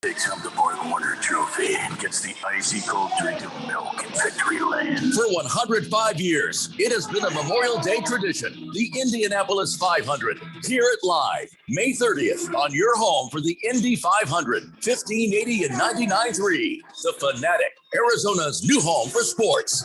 Takes home the Boy Wonder Trophy and gets the icy cold drink of milk in Victory Lane. For 105 years, it has been a Memorial Day tradition. The Indianapolis 500. Hear it live, May 30th, on your home for the Indy 500, 1580 and 99.3. The Fanatic, Arizona's new home for sports.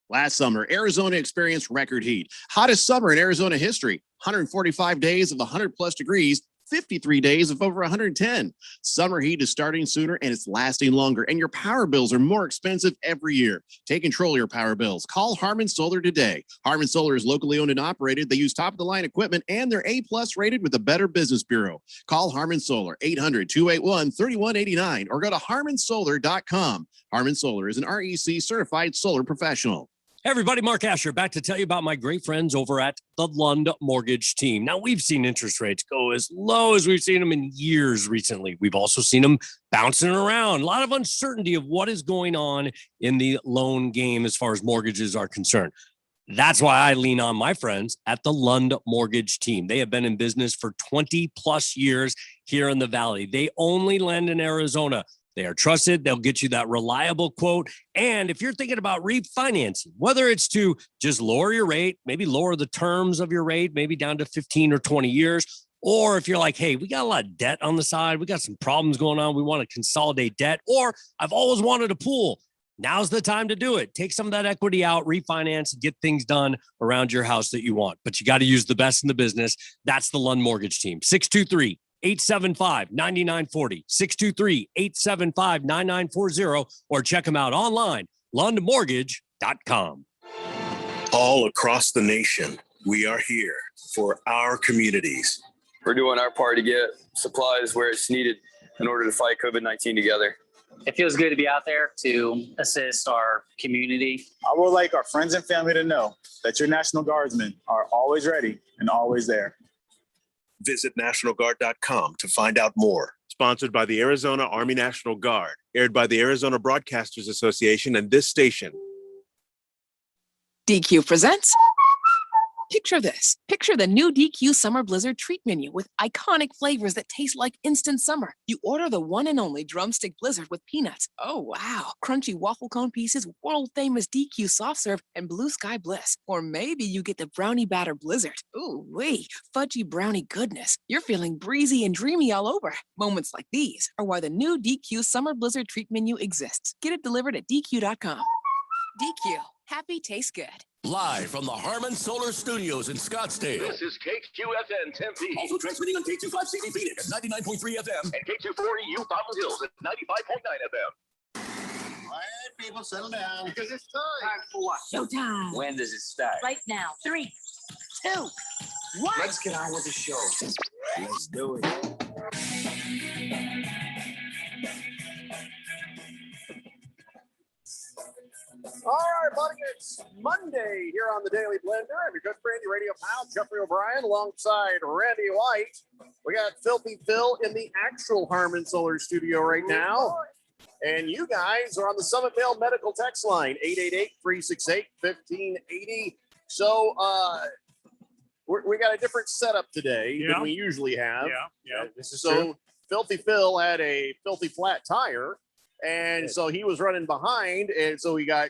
Last summer, Arizona experienced record heat. Hottest summer in Arizona history. 145 days of 100-plus degrees. 53 days of over 110. Summer heat is starting sooner and it's lasting longer, and your power bills are more expensive every year. Take control of your power bills. Call Harmon Solar today. Harmon Solar is locally owned and operated. They use top-of-the-line equipment, and they're A-plus rated with the Better Business Bureau. Call Harmon Solar, 800-281-3189, or go to harmonsolar.com. Harmon Solar is an REC certified solar professional. Hey everybody, Mark Asher back to tell you about my great friends over at the Lund Mortgage Team. Now, we've seen interest rates go as low as we've seen them in years recently. We've also seen them bouncing around. A lot of uncertainty of what is going on in the loan game as far as mortgages are concerned. That's why I lean on my friends at the Lund Mortgage Team. They have been in business for 20 plus years here in the Valley. They only lend in Arizona. They are trusted. They'll get you that reliable quote. And if you're thinking about refinancing, whether it's to just lower your rate, maybe lower the terms of your rate, maybe down to 15 or 20 years, or if you're like, hey, we got a lot of debt on the side, we got some problems going on, we want to consolidate debt, or I've always wanted a pool. Now's the time to do it. Take some of that equity out, refinance, and get things done around your house that you want. But you got to use the best in the business. That's the Lund Mortgage Team. 623-875-9940, 623-875-9940, or check them out online, lundmortgage.com. All across the nation, we are here for our communities. We're doing our part to get supplies where it's needed in order to fight COVID-19 together. It feels good to be out there to assist our community. I would like our friends and family to know that your National Guardsmen are always ready and always there. Visit NationalGuard.com to find out more. Sponsored by the Arizona Army National Guard. Aired by the Arizona Broadcasters Association and this station. DQ presents. Picture this. Picture the new DQ Summer Blizzard treat menu with iconic flavors that taste like instant summer. You order the one and only drumstick blizzard with peanuts. Oh, wow. Crunchy waffle cone pieces, world-famous DQ soft serve, and blue sky bliss. Or maybe you get the brownie batter blizzard. Ooh, wee. Fudgy brownie goodness. You're feeling breezy and dreamy all over. Moments like these are why the new DQ Summer Blizzard treat menu exists. Get it delivered at DQ.com. DQ. Happy tastes good. Live from the Harmon Solar Studios in Scottsdale. This is KQFN Tempe. Also transmitting on K25CD Phoenix at 99.3 FM. And K240 U Fountain Hills at 95.9 FM. All right, people, settle down. Because it's time. Time for what? Showtime. When does it start? Right now. 3, 2, 1. Let's get on with the show. Let's do it. All right, buddy, it's Monday here on the Daily Blender. I'm your good friend, your radio pal, Jeffrey O'Brien, alongside Randy White. We got Filthy Phil in the actual Harmon Solar studio right now. And you guys are on the Summitvale Medical Text line, 888-368-1580. So we got a different setup today than we usually have. Yeah. This is So true. Filthy Phil had a filthy flat tire. And so he was running behind, and so we got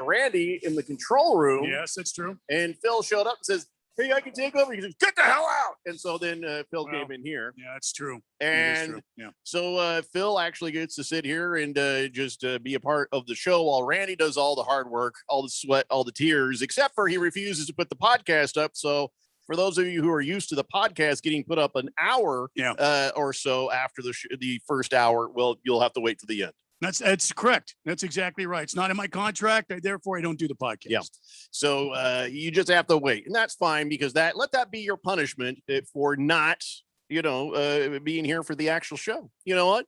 Randy in the control room. Yes, that's true. And Phil showed up and says, "Hey, I can take over." He says, "Get the hell out!" And so then Phil came in here. Yeah, that's true. And Yeah. so Phil actually gets to sit here and just be a part of the show while Randy does all the hard work, all the sweat, all the tears, except for he refuses to put the podcast up. So for those of you who are used to the podcast getting put up an hour or so after the first hour, well, you'll have to wait to the end. That's correct. That's exactly right. It's not in my contract. Therefore, I don't do the podcast. Yeah. So you just have to wait, and that's fine because let that be your punishment for not, being here for the actual show. You know what?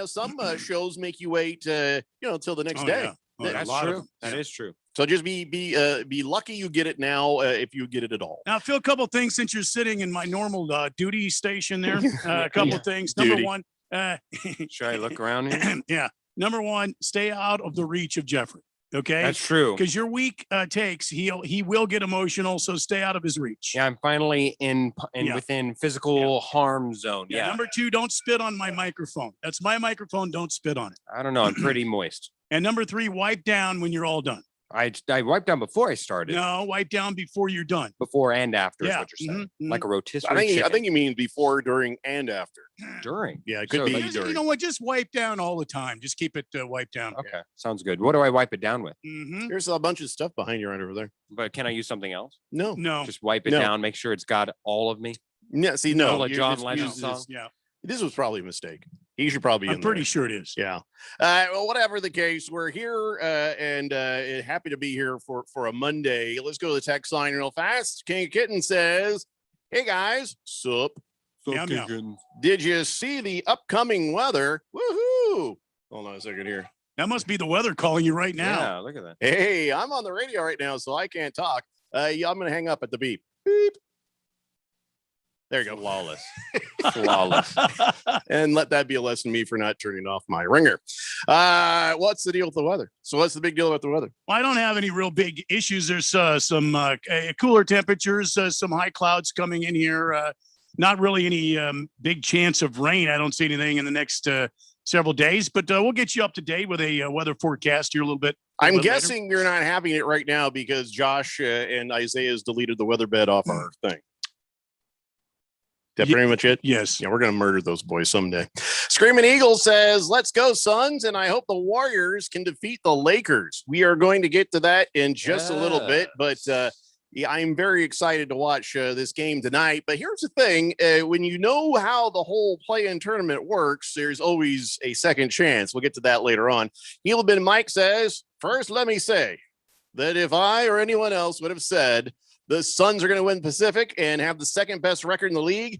Some shows make you wait, till the next day. Yeah. Oh, That's true. That is true. So just be lucky you get it now if you get it at all. Now, Phil, a couple of things since you're sitting in my normal duty station there. A couple of things. Number one. Should I look around here? Yeah. Number one, stay out of the reach of Jeffrey. Okay. That's true. Because your weak takes, he will get emotional. So stay out of his reach. Yeah, I'm finally in Yeah. within physical harm zone. Yeah. Yeah. Number 2, don't spit on my microphone. That's my microphone. Don't spit on it. I don't know. I'm pretty moist. And number 3, wipe down when you're all done. I wiped down before I started. No, wipe down before you're done. Before and after is Yeah. what you're saying. Mhm, Like a rotisserie I chicken. think you mean before, during, and after. During. Yeah, it could So be that's- during. You know what? Just wipe down all the time. Just keep it wiped down. Okay. Sounds good. What do I wipe it down with? Mm-hmm. There's a bunch of stuff behind you right over there. But can I use something else? No. No. Just wipe it No. down, make sure it's got all of me. Yeah, see, no. Like you John just Legend use song. this- Yeah. This was probably a mistake. He should probably be I'm in pretty there. sure it is. Yeah. Well, whatever the case, we're here and happy to be here for a Monday. Let's go to the text line real fast. King Kitten says, "Hey guys, sup? Yeah, yeah. Did you see the upcoming weather? Woohoo! Hold on a second here. That must be the weather calling you right now. Yeah, look at that. Hey, I'm on the radio right now, so I can't talk. Yeah, I'm gonna hang up at the beep. Beep. There you go. Flawless. Flawless. And let that be a lesson to me for not turning off my ringer. What's the deal with the weather? So what's the big deal about the weather? Well, I don't have any real big issues. There's some cooler temperatures, some high clouds coming in here. Not really any big chance of rain. I don't see anything in the next several days, but we'll get you up to date with a weather forecast here a little bit. I'm later. guessing you're not having it right now because Josh and Isaiah's deleted the weather bed off our thing. That pretty much it? Yes. Yeah, we're going to murder those boys someday. Screaming Eagle says, "Let's go, Suns. And I hope the Warriors can defeat the Lakers." We are going to get to that in just a little bit, but yeah, I'm very excited to watch this game tonight. But here's the thing. When you know how the whole play-in tournament works, there's always a second chance. We'll get to that later on. Heelabin Mike says, "First, let me say that if I or anyone else would have said the Suns are going to win Pacific and have the second best record in the league,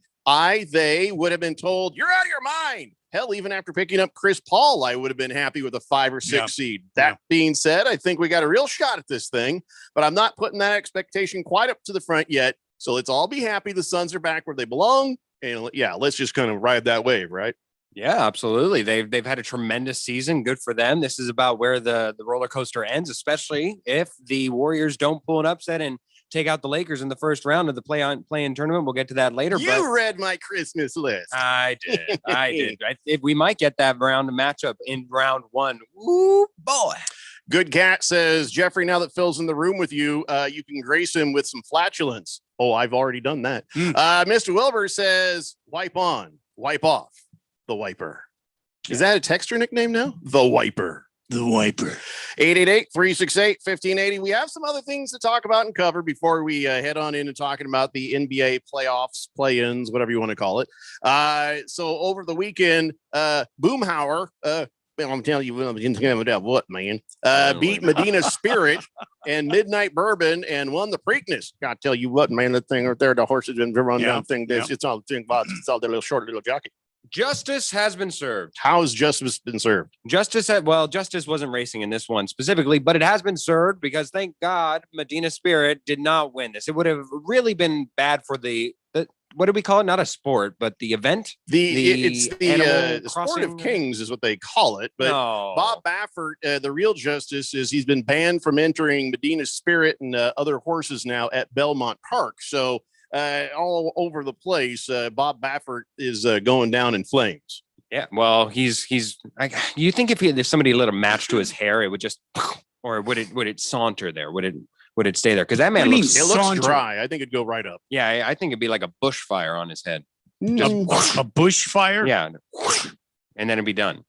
they would have been told, you're out of your mind. Hell, even after picking up Chris Paul, I would have been happy with a 5 or 6 seed. That being said, I think we got a real shot at this thing, but I'm not putting that expectation quite up to the front yet. So let's all be happy the Suns are back where they belong. And yeah, let's just kind of ride that wave, right? Yeah, absolutely. They've had a tremendous season. Good for them. This is about where the roller coaster ends, especially if the Warriors don't pull an upset and take out the Lakers in the first round of the play-in tournament. We'll get to that later. You read my Christmas list. I did. I did. If we might get that round matchup in round 1. Ooh, boy. Good Cat says, "Jeffrey, now that Phil's in the room with you, you can grace him with some flatulence." Oh, I've already done that. Mr. Wilbur says, "Wipe on, wipe off, the wiper." Is that a texture nickname now? The wiper. The wiper. 888-368-1580. We have some other things to talk about and cover before we head on into talking about the NBA playoffs, play-ins, whatever you want to call it. So over the weekend, Boomhauer, I'm telling you what, man, beat Medina Spirit and Midnight Bourbon and won the Preakness. Gotta tell you what, man, that thing right there, the horses been run down thing. It's all the thing about it's all the little short little jockey. Justice has been served. How has justice been served? Justice wasn't racing in this one specifically, but it has been served because thank God Medina Spirit did not win this. It would have really been bad for the what do we call it? Not a sport, but the event. It's the Sport crossing? of Kings is what they call it. But No. Bob Baffert, the real justice is he's been banned from entering Medina Spirit and other horses now at Belmont Park. So all over the place, Bob Baffert is going down in flames. Yeah, well, he's. You think if there's somebody lit a match to his hair, it would just, or would it saunter there? Would it stay there? Because that man looks. It looks dry. I think it'd go right up. Yeah, I think it'd be like a bushfire on his head. A bushfire? Yeah, and then it'd be done.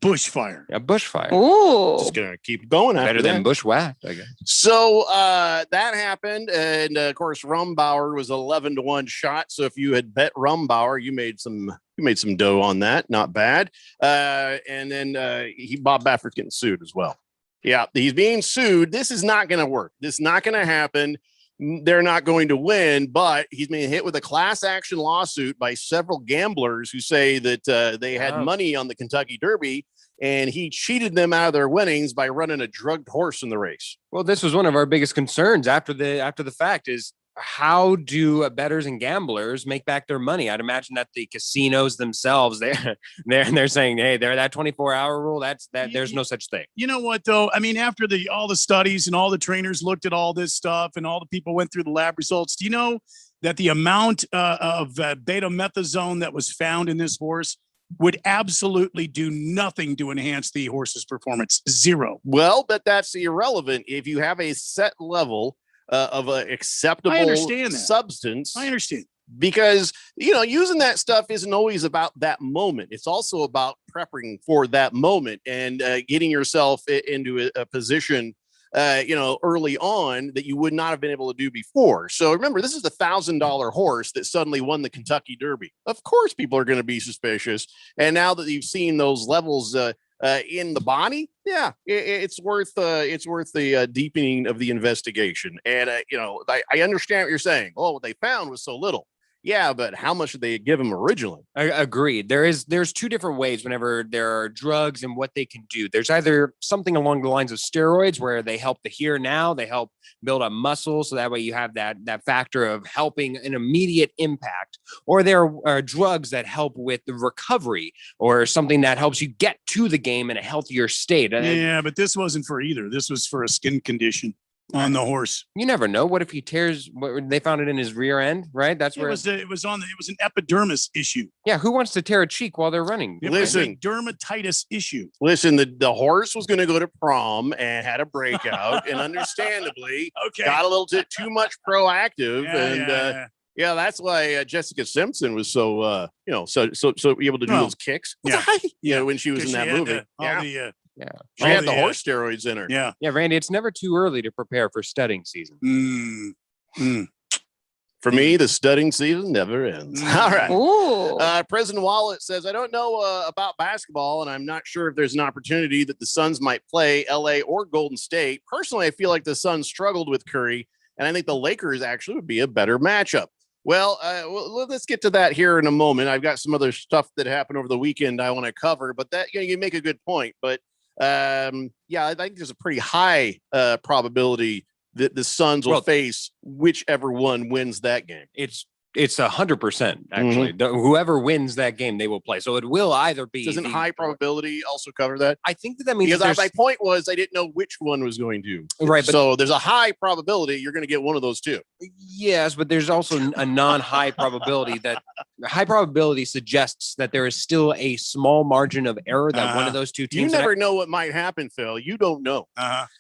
Bushfire. A bushfire. Ooh. Just gonna keep going. Better than bushwhacked, I guess. So that happened, and of course, Rumbauer was 11-1 shot. So if you had bet Rumbauer, you made some dough on that. Not bad. And then Bob Baffert's getting sued as well. Yeah, he's being sued. This is not going to work. This is not going to happen. They're not going to win, but he's being hit with a class action lawsuit by several gamblers who say that they had money on the Kentucky Derby and he cheated them out of their winnings by running a drugged horse in the race. Well, this was one of our biggest concerns after the fact is how do bettors and gamblers make back their money? I'd imagine that the casinos themselves, they're saying, hey, they're that 24-hour rule. There's no such thing. You know what, though? I mean, after all the studies and all the trainers looked at all this stuff and all the people went through the lab results, do you know that the amount of beta-methazone that was found in this horse would absolutely do nothing to enhance the horse's performance? Zero. Well, but that's irrelevant. If you have a set level of an acceptable substance. I understand. Because, using that stuff isn't always about that moment. It's also about prepping for that moment and getting yourself into a position, early on that you would not have been able to do before. So remember, this is a $1,000 horse that suddenly won the Kentucky Derby. Of course, people are going to be suspicious. And now that you've seen those levels in the body, it's worth the deepening of the investigation. And I understand what you're saying. Oh, what they found was so little. Yeah, but how much did they give him originally? Agreed. There's two different ways whenever there are drugs and what they can do. There's either something along the lines of steroids where they help the here now, they help build up muscle, so that way you have that factor of helping an immediate impact, or there are drugs that help with the recovery or something that helps you get to the game in a healthier state. Yeah, but this wasn't for either. This was for a skin condition on the horse. You never know. What if he tears? They found it in his rear end, right? That's where it was an epidermis issue. Yeah, who wants to tear a cheek while they're running? It was a dermatitis issue. Listen, the horse was going to go to prom and had a breakout, and understandably got a little bit too much proactive, Yeah, that's why Jessica Simpson was so able to do those kicks. When she was in that movie. She had the horse steroids in her. Yeah, Randy, it's never too early to prepare for studding season. For me, the studding season never ends. All right. President Wallet says, I don't know about basketball, and I'm not sure if there's an opportunity that the Suns might play LA or Golden State. Personally, I feel like the Suns struggled with Curry, and I think the Lakers actually would be a better matchup. Well, let's get to that here in a moment. I've got some other stuff that happened over the weekend I want to cover, but that you make a good point. But I think there's a pretty high probability that the Suns will face whichever one wins that game. It's 100% actually. Whoever wins that game, they will play. So it will either be. Doesn't high probability also cover that? I think that means because my point was I didn't know which one was going to. Right. So there's a high probability you're going to get one of those two. Yes, but there's also a non-high probability that high probability suggests that there is still a small margin of error that one of those two teams. You never know what might happen, Phil. You don't know.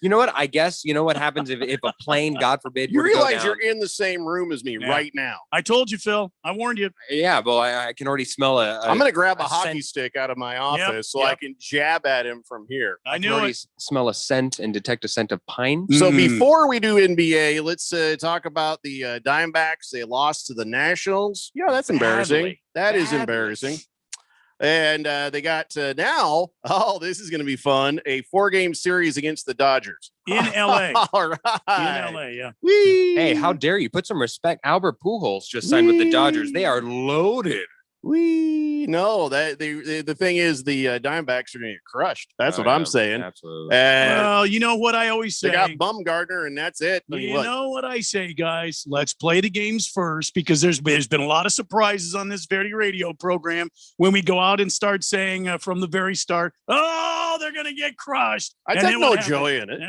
You know what? I guess you know what happens if a plane, God forbid, you realize you're in the same room as me right now. I told you, Phil. I warned you. Yeah, well, I can already smell I'm going to grab a hockey stick out of my office so I can jab at him from here. I knew it. Smell a scent and detect a scent of pine. So before we do NBA, let's talk about the Diamondbacks. They lost to the Nationals. Yeah, that's embarrassing. That is embarrassing. And they got now, this is going to be fun, a 4-game series against the Dodgers. In LA. All right. In LA, yeah. Whee! Hey, how dare you? Put some respect. Albert Pujols just signed with the Dodgers. They are loaded. No, the thing is the Diamondbacks are going to get crushed. That's what I'm saying. Absolutely. Well, you know what I always say. They got Bumgarner, and that's it. You know what I say, guys? Let's play the games first, because there's been a lot of surprises on this very radio program when we go out and start saying from the very start, they're going to get crushed. I take no joy in it.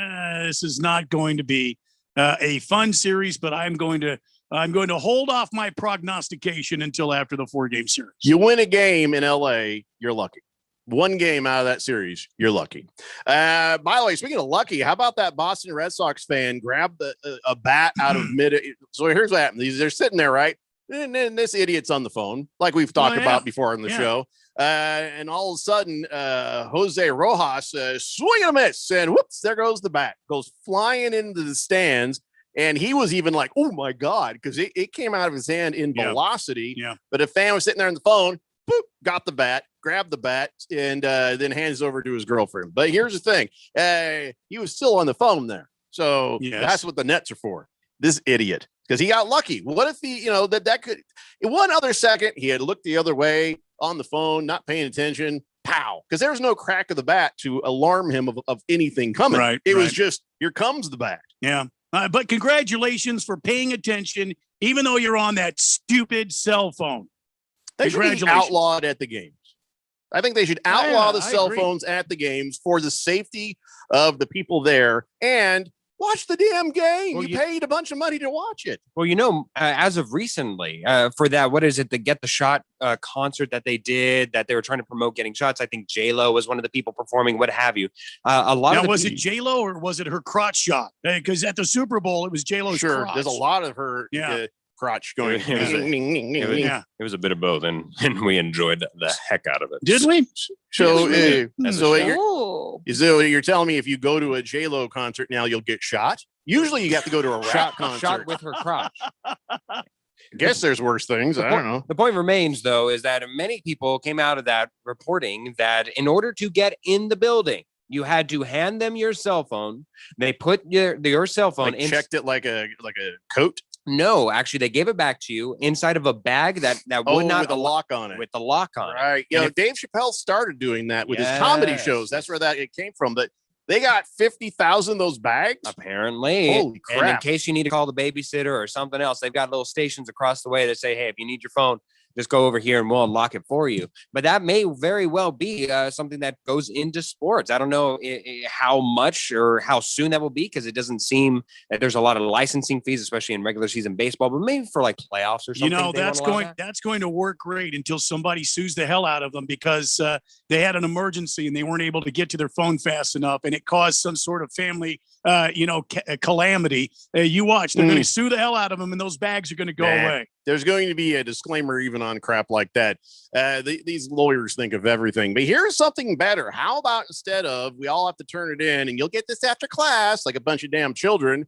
This is not going to be a fun series, but I'm going to hold off my prognostication until after the 4-game series. You win a game in LA, you're lucky. One game out of that series, you're lucky. By the way, speaking of lucky, how about that Boston Red Sox fan grabbed a bat out of mid? So here's what happened. They're sitting there, right? And then this idiot's on the phone, like we've talked about before on the show. And all of a sudden, Jose Rojas swing and a miss, and whoops, there goes the bat. Goes flying into the stands. And he was even like, oh, my God, because it came out of his hand in velocity. Yeah. But a fan was sitting there on the phone, boop, got the bat, grabbed the bat, and then hands over to his girlfriend. But here's the thing. He was still on the phone there. So that's what the nets are for. This idiot, because he got lucky. What if he, that could, in one other second, he had looked the other way on the phone, not paying attention. Pow, because there was no crack of the bat to alarm him of anything coming. Right, it was just, here comes the bat. Yeah. But congratulations for paying attention, even though you're on that stupid cell phone. They should be outlawed at the games. I think they should outlaw the cell phones at the games for the safety of the people there and watch the damn game. You paid a bunch of money to watch it. Well, as of recently, for that, what is it? The Get the Shot concert that they did, that they were trying to promote getting shots. I think J-Lo was one of the people performing, what have you. A lot now, of was it J-Lo or was it her crotch shot? Because at the Super Bowl, it was J-Lo's crotch. There's a lot of her crotch going. It was a bit of both, and we enjoyed the heck out of it. Did we? So you're telling me if you go to a J-Lo concert now, you'll get shot? Usually you have to go to a rap concert. Shot with her crotch. I guess there's worse things. I don't know. The point remains, though, is that many people came out of that reporting that in order to get in the building, you had to hand them your cell phone. They put your cell phone in. Checked it like a coat. No, actually, they gave it back to you inside of a bag that would not with a lock on it. With the lock on it. Right. Dave Chappelle started doing that with his comedy shows. That's where it came from. But they got 50,000 of those bags. Apparently. Holy crap. And in case you need to call the babysitter or something else, they've got little stations across the way that say, hey, if you need your phone, just go over here and we'll unlock it for you. But that may very well be something that goes into sports. I don't know how much or how soon that will be, because it doesn't seem that there's a lot of licensing fees, especially in regular season baseball, but maybe for like playoffs or something. That's going to work great until somebody sues the hell out of them because they had an emergency and they weren't able to get to their phone fast enough, and it caused some sort of family calamity. You watch, they're going to sue the hell out of them, and those bags are going to go away. There's going to be a disclaimer even on crap like that. These lawyers think of everything. But here's something better. How about instead of we all have to turn it in and you'll get this after class like a bunch of damn children,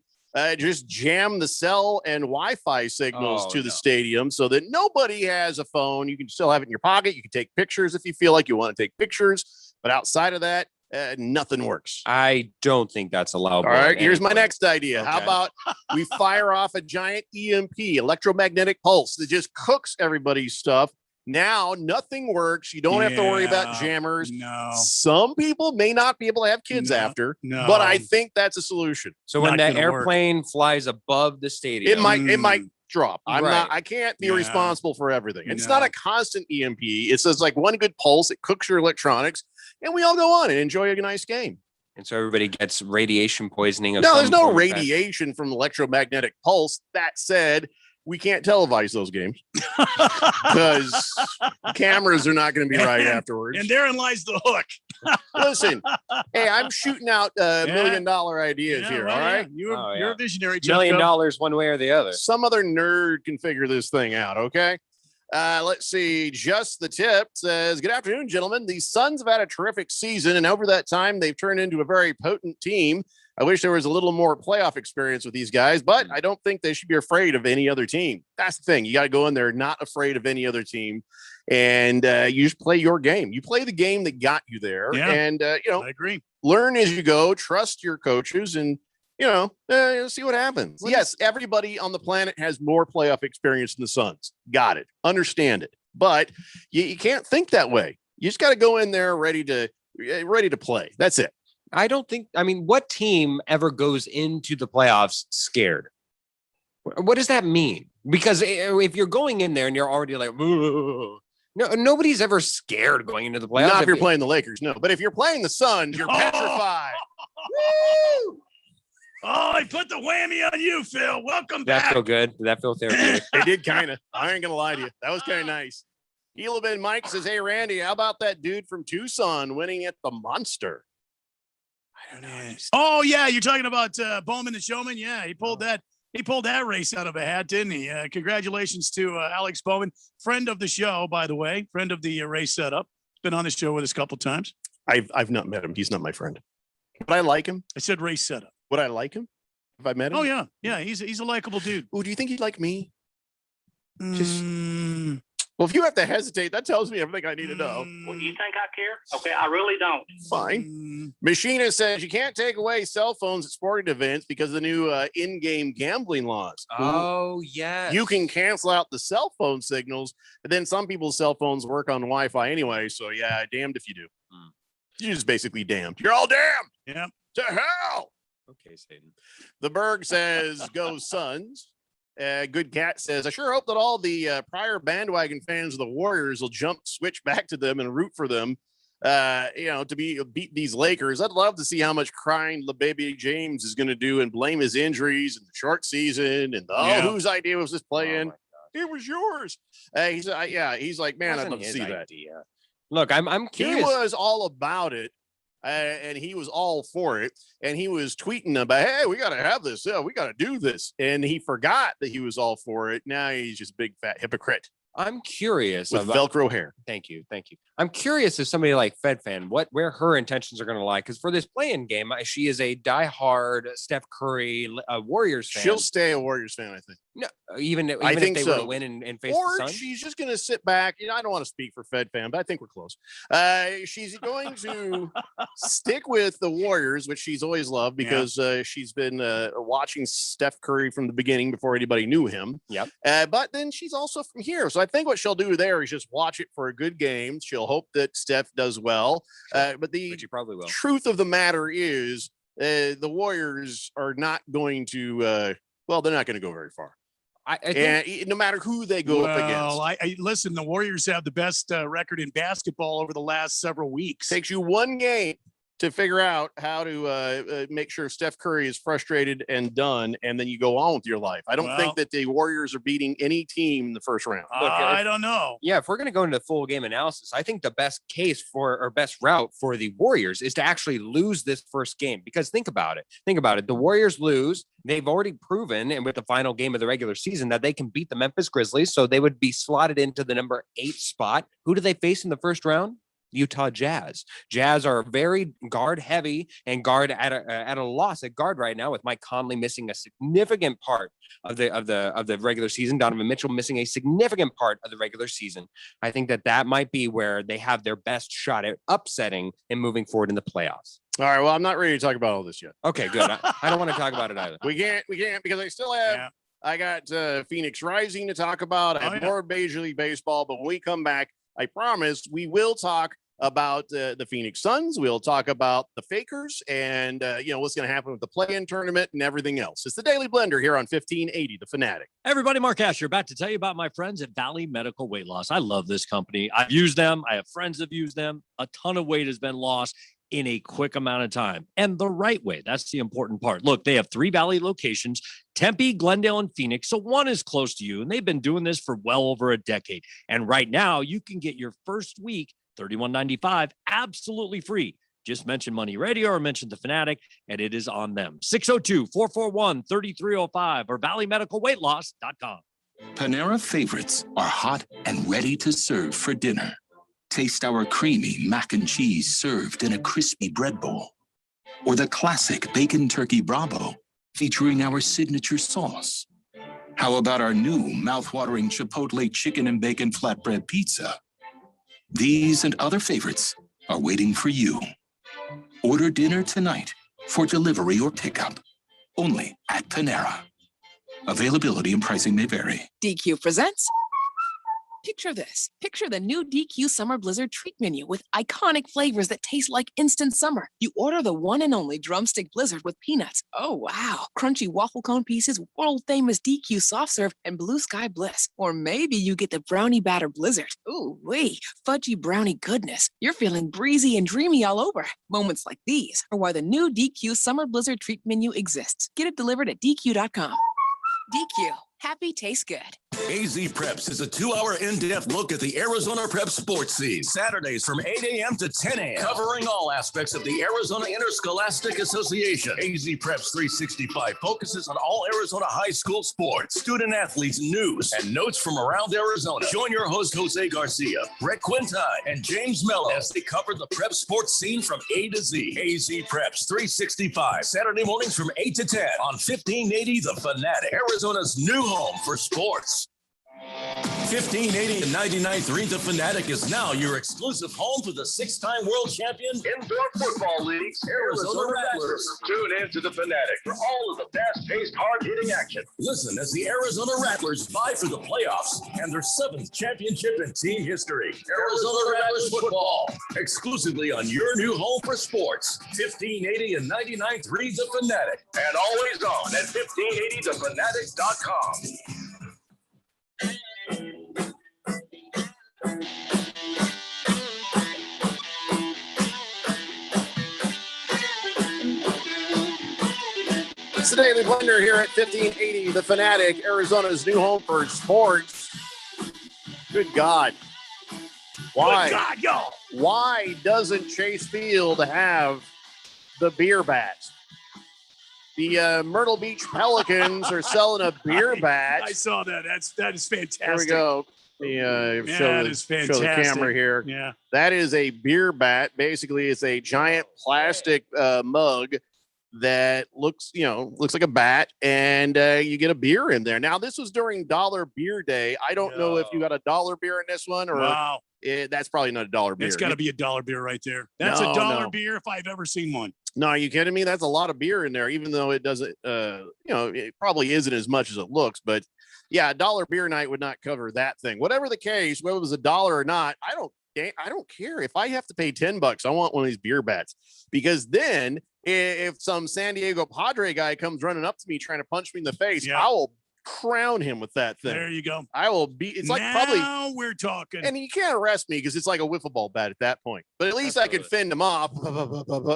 just jam the cell and Wi-Fi signals to the stadium so that nobody has a phone. You can still have it in your pocket. You can take pictures if you feel like you want to take pictures. But outside of that, nothing works. I don't think that's allowed. All right, here's my next idea. Okay. How about we fire off a giant EMP, electromagnetic pulse, that just cooks everybody's stuff. Now nothing works. You don't have to worry about jammers. No. Some people may not be able to have kids after, but I think that's a solution. So when that airplane flies above the stadium, it might drop. I can't be responsible for everything. It's not a constant EMP. It's just like one good pulse. It cooks your electronics, and we all go on and enjoy a nice game. And so everybody gets radiation poisoning. No, there's no radiation from electromagnetic pulse. That said, we can't televise those games because cameras are not going to be right afterwards. And therein lies the hook. Listen, hey, I'm shooting out $1 million ideas here. All right. You're a visionary. $1 million one way or the other. Some other nerd can figure this thing out. Okay. Let's see. Just the Tip says, good afternoon, gentlemen. The Suns have had a terrific season, and over that time, they've turned into a very potent team. I wish there was a little more playoff experience with these guys, but I don't think they should be afraid of any other team. That's the thing. You got to go in there not afraid of any other team, and you just play your game. You play the game that got you there, and I agree. Learn as you go. Trust your coaches, and see what happens. Yes, everybody on the planet has more playoff experience than the Suns. Got it. Understand it. But you can't think that way. You just got to go in there ready to play. That's it. What team ever goes into the playoffs scared? What does that mean? Because if you're going in there and you're already like, no, nobody's ever scared going into the playoffs. Not if you're playing the Lakers, no. But if you're playing the Suns, you're petrified. Woo! Oh, I put the whammy on you, Phil. Welcome back. That feel good? Did that feel therapeutic? It did kind of. I ain't going to lie to you. That was kind of nice. Elabin Mike says, hey, Randy, how about that dude from Tucson winning at the Monster? I don't know. Oh, yeah. You're talking about Bowman the Showman? Yeah, he pulled that. He pulled that race out of a hat, didn't he? Congratulations to Alex Bowman, friend of the show, by the way, friend of the race setup. Been on the show with us a couple times. I've not met him. He's not my friend. But I like him. I said race setup. Would I like him if I met him? Oh, yeah. Yeah, he's a likable dude. Oh, do you think he'd like me? Well, if you have to hesitate, that tells me everything I need to know. Well, you think I care? Okay, I really don't. Fine. Machina says you can't take away cell phones at sporting events because of the new in-game gambling laws. Oh, yes. You can cancel out the cell phone signals, but then some people's cell phones work on Wi-Fi anyway. So, yeah, damned if you do. You're just basically damned. You're all damned. Yeah. To hell. Okay, Satan. The Berg says, go Suns. Good Cat says, I sure hope that all the prior bandwagon fans of the Warriors will switch back to them and root for them, to beat these Lakers. I'd love to see how much crying LeBaby James is going to do and blame his injuries and the short season and whose idea was this play-in? It was yours. He's like, man, I'd love to see that. Look, I'm curious. He was all about it. And he was all for it. And he was tweeting about, hey, we got to have this. Yeah, we got to do this. And he forgot that he was all for it. Now he's just a big fat hypocrite. I'm curious with Velcro hair. Thank you. I'm curious if somebody like Fed fan, where her intentions are going to lie. Because for this play-in game, she is a diehard Steph Curry Warriors fan. She'll stay a Warriors fan, I think. No, even if they were to win and face or the Suns? She's just going to sit back. I don't want to speak for Fed fan, but I think we're close. She's going to stick with the Warriors, which she's always loved because she's been watching Steph Curry from the beginning before anybody knew him. Yep. But then she's also from here. So I think what she'll do there is just watch it for a good game. She'll hope that Steph does well. But she probably will. Truth of the matter is the Warriors are not going to, they're not going to go very far. I think, no matter who they go up against. I listen, the Warriors have the best record in basketball over the last several weeks. Takes you one game to figure out how to make sure Steph Curry is frustrated and done, and then you go on with your life. I don't think that the Warriors are beating any team in the first round. I don't know. Yeah, if we're going to go into full game analysis, I think the best case best route for the Warriors is to actually lose this first game. Because think about it. The Warriors lose. They've already proven, and with the final game of the regular season, that they can beat the Memphis Grizzlies. So they would be slotted into the number 8 spot. Who do they face in the first round? Utah Jazz. Jazz are very guard heavy and guard at a loss at guard right now, with Mike Conley missing a significant part of the regular season. Donovan Mitchell missing a significant part of the regular season. I think that might be where they have their best shot at upsetting and moving forward in the playoffs. All right. Well, I'm not ready to talk about all this yet. Okay, good. I don't want to talk about it either. We can't because I still have. Yeah. I got Phoenix Rising to talk about. I have more Major League Baseball, but when we come back, I promise we will talk about the Phoenix Suns. We'll talk about the Fakers and, what's going to happen with the play-in tournament and everything else. It's the Daily Blender here on 1580, The Fanatic. Everybody, Mark Asher, back to tell you about my friends at Valley Medical Weight Loss. I love this company. I've used them. I have friends that have used them. A ton of weight has been lost in a quick amount of time, and the right way. That's the important part. Look, they have 3 Valley locations, Tempe, Glendale, and Phoenix. So one is close to you, and they've been doing this for well over a decade. And right now you can get your first week, $31.95, absolutely free. Just mention Money Radio or mention The Fanatic, and it is on them. 602-441-3305 or valleymedicalweightloss.com. Panera favorites are hot and ready to serve for dinner. Taste our creamy mac and cheese served in a crispy bread bowl. Or the classic bacon turkey Bravo featuring our signature sauce. How about our new mouth-watering Chipotle chicken and bacon flatbread pizza? These and other favorites are waiting for you. Order dinner tonight for delivery or pickup, only at Panera. Availability and pricing may vary. DQ presents. Picture this. Picture the new DQ Summer Blizzard treat menu with iconic flavors that taste like instant summer. You order the one and only drumstick blizzard with peanuts. Oh, wow. Crunchy waffle cone pieces, world-famous DQ soft serve, and blue sky bliss. Or maybe you get the brownie batter blizzard. Ooh, wee. Fudgy brownie goodness. You're feeling breezy and dreamy all over. Moments like these are why the new DQ Summer Blizzard treat menu exists. Get it delivered at DQ.com. DQ. Happy tastes good. AZ Preps is a 2-hour in-depth look at the Arizona Prep sports scene. Saturdays from 8 a.m. to 10 a.m. Covering all aspects of the Arizona Interscholastic Association. AZ Preps 365 focuses on all Arizona high school sports, student athletes, news, and notes from around Arizona. Join your host, Jose Garcia, Brett Quintine, and James Mello as they cover the prep sports scene from A to Z. AZ Preps 365. Saturday mornings from 8 to 10 on 1580 The Fanatic, Arizona's new home for sports. 1580 and 99.3 The Fanatic is now your exclusive home for the 6-time world champion Indoor Football League's Arizona Rattlers. Tune in to The Fanatic for all of the fast-paced, hard-hitting action. Listen as the Arizona Rattlers vie for the playoffs and their 7th championship in team history. Arizona Rattlers football, exclusively on your new home for sports. 1580 and 99.3 The Fanatic. And always on at 1580thefanatic.com. It's the Daily Blender here at 1580 The Fanatic, Arizona's new home for sports. Good God. Why? Good God, y'all. Why doesn't Chase Field have the beer bat? The Myrtle Beach Pelicans are selling a beer bat. I saw that. That is fantastic. There we go. Show the camera here. Yeah. That is a beer bat. Basically, it's a giant plastic mug that looks like a bat, and you get a beer in there. Now, this was during Dollar Beer Day. I don't know if you got a dollar beer in this one, or wow. That's probably not a dollar beer. It's got to be a dollar beer right there. That's a dollar beer if I've ever seen one. No, are you kidding me? That's a lot of beer in there, even though it doesn't, it probably isn't as much as it looks. But yeah, a dollar beer night would not cover that thing. Whatever the case, whether it was a dollar or not, I don't care. If I have to pay $10, I want one of these beer bats, because then if some San Diego Padre guy comes running up to me trying to punch me in the face, I will crown him with that thing. There you go. I will be. It's like now we're talking. And you can't arrest me because it's like a wiffle ball bat at that point. But at least I could fend him off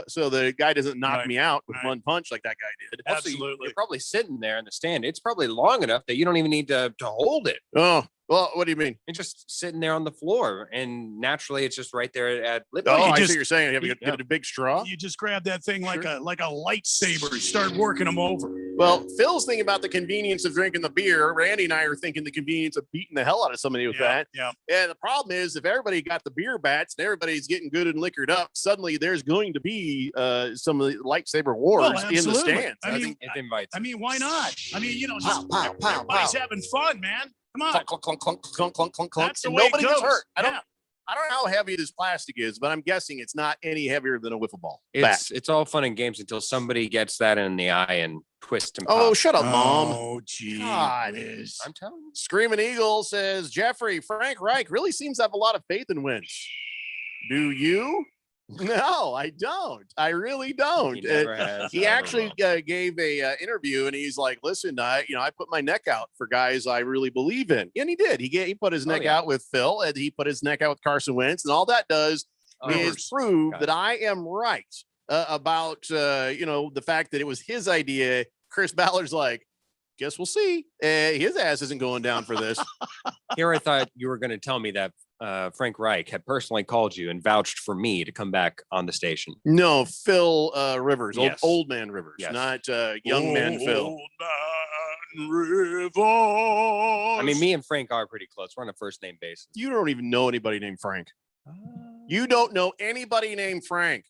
so the guy doesn't knock me out with one punch like that guy did. Absolutely. You're probably sitting there in the stand. It's probably long enough that you don't even need to hold it. Oh, well, what do you mean? It's just sitting there on the floor, and naturally, it's just right there at lip. Oh, I see what you're saying. You have a big straw. You just grab that thing like a lightsaber, start working them over. Well, Phil's thinking about the convenience of drinking the beer. Randy and I are thinking the convenience of beating the hell out of somebody with that. Yeah. And the problem is, if everybody got the beer bats and everybody's getting good and liquored up, suddenly there's going to be some of the lightsaber wars in the stands. I mean, why not? I mean, everybody's having fun, man. Come on. Clunk, clunk, clunk, clunk, clunk, clunk, clunk. That's the And way nobody it gets goes. hurt. I don't know how heavy this plastic is, but I'm guessing it's not any heavier than a wiffle ball. It's all fun and games until somebody gets that in the eye and twists and Oh, pops. shut up, Mom. Oh, gee. God. I'm telling you. Screaming Eagle says, Jeffrey, Frank Reich really seems to have a lot of faith in wins. Do you? No, I don't. I really don't. He never has. He actually gave a interview, and he's like, "Listen, I put my neck out for guys I really believe in," and he did. He put his neck out with Phil, and he put his neck out with Carson Wentz, and all that does is prove that I am right about the fact that it was his idea. Chris Ballard's like, guess we'll see. His ass isn't going down for this. Here, I thought you were going to tell me that Frank Reich had personally called you and vouched for me to come back on the station. No, Phil Rivers, Yes. old man Rivers, not young man Phil. Old man Rivers. I mean, me and Frank are pretty close. We're on a first name basis. You don't even know anybody named Frank. You don't know anybody named Frank.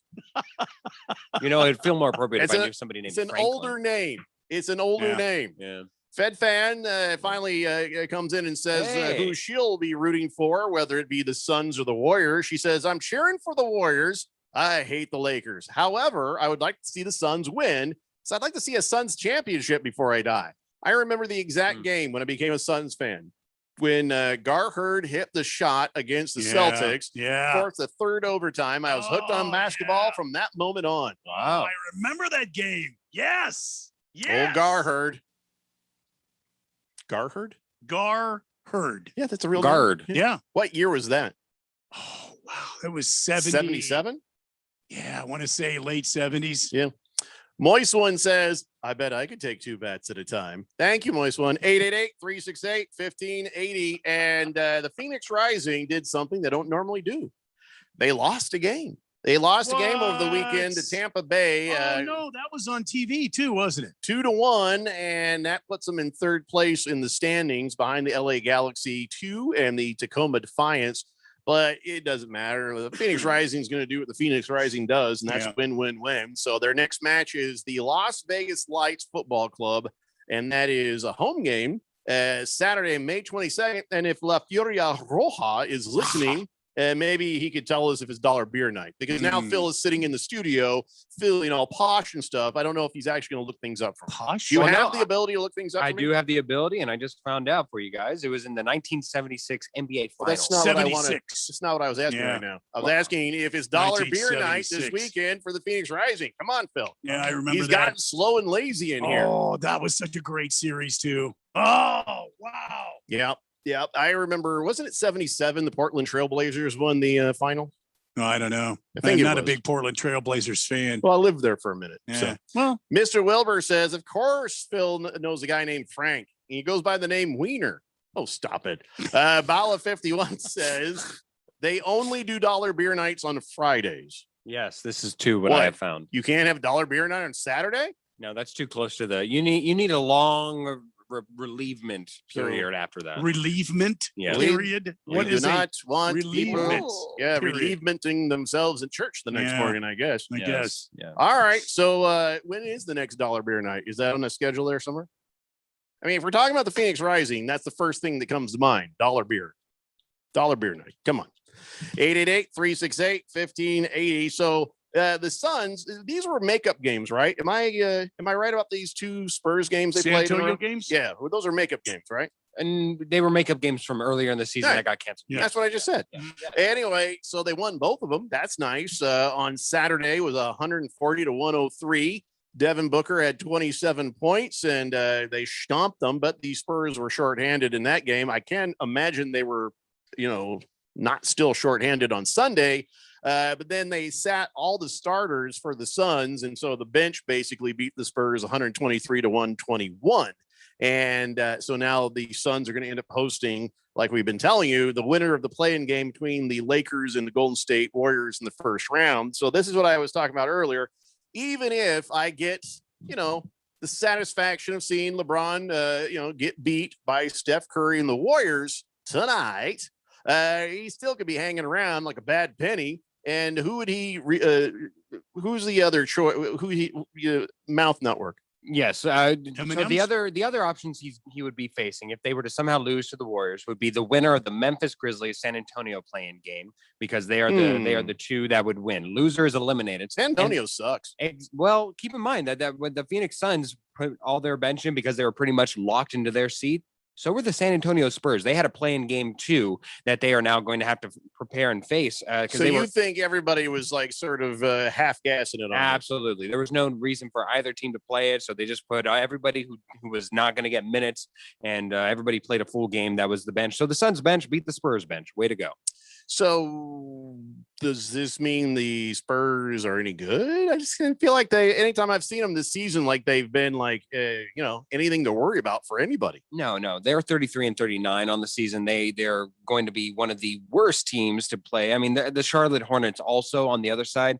It'd feel more appropriate if I knew somebody named It's an Franklin. older name. It's an older name. Yeah. Fed fan finally comes in and says who she'll be rooting for, whether it be the Suns or the Warriors. She says, I'm cheering for the Warriors. I hate the Lakers. However, I would like to see the Suns win. So I'd like to see a Suns championship before I die. I remember the exact game when I became a Suns fan. When Gar Hurd hit the shot against the Celtics, fourth to third overtime. I was hooked on basketball from that moment on. Wow. I remember that game. Yes. Yes. Old Gar Hurd. Gar Hurd? Gar Hurd. Yeah, that's a real Guard. name. Yeah. What year was that? Oh, wow. It was 70. 77? Yeah, I want to say late 70s. Yeah. Moist One says, I bet I could take two bats at a time. Thank you, Moist One. 888-368-1580. And the Phoenix Rising did something they don't normally do. They lost a game. They lost a game over the weekend to Tampa Bay. No, that was on TV too, wasn't it? 2-1, and that puts them in third place in the standings behind the LA Galaxy 2 and the Tacoma Defiance. But it doesn't matter. The Phoenix Rising is going to do what the Phoenix Rising does, and that's win-win-win. So their next match is the Las Vegas Lights Football Club, and that is a home game Saturday, May 22nd. And if La Furia Roja is listening, maybe he could tell us if it's dollar beer night, because now Phil is sitting in the studio, feeling all posh and stuff. I don't know if he's actually going to look things up for me. Posh? You have the ability to look things up I for me? do have the ability, and I just found out for you guys. It was in the 1976 NBA Well, Finals. that's not what I 76. wanted. That's not what I was asking Yeah. right now. I was asking if it's dollar beer night this 1976. weekend for the Phoenix Rising. Come on, Phil. Yeah, I remember He's that. gotten slow and lazy in here. Oh, that was such a great series too. Oh, wow. Yeah. Yeah. I remember, wasn't it 77? The Portland Trailblazers won the final. No, I don't know. I think I'm it not a was. big Portland Trailblazers fan. Well, I lived there for a minute. Yeah. So, Well, Mr. Wilbur says, of course, Phil knows a guy named Frank. He goes by the name Wiener. Oh, stop it. Bala 51 says they only do dollar beer nights on Fridays. Yes, this is what What? I have found. You can't have dollar beer night on Saturday? No, that's too close to the. You need a long relievement period after that. relievement Yeah. period. We What do is not want relievement? people, Period. relievementing themselves in church the next Yeah. morning, I guess. I guess. Yeah. All right. So when is the next dollar beer night? Is that on the schedule there somewhere? I mean, if we're talking about the Phoenix Rising, that's the first thing that comes to mind. Dollar beer night. Come on. 888-368-1580. So the Suns, these were makeup games, right? Am I right about these two Spurs games they San played? Antonio games? Yeah, well, those are makeup games, right? And they were makeup games from earlier in the season Right. that got canceled. Yeah. That's what I just said. Anyway, so they won both of them. That's nice. On Saturday was 140 to 103. Devin Booker had 27 points, and they stomped them, but the Spurs were shorthanded in that game. I can imagine they were, not still shorthanded on Sunday, but then they sat all the starters for the Suns, and so the bench basically beat the Spurs 123 to 121. And so now the Suns are going to end up hosting, like we've been telling you, the winner of the play-in game between the Lakers and the Golden State Warriors in the first round. So this is what I was talking about earlier. Even if I get, the satisfaction of seeing LeBron, get beat by Steph Curry and the Warriors tonight, he still could be hanging around like a bad penny. And who would he? Who's the other choice? Mouth Network. Yes. So the other options he would be facing if they were to somehow lose to the Warriors would be the winner of the Memphis Grizzlies San Antonio play-in game, because they are the two that would win. Loser is eliminated. San Antonio sucks. Well, keep in mind that when the Phoenix Suns put all their bench in because they were pretty much locked into their seat, so were the San Antonio Spurs. They had a play-in game too that they are now going to have to prepare and face. So you think everybody was like sort of half gassing it on? Absolutely. There was no reason for either team to play it. So they just put everybody who was not going to get minutes, and everybody played a full game. That was the bench. So the Suns bench beat the Spurs bench. Way to go. So does this mean the Spurs are any good? I just feel like anytime I've seen them this season, like they've been like, anything to worry about for anybody. No, they're 33 and 39 on the season. They're going to be one of the worst teams to play. I mean, the Charlotte Hornets also on the other side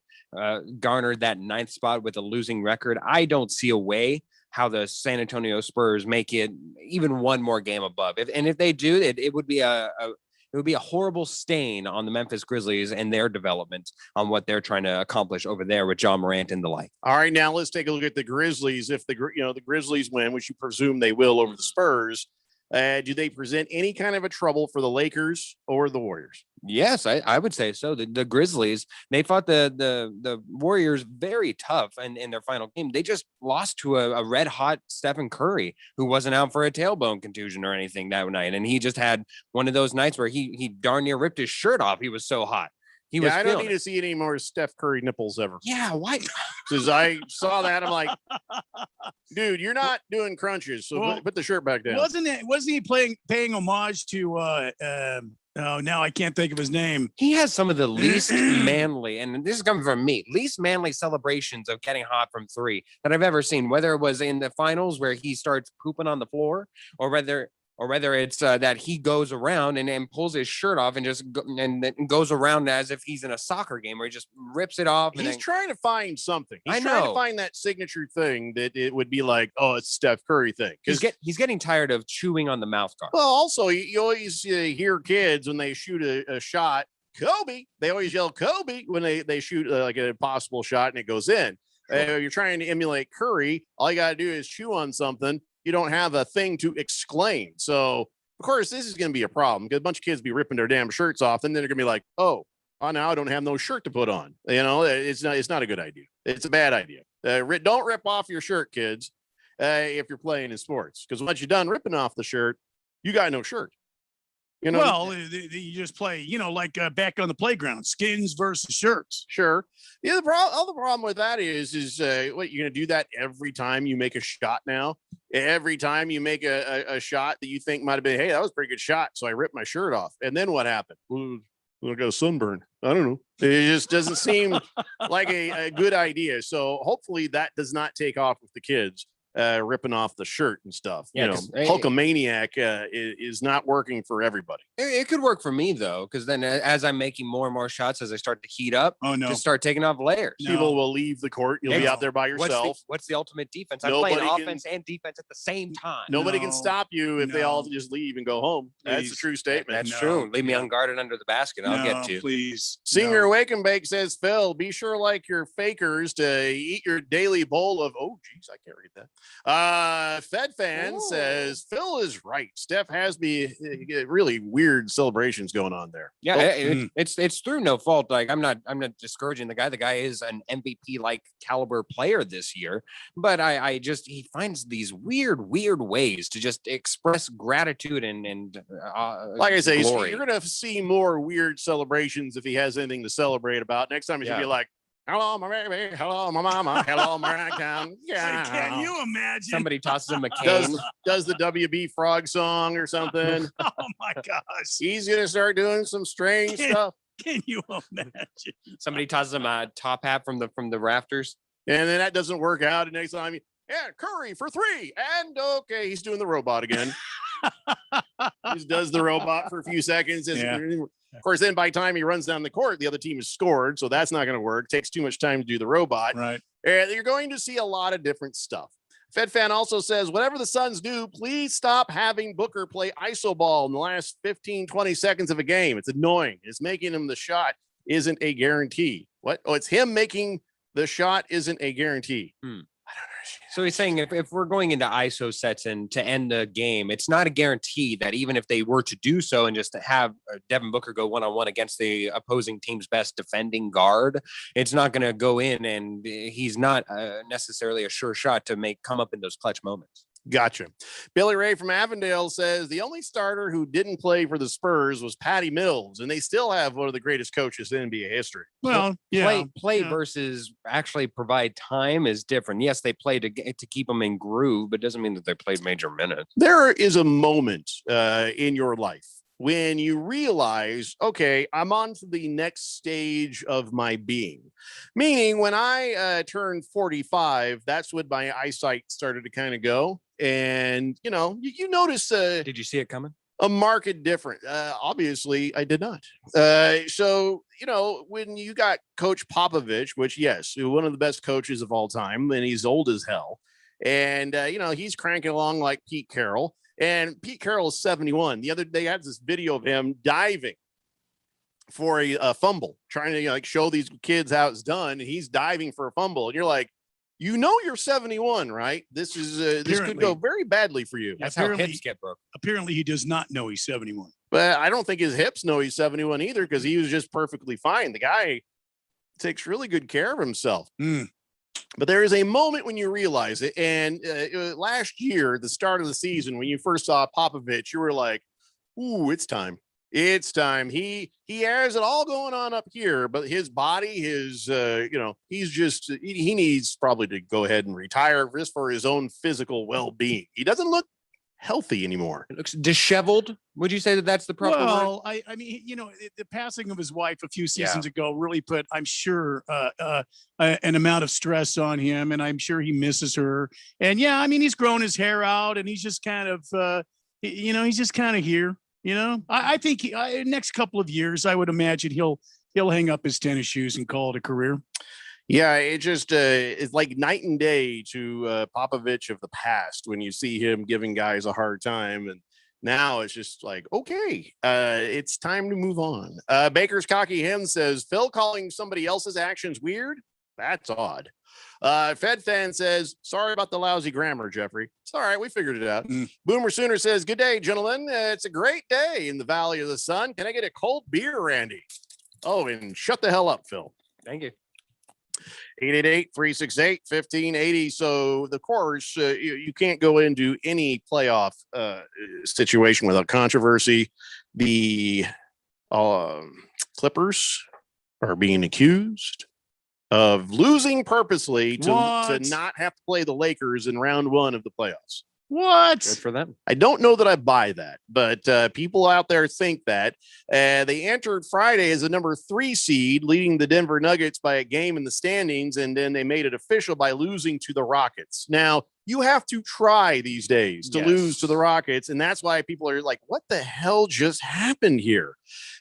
garnered that 9th spot with a losing record. I don't see a way how the San Antonio Spurs make it even one more game above. If they do, it would be it would be a horrible stain on the Memphis Grizzlies and their development on what they're trying to accomplish over there with John Morant and the like. All right, now let's take a look at the Grizzlies. If the Grizzlies win, which you presume they will over the Spurs, do they present any kind of a trouble for the Lakers or the Warriors? Yes, I would say so. The Grizzlies, they fought the Warriors very tough in their final game. They just lost to a red hot Stephen Curry, who wasn't out for a tailbone contusion or anything that night. And he just had one of those nights where he darn near ripped his shirt off. He was so hot. I don't need to see any more Steph Curry nipples ever. Yeah, why? Because I saw that, I'm like, dude, you're not doing crunches, so put the shirt back down. Wasn't he paying homage to now I can't think of his name. He has some of the least manly, and this is coming from me, least manly celebrations of getting hot from three that I've ever seen, whether it was in the finals where he starts pooping on the floor, or whether it's that he goes around and pulls his shirt off and just and goes around as if he's in a soccer game where he just rips it off. He's trying to find something. He's I trying to know. find that signature thing that it would be like, oh, it's Steph Curry thing. He's getting tired of chewing on the mouth guard. Well, also, you always hear kids when they shoot a shot, Kobe. They always yell Kobe when they shoot like an impossible shot and it goes in. You're trying to emulate Curry. All you got to do is chew on something you don't have a thing to exclaim. So of course this is going to be a problem because a bunch of kids be ripping their damn shirts off, and then they're going to be like, oh, now I don't have no shirt to put on. It's not a good idea. It's a bad idea. Don't rip off your shirt, kids, if you're playing in sports, because once you're done ripping off the shirt, you got no shirt. Well, you just play, like back on the playground, skins versus shirts. Sure. The other problem with that is what, you're going to do that every time you make a shot now? Every time you make a shot that you think might have been, hey, that was a pretty good shot, so I ripped my shirt off. And then what happened? Well, I got a sunburn. I don't know. It just doesn't seem like a good idea. So hopefully that does not take off with the kids. Ripping off the shirt and stuff. Hulkamaniac is not working for everybody. It could work for me though, because then as I'm making more and more shots, as I start to heat up, just start taking off layers. People will leave the court. You'll be out there by yourself. What's the ultimate defense? I'm playing offense and defense at the same time. Nobody can stop you if they all just leave and go home. That's a true statement. That's true. Leave me unguarded under the basket. I'll get to you. Please. Senior Wake and Bake says, Phil, be sure like your fakers to eat your daily bowl of, oh geez, I can't read that. Fed fan says Phil is right. Steph has really weird celebrations going on there. Yeah, it's through no fault. Like I'm not discouraging the guy. The guy is an MVP like caliber player this year, but he finds these weird ways to just express gratitude and like I say, glory. You're gonna see more weird celebrations if he has anything to celebrate about. Next time he's gonna be like, hello, my baby. Hello, my mama. Hello, my ragtime. Yeah. Can you imagine? Somebody tosses him a cane. Does the WB Frog song or something? Oh my gosh. He's gonna start doing some strange stuff. Can you imagine? Somebody tosses him a top hat from the rafters. And then that doesn't work out. And next time, Curry for 3. And okay, he's doing the robot again. He does the robot for a few seconds. Of course, then by the time he runs down the court, the other team has scored. So that's not going to work. Takes too much time to do the robot. Right. You're going to see a lot of different stuff. Fed fan also says, whatever the Suns do, please stop having Booker play iso ball in the last 15, 20 seconds of a game. It's annoying. It's making him the shot isn't a guarantee. What? Oh, it's him making the shot isn't a guarantee. I don't understand. So he's saying if we're going into ISO sets and to end the game, it's not a guarantee that even if they were to do so and just to have Devin Booker go one-on-one against the opposing team's best defending guard, it's not going to go in, and he's not necessarily a sure shot to come up in those clutch moments. Gotcha. Billy Ray from Avondale says the only starter who didn't play for the Spurs was Patty Mills, and they still have one of the greatest coaches in NBA history. Well, play versus actually provide time is different. Yes, they play to keep them in groove, but it doesn't mean that they played major minutes. There is a moment in your life when you realize, okay, I'm on to the next stage of my being. Meaning when I turned 45, that's when my eyesight started to kind of go. And, you notice... did you see it coming? A market difference. Obviously, I did not. So, when you got Coach Popovich, which, yes, one of the best coaches of all time, and he's old as hell. And, he's cranking along like Pete Carroll. And Pete Carroll is 71. The other day, I had this video of him diving for a fumble, trying to show these kids how it's done. And he's diving for a fumble. And you're like, you're 71, right? This could go very badly for you. That's how hips get broke. Apparently, he does not know he's 71. But I don't think his hips know he's 71 either, because he was just perfectly fine. The guy takes really good care of himself. But there is a moment when you realize it. And last year, the start of the season, when you first saw Popovich, you were like, ooh, it's time. It's time. He has it all going on up here, but his body, he needs probably to go ahead and retire just for his own physical well-being. He doesn't look healthy anymore. It looks disheveled. Would you say that that's the proper word? I mean, the passing of his wife a few seasons ago really put, I'm sure, an amount of stress on him, and I'm sure he misses her. And he's grown his hair out, and he's just kind of, he's just kind of here. I think next couple of years, I would imagine he'll hang up his tennis shoes and call it a career. Yeah, it just it's like night and day to Popovich of the past when you see him giving guys a hard time. And now it's just like, okay, it's time to move on. Baker's Cocky Hen says, Phil calling somebody else's actions weird That's odd. Fed Fan says, sorry about the lousy grammar, Jeffrey. It's all right. We figured it out. Boomer Sooner says, good day, gentlemen. It's a great day in the Valley of the Sun. Can I get a cold beer, Randy? Oh, and shut the hell up, Phil. Thank you. 888-368-1580. So, of course, you can't go into any playoff situation without controversy. The Clippers are being accused of losing purposely to not have to play the Lakers in round one of the playoffs. What? Good for them. I don't know that I buy that, but people out there think that. They entered Friday as a number 3 seed, leading the Denver Nuggets by a game in the standings, and then they made it official by losing to the Rockets. Now, you have to try these days to lose to the Rockets, and that's why people are like, what the hell just happened here?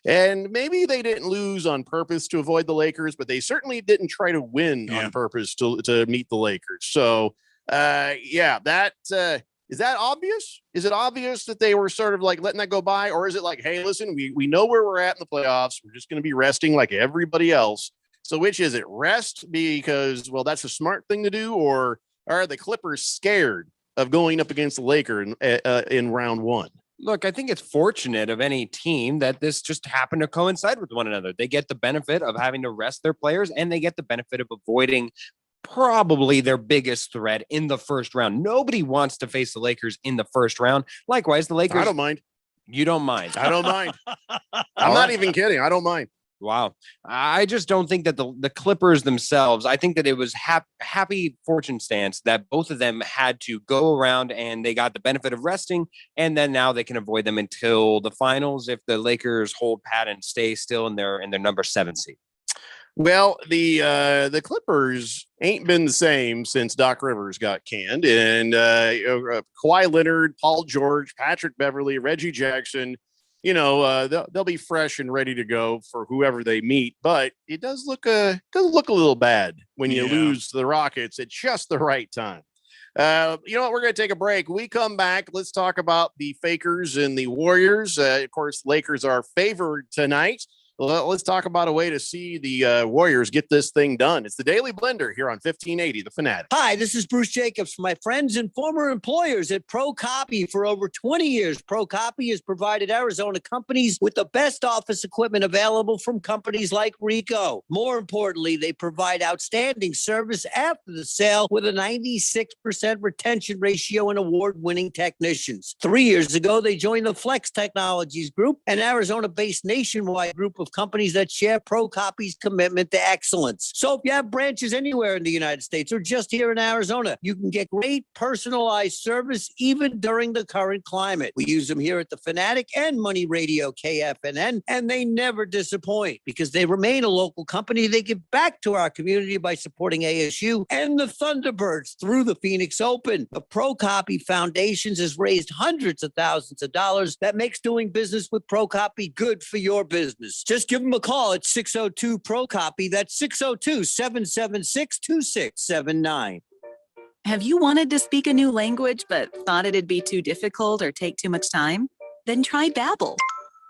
And maybe they didn't lose on purpose to avoid the Lakers, but they certainly didn't try to win on purpose to meet the Lakers. So, is that obvious? Is it obvious that they were sort of like letting that go by? Or is it like, hey, listen, we know where we're at in the playoffs. We're just going to be resting like everybody else. So which is it? Rest because, well, that's a smart thing to do? Or are the Clippers scared of going up against the Lakers in round one? Look, I think it's fortunate of any team that this just happened to coincide with one another. They get the benefit of having to rest their players, and they get the benefit of avoiding probably their biggest threat in the first round. Nobody wants to face the Lakers in the first round. Likewise, the Lakers. I don't mind. You don't mind. I don't mind. I'm not even kidding. I don't mind. Wow. I just don't think that the Clippers themselves, I think that it was happy fortune stance that both of them had to go around and they got the benefit of resting. And then now they can avoid them until the finals if the Lakers hold pat and stay still in their number 7 seed. Well, the Clippers ain't been the same since Doc Rivers got canned, and Kawhi Leonard, Paul George, Patrick Beverley, Reggie Jackson, they'll be fresh and ready to go for whoever they meet. But it does look a little bad when you lose to the Rockets at just the right time. You know what? We're going to take a break. We come back. Let's talk about the Fakers and the Warriors. Of course, Lakers are favored tonight. Let's talk about a way to see the Warriors get this thing done. It's the Daily Blender here on 1580, The Fanatic. Hi, this is Bruce Jacobs from my friends and former employers at ProCopy. For over 20 years, ProCopy has provided Arizona companies with the best office equipment available from companies like Ricoh. More importantly, they provide outstanding service after the sale with a 96% retention ratio and award-winning technicians. 3 years ago, they joined the Flex Technologies Group, an Arizona-based nationwide group of companies that share ProCopy's commitment to excellence. So if you have branches anywhere in the United States or just here in Arizona, you can get great personalized service even during the current climate. We use them here at The Fanatic and Money Radio KFNN, and they never disappoint because they remain a local company. They give back to our community by supporting ASU and the Thunderbirds through the Phoenix Open. The ProCopy Foundations has raised hundreds of thousands of dollars that makes doing business with ProCopy good for your business. Just give them a call at 602-PRO-COPY. That's 602-776-2679. Have you wanted to speak a new language but thought it'd be too difficult or take too much time? Then try Babbel.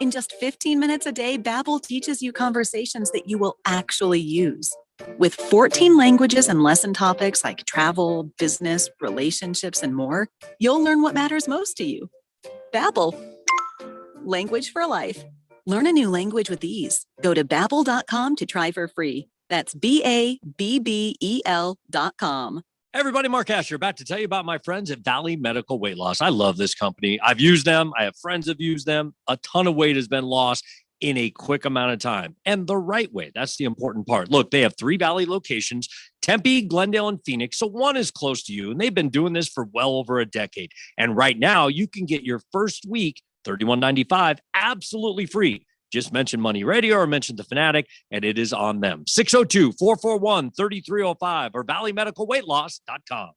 In just 15 minutes a day, Babbel teaches you conversations that you will actually use. With 14 languages and lesson topics like travel, business, relationships, and more, you'll learn what matters most to you. Babbel. Language for life. Learn a new language with ease. Go to Babbel.com to try for free. That's BABBEL.com. Everybody, Mark Asher, about to tell you about my friends at Valley Medical Weight Loss. I love this company. I've used them. I have friends who've used them. A ton of weight has been lost in a quick amount of time and the right way. That's the important part. Look, they have 3 Valley locations, Tempe, Glendale, and Phoenix. So one is close to you, and they've been doing this for well over a decade. And right now, you can get your first week $31.95, absolutely free. Just mention Money Radio or mention The Fanatic, and it is on them. 602-441-3305 or valleymedicalweightloss.com.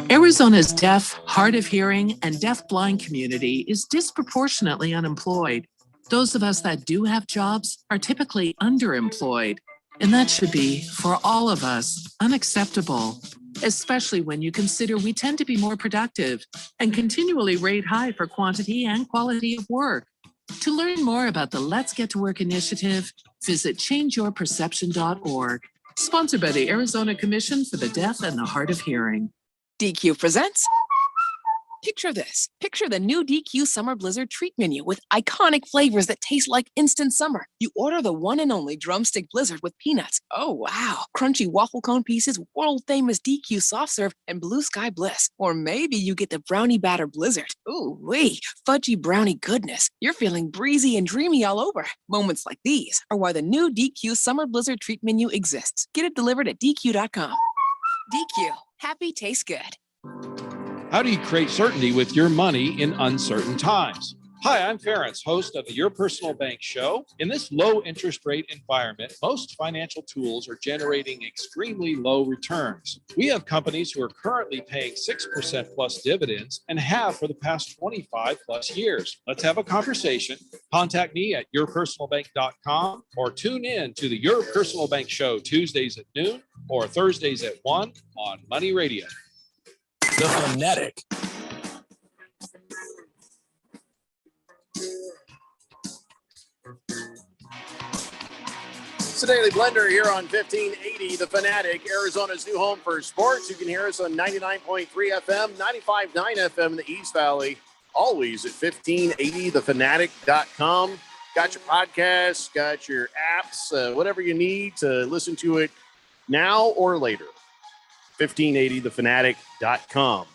Arizona's deaf, hard of hearing, and deaf-blind community is disproportionately unemployed. Those of us that do have jobs are typically underemployed, and that should be, for all of us, unacceptable, especially when you consider we tend to be more productive and continually rate high for quantity and quality of work. To learn more about the Let's Get to Work initiative, visit changeyourperception.org. Sponsored by the Arizona Commission for the Deaf and the Hard of Hearing. DQ presents. Picture this. Picture the new DQ Summer Blizzard treat menu with iconic flavors that taste like instant summer. You order the one and only drumstick blizzard with peanuts. Oh, wow. Crunchy waffle cone pieces, world famous DQ soft serve, and blue sky bliss. Or maybe you get the brownie batter blizzard. Ooh, wee. Fudgy brownie goodness. You're feeling breezy and dreamy all over. Moments like these are why the new DQ Summer Blizzard treat menu exists. Get it delivered at DQ.com. DQ. Happy tastes good. How do you create certainty with your money in uncertain times? Hi, I'm Ference, host of the Your Personal Bank Show. In this low interest rate environment, most financial tools are generating extremely low returns. We have companies who are currently paying 6% plus dividends and have for the past 25 plus years. Let's have a conversation. Contact me at yourpersonalbank.com or tune in to the Your Personal Bank Show Tuesdays at noon or Thursdays at 1 on Money Radio. The Fanatic. It's the Daily Blender here on 1580 The Fanatic, Arizona's new home for sports. You can hear us on 99.3 FM, 95.9 FM in the East Valley, always at 1580thefanatic.com. Got your podcasts, got your apps, whatever you need to listen to it now or later. 1580thefanatic.com.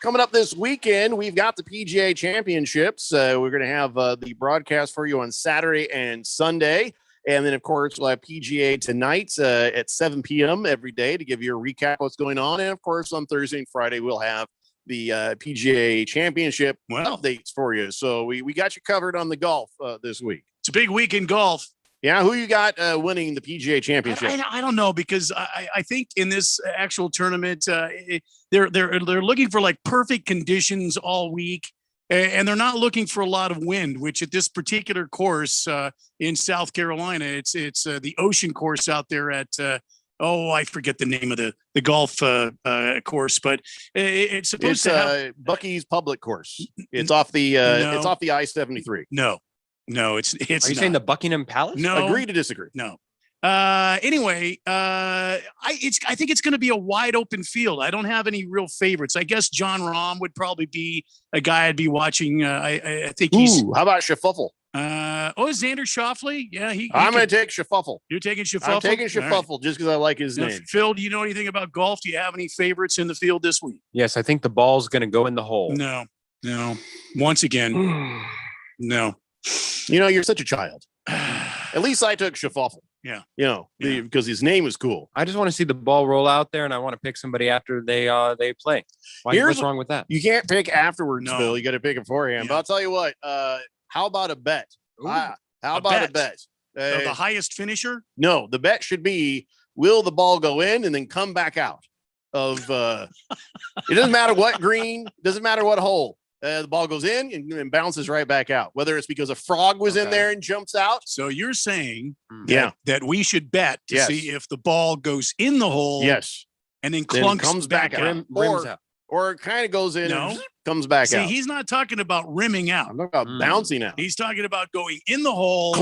Coming up this weekend, we've got the PGA Championships. We're going to have the broadcast for you on Saturday and Sunday. And then, of course, we'll have PGA tonight at 7 p.m. every day to give you a recap of what's going on. And, of course, on Thursday and Friday, we'll have the PGA Championship updates for you. So we got you covered on the golf this week. It's a big week in golf. Yeah, who you got winning the PGA Championship? I don't know, because I think in this actual tournament, they're looking for like perfect conditions all week, and they're not looking for a lot of wind. Which at this particular course in South Carolina, it's the Ocean Course out there at I forget the name of the golf course, but it's supposed to have Bucky's Public Course. It's off the it's off the I-73. No, it's. Are you saying the Buckingham Palace? No. Agree to disagree. No. Anyway, I think it's going to be a wide open field. I don't have any real favorites. I guess John Rahm would probably be a guy I'd be watching. I think he's. How about Schaffel? Xander Schauffele. Yeah, I'm going to take Schaffel. You're taking Schaffel? I'm taking Schaffel just because I like his name. Phil, do you know anything about golf? Do you have any favorites in the field this week? Yes, I think the ball's going to go in the hole. No. Once again, no. You know, you're such a child. At least I took Schaffel. Yeah. Because his name is cool. I just want to see the ball roll out there, and I want to pick somebody after they play. What's wrong with that? You can't pick afterwards, Phil. You got to pick beforehand. Yeah. But I'll tell you what. How about a bet? How about a bet? The highest finisher? No, the bet should be: will the ball go in and then come back out? It doesn't matter what green, doesn't matter what hole. The ball goes in and bounces right back out. Whether it's because a frog was in there and jumps out. So you're saying that we should bet to see if the ball goes in the hole. Yes. And then clunks comes back out. Or it kind of goes in and comes back out. See, he's not talking about rimming out. I'm talking about bouncing out. He's talking about going in the hole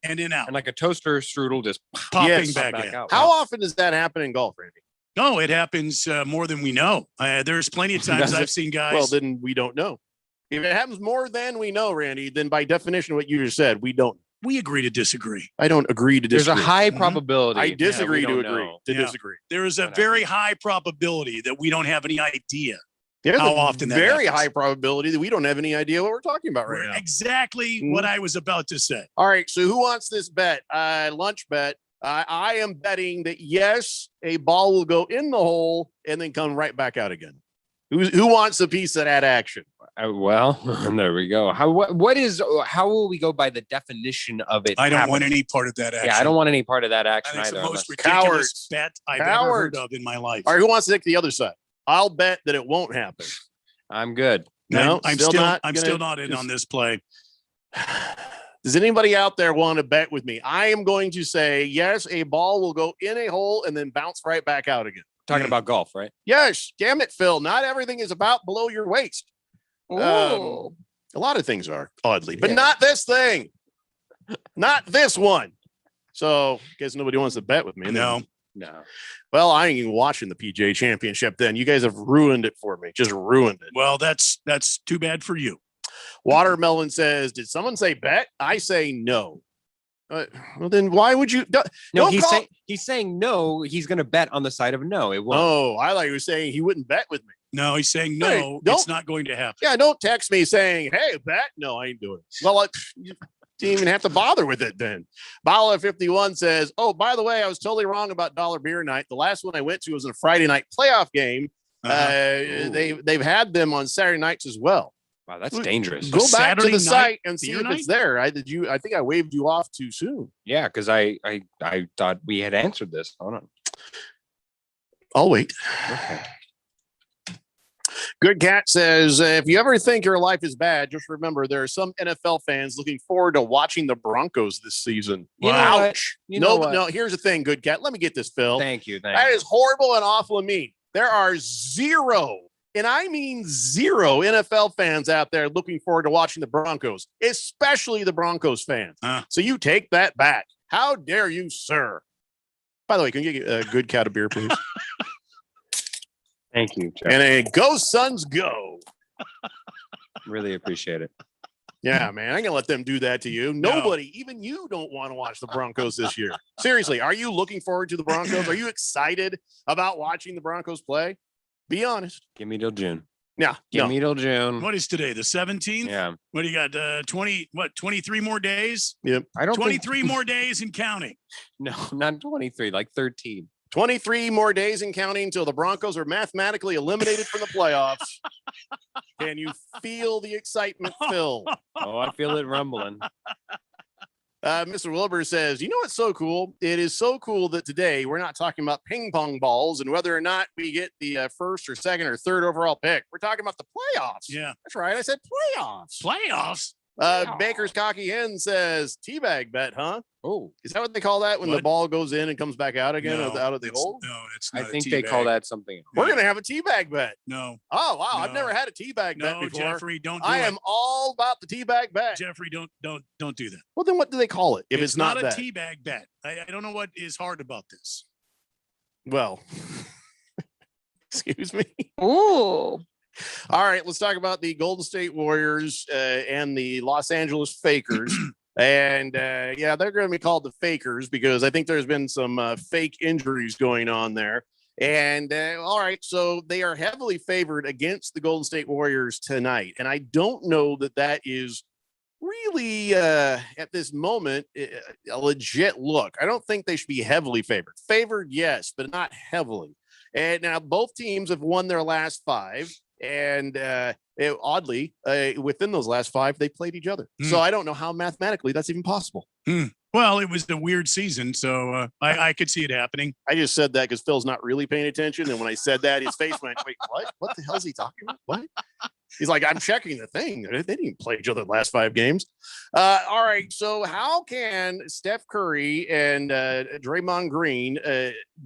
and in out. And like a toaster strudel just popping back out. How often does that happen in golf, Randy? No, it happens more than we know. There's plenty of times I've seen guys. Well, then we don't know. If it happens more than we know, Randy, then by definition, what you just said, we don't. We agree to disagree. I don't agree to disagree. There's a high probability. I disagree to agree to disagree. There is a very high probability that we don't have any idea how often that very happens. high probability that we don't have any idea what we're talking about right now. Exactly what I was about to say. All right. So who wants this bet? Lunch bet. I am betting that, yes, a ball will go in the hole and then come right back out again. Who wants a piece of that action? Well, there we go. How will we go by the definition of it? I don't want any part of that action. Yeah, I don't want any part of that action It's either. the most ridiculous bet I've ever heard of in my life. All right, who wants to take the other side? I'll bet that it won't happen. I'm good. No, I'm still not in on this play. Does anybody out there want to bet with me? I am going to say, yes, a ball will go in a hole and then bounce right back out again. Talking about golf, right? Yes. Damn it, Phil. Not everything is about below your waist. A lot of things are, oddly, but not this thing. Not this one. So, I guess nobody wants to bet with me. No. No. Well, I ain't even watching the PGA Championship then. You guys have ruined it for me. Just ruined it. Well, that's too bad for you. Watermelon says, did someone say bet? I say no. Well, then why would you? No, he's saying no. He's going to bet on the side of no. It won't. Oh, I thought you were saying he wouldn't bet with me. No, he's saying no. Hey, It's not going to happen. Yeah, don't text me saying, hey, bet. No, I ain't doing it. Well, you didn't even have to bother with it then. Bala51 says, oh, by the way, I was totally wrong about Dollar Beer Night. The last one I went to was a Friday night playoff game. They've had them on Saturday nights as well. Wow, that's dangerous. Go back Saturday to the site night and see beer if it's night? there. I think I waved you off too soon. Yeah, because I thought we had answered this. Hold on. I'll wait. Okay. Good Cat says, if you ever think your life is bad, just remember there are some NFL fans looking forward to watching the Broncos this season. You know what? Ouch. You know what? No, here's the thing, Good Cat. Let me get this, Phil. Thank you. That is horrible and awful and mean. There are zero, and I mean zero, NFL fans out there looking forward to watching the Broncos, especially the Broncos fans. So you take that back. How dare you, sir? By the way, can you get a Good Cat a beer, please? Thank you, Jeff. And a go Suns go. Really appreciate it. Yeah, man, I ain't gonna let them do that to you. Nobody, even you, don't want to watch the Broncos this year. Seriously, are you looking forward to the Broncos? Are you excited about watching the Broncos play? Be honest. Give me till June. Yeah, Give me till June. What is today? The 17th? Yeah. What do you got? 23 more days? Yep. I don't 23 more days and counting. No, not 23, like 13. 23 more days and counting until the Broncos are mathematically eliminated from the playoffs. Can you feel the excitement, Phil? Oh, I feel it rumbling. Mr. Wilbur says, you know what's so cool? It is so cool that today we're not talking about ping pong balls and whether or not we get the first or second or third overall pick. We're talking about the playoffs. Yeah. That's right. I said playoffs. Playoffs? Baker's Cocky Hen says, teabag bet, huh? Oh. Is that what they call that when the ball goes in and comes back out again out of the hole? No, it's I not. think they call that something else. We're going to have a teabag bet. No. Oh, wow. No. I've never had a teabag bet No, before. Jeffrey, don't do I it. am all about the teabag bet. Jeffrey, don't do that. Well, then what do they call it if it's not a that? teabag bet. I don't know what is hard about this. Well, excuse me. Ooh. All right, let's talk about the Golden State Warriors and the Los Angeles Fakers. And yeah, they're going to be called the Fakers because I think there's been some fake injuries going on there. And all right, so they are heavily favored against the Golden State Warriors tonight. And I don't know that that is really at this moment a legit look. I don't think they should be heavily favored. Favored, yes, but not heavily. And now both teams have won their last 5. And oddly, within those last 5, they played each other. So I don't know how mathematically that's even possible. Well, it was a weird season, so I could see it happening. I just said that because Phil's not really paying attention. And when I said that, his face went, wait, what? What the hell is he talking about? What? He's like, I'm checking the thing. They didn't play each other the last 5 games. All right. So how can Steph Curry and Draymond Green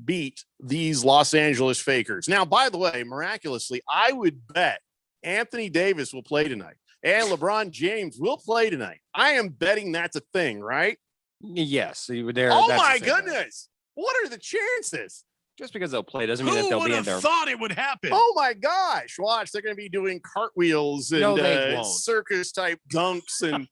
beat these Los Angeles Fakers? Now, by the way, miraculously, I would bet Anthony Davis will play tonight and LeBron James will play tonight. I am betting that's a thing, right? Yes. Oh, my goodness. What are the chances? Just because they'll play doesn't mean that Who they'll would be in have there. thought it would happen? Oh my gosh. Watch, they're going to be doing cartwheels and No, they won't. circus type dunks. And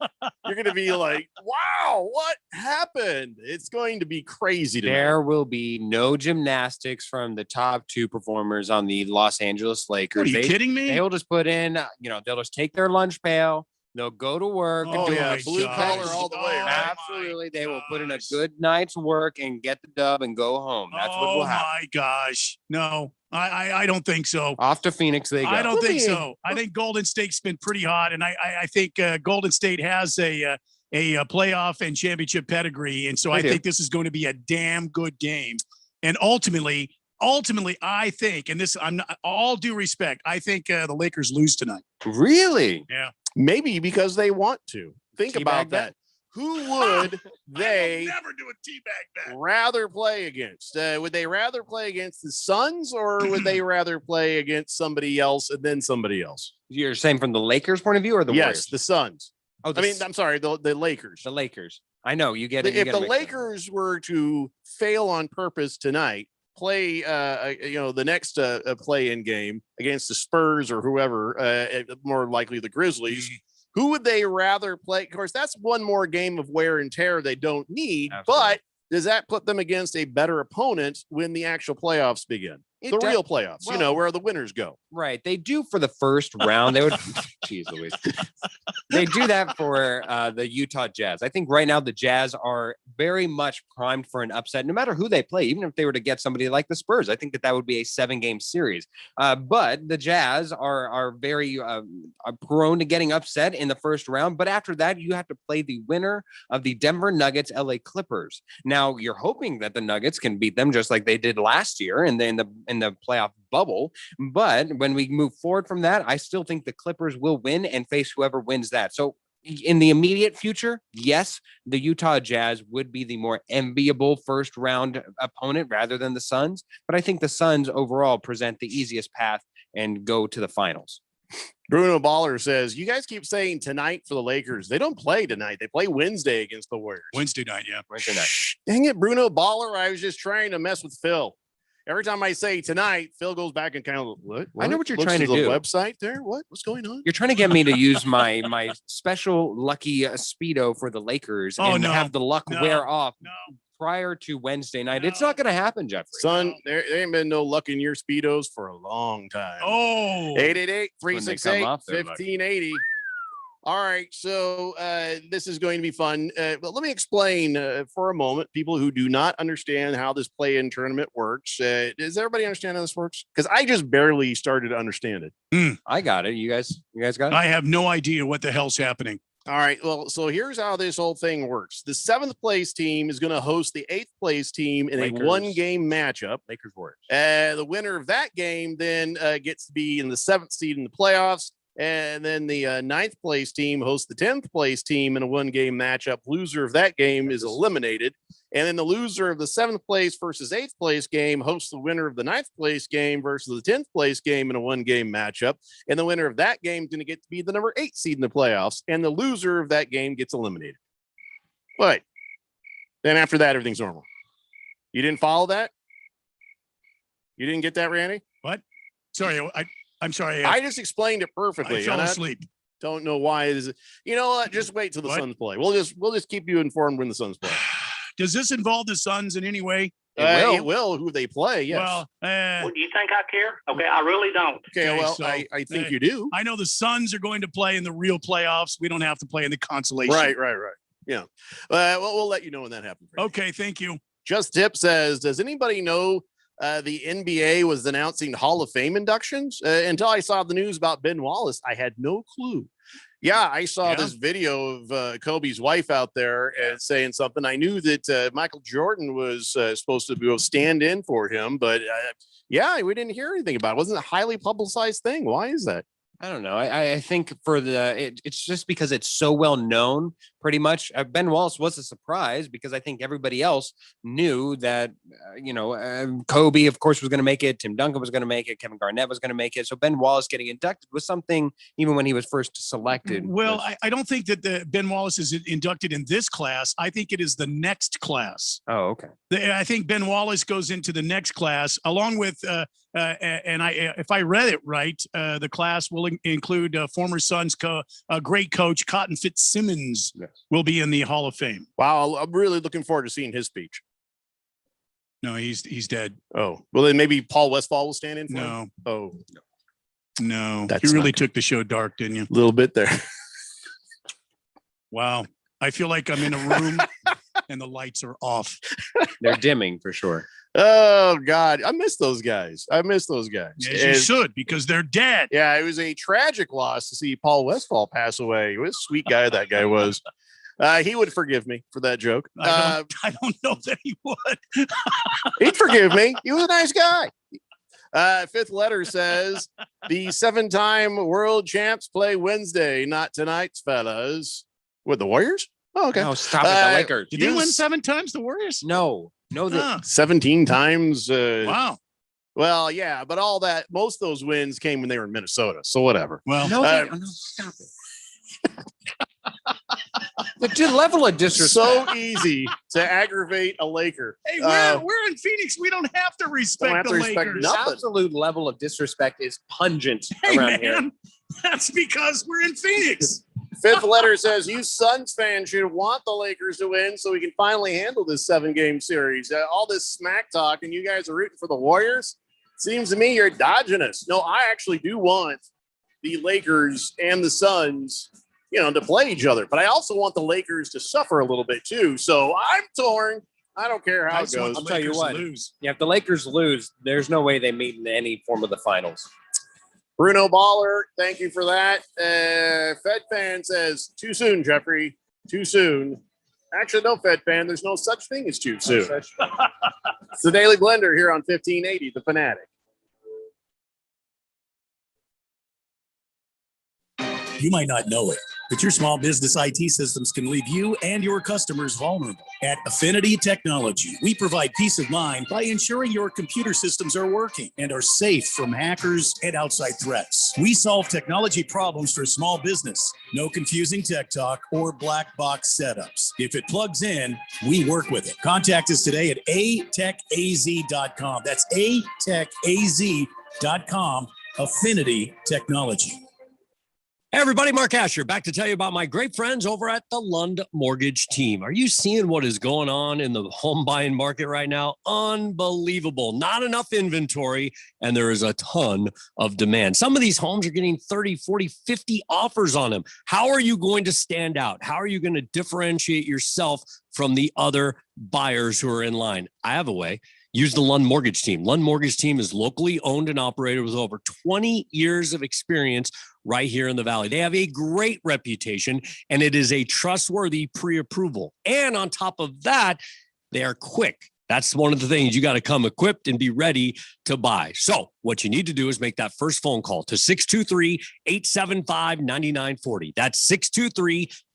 you're going to be like, wow, what happened? It's going to be crazy tonight. There will be no gymnastics from the top 2 performers on the Los Angeles Lakers. What, are you kidding me? They'll just put in, they'll just take their lunch pail. They'll go to work. Oh, and do yeah, a blue collar all the way. Right? Absolutely. They will put in a good night's work and get the dub and go home. That's what will happen. Oh, my gosh. No, I don't think so. Off to Phoenix they go. I don't think so. I think Golden State's been pretty hot, and I think Golden State has a playoff and championship pedigree, and so I think this is going to be a damn good game. And ultimately, I think, and this, I'm not, all due respect, I think the Lakers lose tonight. Really? Yeah. Maybe because they want to. Think about that. bet? Who would they never do a teabag bet. rather play against? Would they rather play against the Suns or would they rather play against somebody else and then somebody else? You're saying from the Lakers' point of view or the yes, Warriors? the Suns. Oh, I'm sorry, the Lakers. The Lakers. I know you get it. If the Lakers were to fail on purpose tonight, play the next play-in game against the Spurs or whoever, more likely the Grizzlies, who would they rather play? Of course, that's one more game of wear and tear they don't need. Absolutely. But does that put them against a better opponent when the actual playoffs begin? Real playoffs, where the winners go. Right. They do for the first round. They would, geez Louise. They do that for the Utah Jazz. I think right now the Jazz are very much primed for an upset, no matter who they play. Even if they were to get somebody like the Spurs, I think that would be a 7-game series. But the Jazz are very prone to getting upset in the first round. But after that, you have to play the winner of the Denver Nuggets, LA Clippers. Now you're hoping that the Nuggets can beat them just like they did last year in the playoff bubble. But when we move forward from that, I still think the Clippers will win and face whoever wins that. So in the immediate future, yes, the Utah Jazz would be the more enviable first round opponent rather than the Suns. But I think the Suns overall present the easiest path and go to the finals. Bruno Baller says, you guys keep saying tonight for the Lakers. They don't play tonight. They play Wednesday against the Warriors. Wednesday night, yeah. Wednesday night. Dang it, Bruno Baller. I was just trying to mess with Phil. Every time I say tonight, Phil goes back and kind of what? I know what you're Looks trying to at the do. Website there. What's going on? You're trying to get me to use my special lucky Speedo for the Lakers and have the luck wear off prior to Wednesday night. It's not going to happen, Jeffrey. Son, there ain't been no luck in your Speedos for a long time. Oh, 888-368-1580. All right, so this is going to be fun. But let me explain for a moment, people who do not understand how this play-in tournament works. Does everybody understand how this works? Because I just barely started to understand it. I got it. You guys got it? I have no idea what the hell's happening. All right, well, so here's how this whole thing works. The 7th place team is going to host the 8th place team in Lakers. a 1-game matchup. Lakers Warriors. The winner of that game then gets to be in the 7th seed in the playoffs. And then the 9th place team hosts the 10th place team in a 1-game matchup. Loser of that game is eliminated. And then the loser of the 7th place versus 8th place game hosts the winner of the 9th place game versus the 10th place game in a 1-game matchup. And the winner of that game is going to get to be the number 8 seed in the playoffs. And the loser of that game gets eliminated. But then after that, everything's normal. You didn't follow that? You didn't get that, Randy? What? Sorry, I'm sorry. I just explained it perfectly. I fell asleep. Don't know why it is. You know what? Just wait till the Suns play. We'll just keep you informed when the Suns play. Does this involve the Suns in any way? It will. Who they play? Yes. Well, do you think I care? Okay, I really don't. Okay. Well, so, I think you do. I know the Suns are going to play in the real playoffs. We don't have to play in the consolation. Right. Yeah. Well, we'll let you know when that happens. Okay. Thank you. Just Tip says, does anybody know the NBA was announcing Hall of Fame inductions? Until I saw the news about Ben Wallace, I had no clue. Yeah, I saw this video of Kobe's wife out there and saying something. I knew that Michael Jordan was supposed to go stand in for him, but we didn't hear anything about it. It wasn't a highly publicized thing. Why is that? I don't know. I think for it's just because it's so well known, pretty much. Ben Wallace was a surprise because I think everybody else knew that, Kobe, of course, was going to make it. Tim Duncan was going to make it. Kevin Garnett was going to make it. So Ben Wallace getting inducted was something even when he was first selected. Well, I don't think that Ben Wallace is inducted in this class. I think it is the next class. Oh, okay. I think Ben Wallace goes into the next class along with if I read it right, the class will include former Suns great coach Cotton Fitzsimmons will be in the Hall of Fame. Wow, I'm really looking forward to seeing his speech. No, he's dead. Oh, well, then maybe Paul Westphal will stand in for him? Oh, no. That's you really took the show dark, didn't you? A little bit there. Wow. I feel like I'm in a room and the lights are off. They're dimming for sure. Oh, God. I miss those guys. Yes, you should, because they're dead. Yeah, it was a tragic loss to see Paul Westphal pass away. He was a sweet guy, that guy was. He would forgive me for that joke. I don't know that he would. He'd forgive me. He was a nice guy. Fifth letter says, the 7-time world champs play Wednesday, not tonight's fellas. With the Warriors? Oh, okay. No, stop it. The Lakers. Did they win 7 times, the Warriors? No. 17 times. Wow. Well, yeah, but most of those wins came when they were in Minnesota. So whatever. Well, no, stop it. The level of disrespect. So easy to aggravate a Laker. Hey, we're in Phoenix. We don't have to respect the Lakers. The absolute level of disrespect is pungent Hey, around man, here. that's because we're in Phoenix. Fifth letter says, you Suns fans should want the Lakers to win so we can finally handle this 7-game series. All this smack talk, and you guys are rooting for the Warriors? Seems to me you're dodging us. No, I actually do want the Lakers and the Suns, to play each other. But I also want the Lakers to suffer a little bit too. So I'm torn. I don't care how it goes. I'll tell you what. Yeah, if the Lakers lose, there's no way they meet in any form of the finals. Bruno Baller, thank you for that. Fed fan says, too soon, Jeffrey. Too soon. Actually, no, Fed fan. There's no such thing as too soon. It's the Daily Blender here on 1580, The Fanatic. You might not know it, but your small business IT systems can leave you and your customers vulnerable. At Affinity Technology, we provide peace of mind by ensuring your computer systems are working and are safe from hackers and outside threats. We solve technology problems for small business. No confusing tech talk or black box setups. If it plugs in, we work with it. Contact us today at atechaz.com. That's atechaz.com. Affinity Technology. Hey everybody, Mark Asher back to tell you about my great friends over at the Lund Mortgage Team. Are you seeing what is going on in the home buying market right now? Unbelievable. Not enough inventory, and there is a ton of demand. Some of these homes are getting 30, 40, 50 offers on them. How are you going to stand out? How are you going to differentiate yourself from the other buyers who are in line? I have a way. Use the Lund Mortgage Team. Lund Mortgage Team is locally owned and operated with over 20 years of experience right here in the Valley. They have a great reputation, and it is a trustworthy pre-approval. And on top of that, they are quick. That's one of the things. You got to come equipped and be ready to buy. So what you need to do is make that first phone call to 623-875-9940. That's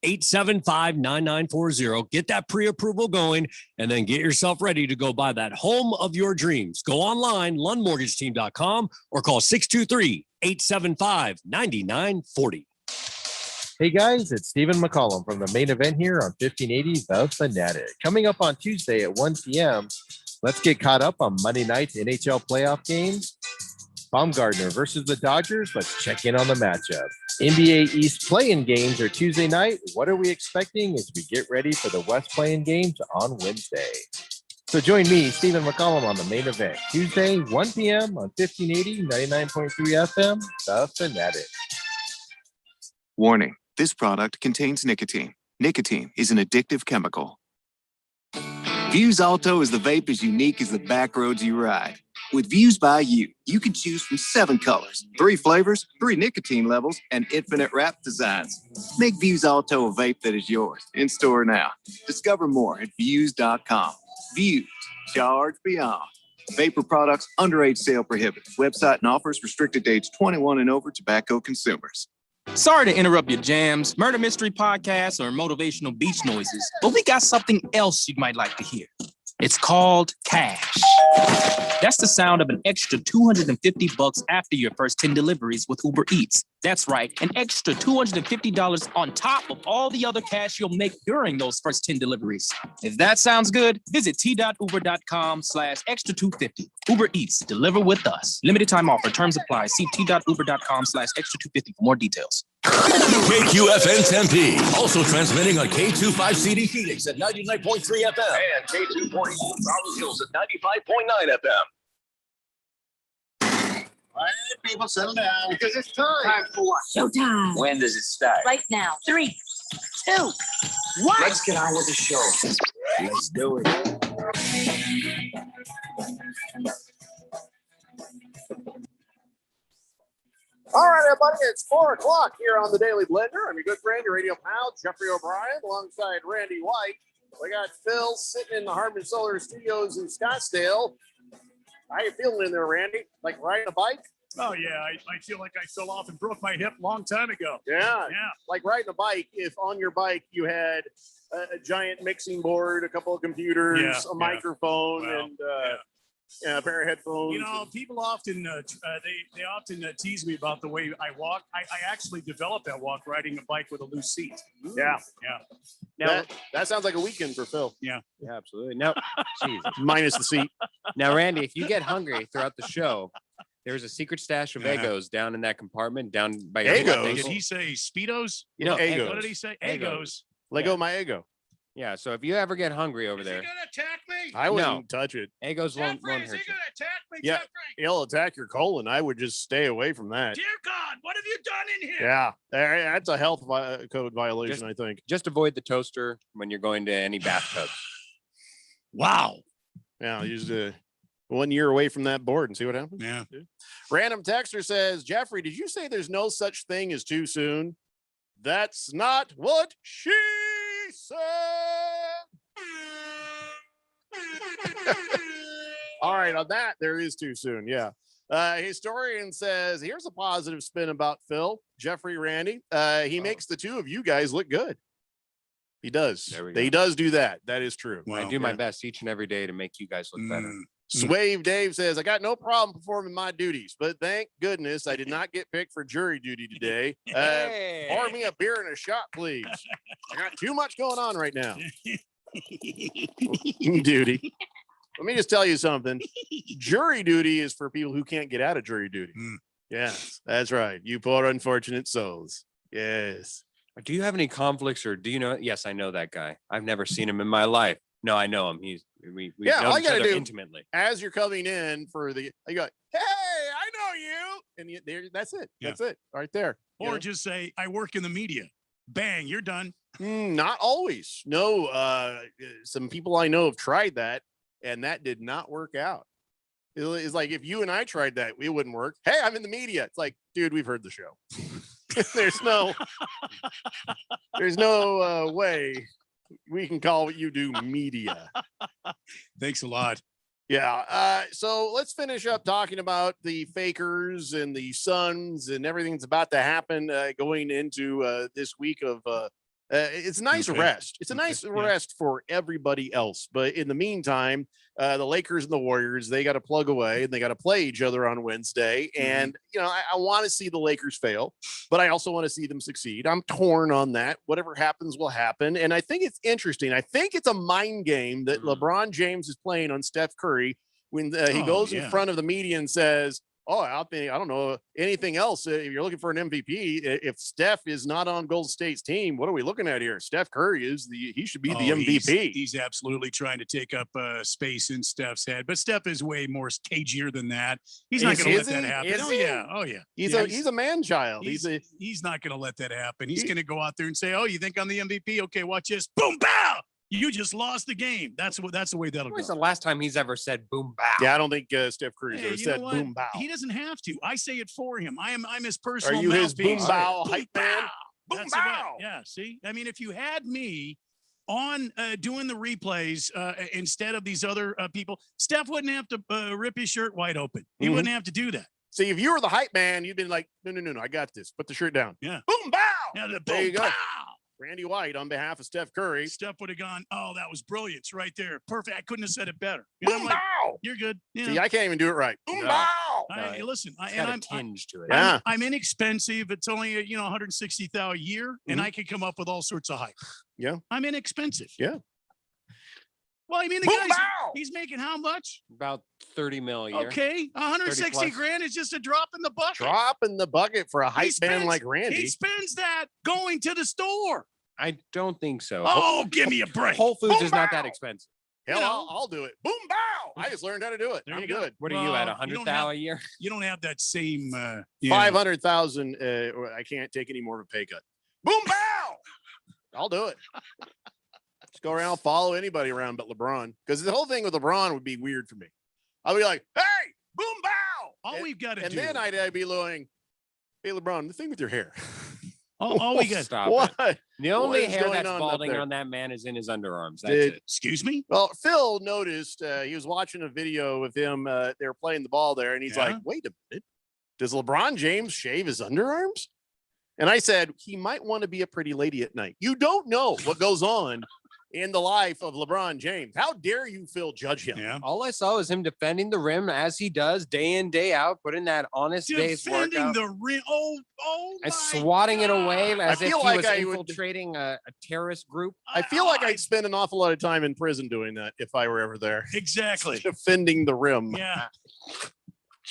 623-875-9940. Get that pre-approval going and then get yourself ready to go buy that home of your dreams. Go online, lundmortgageteam.com, or call 623-875-9940. Hey guys, it's Stephen McCollum from the main event here on 1580 The Fanatic. Coming up on Tuesday at 1 p.m., let's get caught up on Monday night's NHL playoff games. Baumgartner versus the Dodgers. Let's check in on the matchup. NBA East play-in games are Tuesday night. What are we expecting as we get ready for the West play-in games on Wednesday? So join me, Stephen McCollum, on the main event, Tuesday, 1 p.m. on 1580, 99.3 FM, The Fanatic. Warning, this product contains nicotine. Nicotine is an addictive chemical. Views Alto is the vape as unique as the back roads you ride. With Views by You, you can choose from 7 colors, 3 flavors, 3 nicotine levels, and infinite wrap designs. Make Views Alto a vape that is yours. In store now. Discover more at Views.com. Views, charge beyond. Vapor products, underage sale prohibited. Website and offers restricted to age 21 and over tobacco consumers. Sorry to interrupt your jams, murder mystery podcasts, or motivational beach noises, but we got something else you might like to hear. It's called cash. That's the sound of an extra $250 after your first 10 deliveries with Uber Eats. That's right, an extra $250 on top of all the other cash you'll make during those first 10 deliveries. If that sounds good, visit t.uber.com/extra 250. Uber Eats, deliver with us. Limited time offer, terms apply. See t.uber.com/extra 250 for more details. KQFN Tempe, also transmitting on K25CD Phoenix at 99.3 FM and K240 Rolling Hills at 95.9 FM. All right, people, settle down because it's time. Time for what? Showtime. When does it start? Right now. 3, 2, 1. Let's get on with the show. Let's do it. All right, everybody, it's 4 o'clock here on the Daily Blender. I'm your good friend, your radio pal, Jeffrey O'Brien, alongside Randy White. We got Phil sitting in the Harmon Solar Studios in Scottsdale. How you feeling in there, Randy? Like riding a bike? Oh, yeah. I feel like I fell off and broke my hip a long time ago. Yeah. Like riding a bike, if on your bike you had a giant mixing board, a couple of computers, a microphone, and a pair of headphones. You know, people often they often tease me about the way I walk. I actually developed that walk riding a bike with a loose seat. Yeah. Now, That sounds like a weekend for Phil. Yeah. Yeah, absolutely. Now, Jesus. Minus the seat. Now, Randy, if you get hungry throughout the show, there's a secret stash of Eggos down in that compartment down by your Eggos? Did he say Speedos? No, Eggos. What did he say? Eggos. Let go of my ego. Yeah, so if you ever get hungry over there, gonna attack me? I wouldn't touch it. Eggos won't hurt you. attack me, Yeah, he'll attack your colon. I would just stay away from that. Dear God, what have you done in here? Yeah, that's a health code violation, I think. Just avoid the toaster when you're going to any bathtubs. Wow. Yeah, use 1 year away from that board and see what happens. Yeah. Random texter says, Jeffrey, did you say there's no such thing as too soon? That's not what she said. All right, on that, there is too soon. Yeah. Historian says, here's a positive spin about Phil, Jeffrey, Randy. He makes the two of you guys look good. He does. There we go. He does do that. That is true. I do my best each and every day to make you guys look better. Swave Dave says, I got no problem performing my duties, but thank goodness I did not get picked for jury duty today. Pour me a beer and a shot, please. I got too much going on right now. Duty. Let me just tell you something. Jury duty is for people who can't get out of jury duty. Yes, that's right. You poor unfortunate souls. Yes. Do you have any conflicts or do you know? Yes, I know that guy. I've never seen him in my life. No, I know him. We Yeah, know all I each gotta other do intimately. as you're coming in for the, you go, hey, I know you. And that's it. Yeah. That's it right there. You Or know? just say, I work in the media. Bang, you're done. Not always. No, some people I know have tried that and that did not work out. It's like if you and I tried that, it wouldn't work. Hey, I'm in the media. It's like, dude, we've heard the show. there's no way we can call what you do media. Thanks a lot. Yeah. So let's finish up talking about the Fakers and the Suns and everything that's about to happen going into this week of it's a nice rest. It's a nice rest for everybody else. But in the meantime, the Lakers and the Warriors, they got to plug away and they got to play each other on Wednesday. And, you know, I want to see the Lakers fail, but I also want to see them succeed. I'm torn on that. Whatever happens will happen. And I think it's interesting. I think it's a mind game that LeBron James is playing on Steph Curry when he goes in front of the media and says, oh, I don't know anything else. If you're looking for an MVP, if Steph is not on Golden State's team, what are we looking at here? Steph Curry he should be the MVP. He's absolutely trying to take up space in Steph's head, but Steph is way more cagier than that. He's not going to let that happen. Oh yeah. He's a man child. He's not going to let that happen. He's going to go out there and say, oh, you think I'm the MVP? Okay, watch this. Boom, pow. You just lost the game. That's the way that'll go. When's the last time he's ever said boom bow? Yeah, I don't think Steph Curry's ever said boom bow. He doesn't have to. I say it for him. I'm his personal. Are you his boom mouthpiece. bow hype man? Boom That's bow. it. Yeah. See, I mean, if you had me on doing the replays instead of these other people, Steph wouldn't have to rip his shirt wide open. He wouldn't have to do that. See, if you were the hype man, you'd been like, no, I got this. Put the shirt down. Yeah. Boom bow. Yeah, There you go. pow. Randy White on behalf of Steph Curry. Steph would have gone, oh, that was brilliant. It's right there. Perfect. I couldn't have said it better. Boom bow. You're good. You See, know. I can't even do it right. Boom bow. Hey, listen, got a tinge to it. Yeah. I'm inexpensive. It's only $160,000 a year, and I can come up with all sorts of hype. Yeah, I'm inexpensive. Yeah. Well, I mean, he's making how much? About 30 mil a year. Okay, 160 grand is just a drop in the bucket. Drop in the bucket for a hype man like Randy. He spends that going to the store. I don't think so. Oh, give me a break. Whole Foods is not that expensive. Hell, I'll do it. Boom bow. I just learned how to do it. I'm good. What are you at? 100,000 a year? You don't have that same 500,000. I can't take any more of a pay cut. Boom bow. I'll do it. Just go around, follow anybody around but LeBron, because the whole thing with LeBron would be weird for me. I'll be like, hey, boom bow. All we've got to do. And then I'd be going, hey, LeBron, the thing with your hair. All we got. Stop what? it. The only What is hair going that's on up balding there? on that man is in his underarms. That's Did- it. Excuse me? Well, Phil noticed he was watching a video of him. They were playing the ball there, and he's like, wait a minute. Does LeBron James shave his underarms? And I said, he might want to be a pretty lady at night. You don't know what goes on in the life of LeBron James. How dare you, Phil, judge him? Yeah. All I saw was him defending the rim as he does day in, day out, putting that honest day's work Defending out the rim. Oh, and swatting it away as if feel he like was I would- infiltrating a terrorist group. I feel like I'd spend an awful lot of time in prison doing that if I were ever there. Exactly. Defending the rim. Yeah.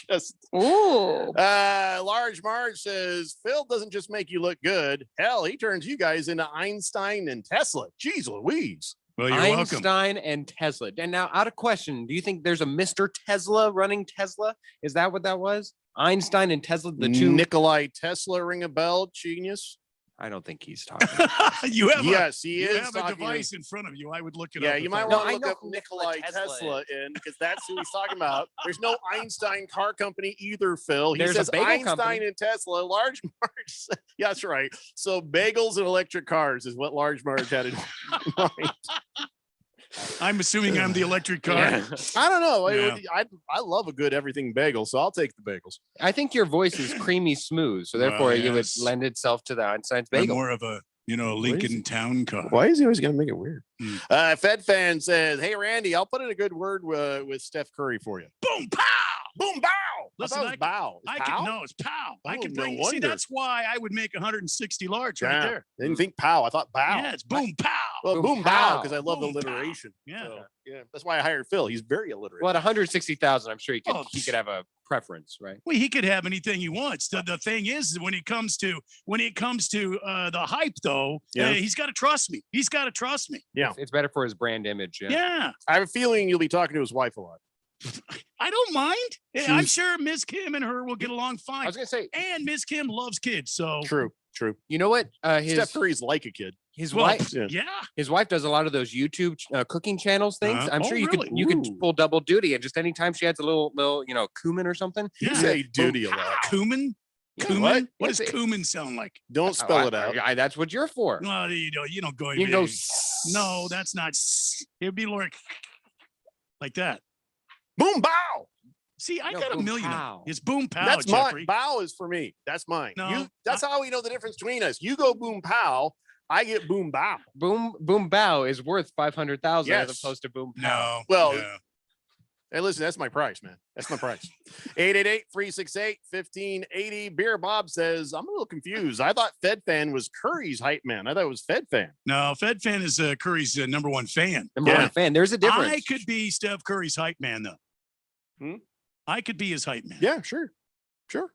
Just Ooh. Large Marge says Phil doesn't just make you look good. Hell, he turns you guys into Einstein and Tesla. Jeez Louise. Well, you're welcome. Einstein and Tesla. And now, out of question, do you think there's a Mr. Tesla running Tesla? Is that what that was? Einstein and Tesla, the two. Nikolai Tesla, ring a bell, genius. I don't think he's talking. You have yes, a, he you is have a talking device in front of you. I would look it Yeah, up. you if might I want were- to look up Nikolai Tesla in because that's who he's talking about. There's no Einstein car company either, Phil. He There's a says bagel Einstein company. and Tesla. Large Marge. Yeah, that's right. So bagels and electric cars is what Large Marge had in mind. I'm assuming I'm the electric car. Yeah. I don't know. Yeah. I love a good everything bagel, so I'll take the bagels. I think your voice is creamy smooth, so therefore it would yes. lend itself to the Einstein's I'm bagel. more of a Lincoln Town car. Why is he always going to make it weird? Hmm. Fed fan says, "Hey Randy, I'll put in a good word with Steph Curry for you." Boom, pow! Boom, bow. Listen, I thought it was bow. Is I pow? can no, it's pow. I Oh, can no bring. See, wonder. that's why I would make 160 large right Yeah. there. Didn't think pow. I thought bow. Yeah, it's boom, pow. Well, Boom, boom, bow pow. because I love Boom, alliteration. Yeah. So, yeah, that's why I hired Phil. He's very illiterate. Well, at 160,000, I'm sure he Oh, could have a preference, right? Well, he could have anything he wants. The thing is, when it comes to the hype, though, Yeah. he's got to trust me. He's got to trust me. Yeah. It's better for his brand image. Yeah. Yeah, I have a feeling you'll be talking to his wife a lot. I don't mind. I'm She's- sure Miss Kim and her will get along I fine. was gonna say, And Miss Kim loves kids, so True. you know what? Steph Curry's like a kid. His well, wife, yeah. his wife does a lot of those YouTube cooking channels things. Uh-huh. I'm Oh, sure you really? could Ooh. pull double duty, and just anytime she adds a little cumin or something. You Yeah. say duty a lot. Cumin. Yeah, Cumin. what? What Yes, does it- cumin sound like? Don't spell it out. That's what you're for. Well, you don't go. You can go. No, that's not. It'd be like that. Boom, bow. See, I No, got a boom, million. pow. It's boom pow, That's Jeffrey. mine. Bow is for me. That's mine. No, That's how we know the difference between us. You go boom pow. I get boom bow. Boom bow is worth 500,000 as Yes. opposed to boom pow. No. Well, no. Hey, listen, that's my price, man. That's my price. 888-368-1580. Beer Bob says, I'm a little confused. I thought Fed Fan was Curry's hype man. I thought it was Fed Fan. No, Fed fan is Curry's number one fan. Number one fan. There's a difference. I could be Steph Curry's hype man, though. Hmm? I could be his hype man. Yeah, sure. Sure.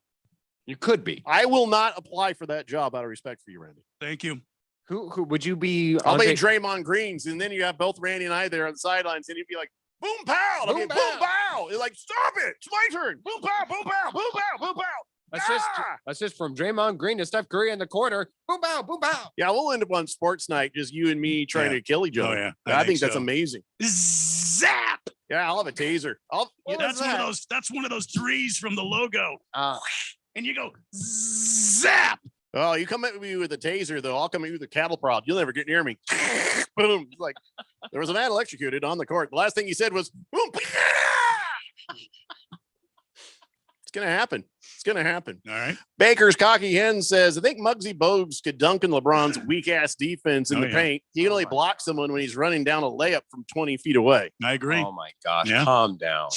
You could be. I will not apply for that job out of respect for you, Randy. Thank you. Who would you be? I'll Andre- be Draymond Greens, and then you have both Randy and I there on the sidelines, and you'd be like, boom pow. I Boom, mean, pow. boom pow. You're like, stop it. It's my turn. Boom pow, boom pow, boom pow, boom pow. That's just from Draymond Green to Steph Curry in the corner. Boom bow, boom bow. Yeah, we'll end up on sports night, just you and me trying Yeah. to kill each Oh, other. yeah. I think that's so. amazing. Zap. Yeah, I'll have a taser. Yeah, that's one of those. That's one of those threes from the logo. And you go zap. Oh, you come at me with a taser, though. I'll come at you with a cattle prod. You'll never get near me. Boom. It's like there was a man electrocuted on the court. The last thing he said was, boom. It's going to happen. It's going to happen. All right. Baker's Cocky Hen says, I think Muggsy Bogues could dunk in LeBron's weak-ass defense in Oh, the yeah. paint. He can only block someone when he's running down a layup from 20 feet away. I agree. Oh my gosh, Yeah. calm down.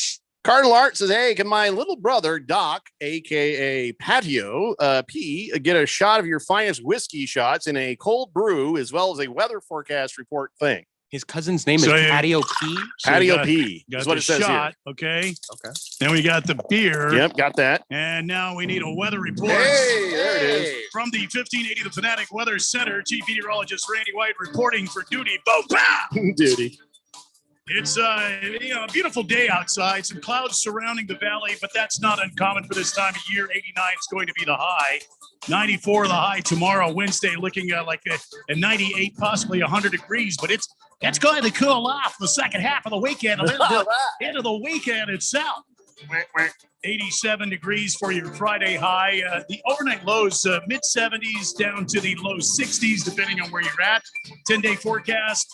Cardinal Art says, hey, can my little brother, Doc, a.k.a. Patio P, get a shot of your finest whiskey shots in a cold brew as well as a weather forecast report thing? His cousin's name is So you- Patio P. So Patio you got- P Got is what the it says shot, okay. Okay. Then we got the beer. here. Yep, got that. And now we need a weather report. Hey, there it is. From the 1580 The Fanatic Weather Center, Chief Meteorologist Randy White reporting for duty. Boom, pow! Duty. It's a beautiful day outside. Some clouds surrounding the valley, but that's not uncommon for this time of year. 89 is going to be the high. 94 the high tomorrow, Wednesday, looking like a 98, possibly 100 degrees. But it's going to cool off the second half of the weekend, a little bit into the weekend itself. 87 degrees for your Friday high. The overnight lows, mid 70s down to the low 60s, depending on where you're at. 10-day forecast,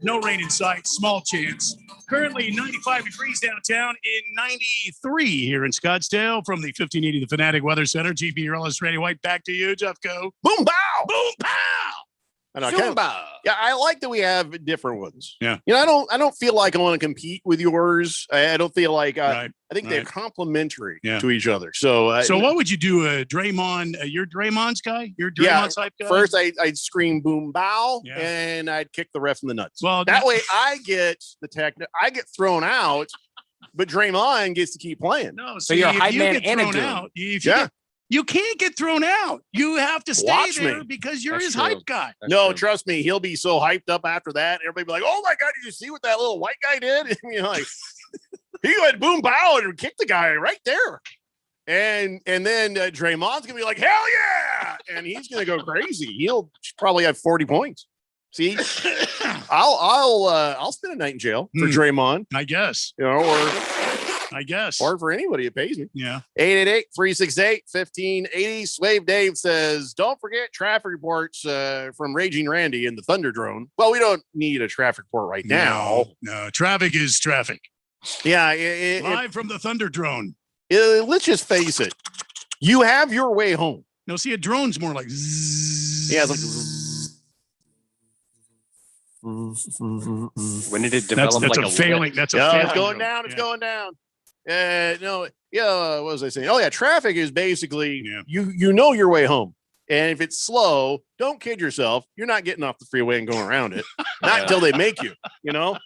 no rain in sight, small chance. Currently 95 degrees downtown, in 93 here in Scottsdale. From the 1580 The Fanatic Weather Center, Chief Meteorologist Randy White, back to you, Jeff. Go. Boom, bow. Boom, pow! I know. Zumba. Yeah, I like that we have different ones. Yeah. You know, I don't feel like I want to compete with yours. I don't feel like Right, I think they're right. complementary Yeah. to each other. So, So what would you do, Draymond? You're Draymond's guy? You're Draymond's hype guy? First, I'd scream boom bow, Yeah. and I'd kick the ref in the nuts. Well, that way I get I get thrown out, but Draymond gets to keep playing. No, So you're a if hype you man get and a thrown goon. out, you can't get thrown out. You have to stay Watch there me. because you're That's his true. hype guy. That's No, true. trust me, he'll be so hyped up after that. Everybody be like, "Oh my god, did you see what that little white guy did?" And you're like, he went boom bow and kicked the guy right there. And then Draymond's gonna be like, "Hell yeah!" And he's gonna go crazy. He'll probably have 40 points. See, I'll spend a night in jail for Draymond, I guess. you know, or for anybody that pays me. Yeah. 888-368-1580. Swave Dave says, don't forget traffic reports from Raging Randy and the Thunder Drone. Well, we don't need a traffic report right now. No, traffic is traffic. Yeah. Live from the Thunder Drone. Let's just face it. You have your way home. No, see, a drone's more like zzz. Yeah, it's like zzz. When did it develop That's like a failing. lift? That's a No, failing. it's going down. It's going down. No, yeah. What was I saying? Oh, yeah. Traffic is basically you know your way home. And if it's slow, don't kid yourself. You're not getting off the freeway and going around it. Not until they make you, you know?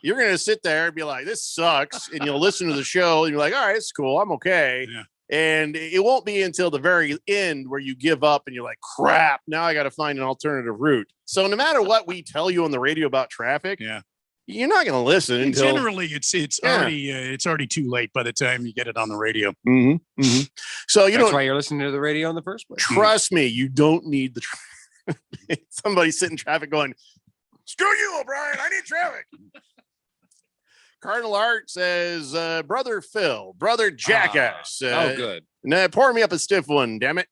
You're going to sit there and be like, this sucks. And you'll listen to the show and you're like, all right, it's cool. I'm okay. Yeah. And it won't be until the very end where you give up and you're like, crap, now I got to find an alternative route. So no matter what we tell you on the radio about traffic, you're not going to listen And until generally, it's already too late by the time you get it on the radio. Mm-hmm. Mm-hmm. So That's why you're listening to the radio in the first place. Trust me, you don't need the somebody sitting in traffic going, screw you, O'Brien, I need traffic. Cardinal Art says, brother Phil, brother Jackass. Good. Pour me up a stiff one, damn it.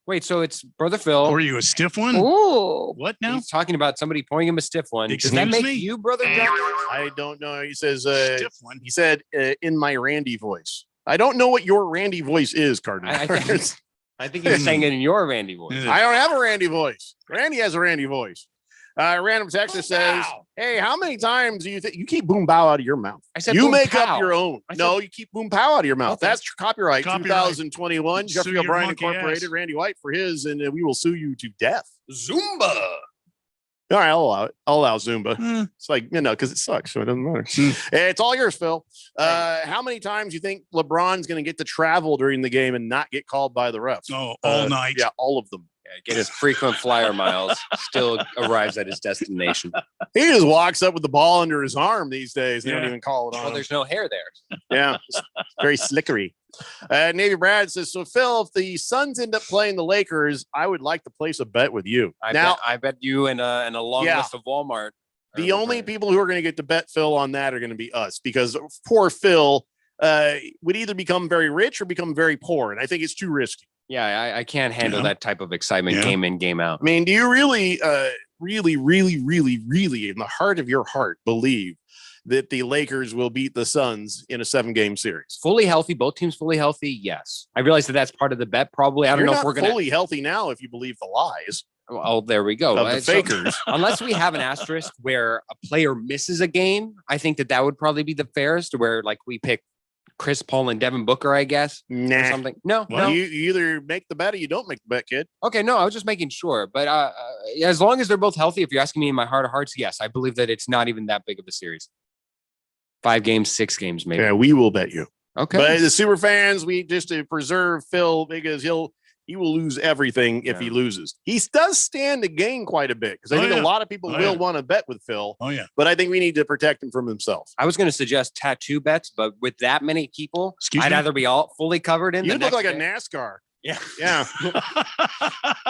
Wait, so it's brother Phil. Or you a stiff one? Ooh. What now? He's talking about somebody pouring him a stiff one. Does that Excuse make me? you brother Jackass? I don't know. He says, Stiff one. he said, in my Randy voice. I don't know what your Randy voice is, Cardinal. I think he was saying it in your Randy voice. I don't have a Randy voice. Randy has a Randy voice. Random Texas says, hey, how many times do you think you keep boom bow out of your mouth? I said you boom make pow. up your own. No, you keep boom pow out of your mouth. Okay. That's copyright Copyright. 2021. Sue Jeffrey your O'Brien monkey Incorporated, ass. Randy White for his, and we will sue you to death. Zumba. All right, I'll allow it. I'll allow Zumba. It's like, because it sucks, so it doesn't matter. It's all yours, Phil. How many times do you think LeBron's going to get to travel during the game and not get called by the refs? Oh, all night. Yeah, all of them. Get his frequent flyer miles, still arrives at his destination. He just walks up with the ball under his arm these days. They don't even call it on Well, him. there's no hair there. Yeah, it's very slickery. Navy Brad says, so Phil, if the Suns end up playing the Lakers, I would like to place a bet with you. I bet you and a long list of Walmart. The only people who are going to get to bet Phil on that are going to be us, because poor Phil would either become very rich or become very poor. And I think it's too risky. Yeah, I can't handle that type of excitement game in, game out. I mean, do you really, really, in the heart of your heart, believe that the Lakers will beat the Suns in a 7-game series? Fully healthy, both teams fully healthy. Yes, I realize that's part of the bet. Probably, I don't know if we're going to fully healthy now if you believe the lies. Oh, there we go. Of the fakers. Unless we have an asterisk where a player misses a game, I think that would probably be the fairest. Where like we pick Chris Paul and Devin Booker, I guess. Or something. No, Well, no. you either make the bet or you don't make the bet, kid. Okay, no, I was just making sure. But as long as they're both healthy, if you're asking me in my heart of hearts, yes, I believe that it's not even that big of a series. 5 games, 6 games, maybe. Yeah, we will bet you. Okay. But the super fans, we just to preserve Phil, because he will lose everything if he loses. He does stand to gain quite a bit, because I think a lot of people will want to bet with Phil. Oh, yeah. But I think we need to protect him from himself. I was going to suggest tattoo bets, but with that many people, I'd me? either be all fully covered in. You the look like next a day. NASCAR. Yeah. Yeah.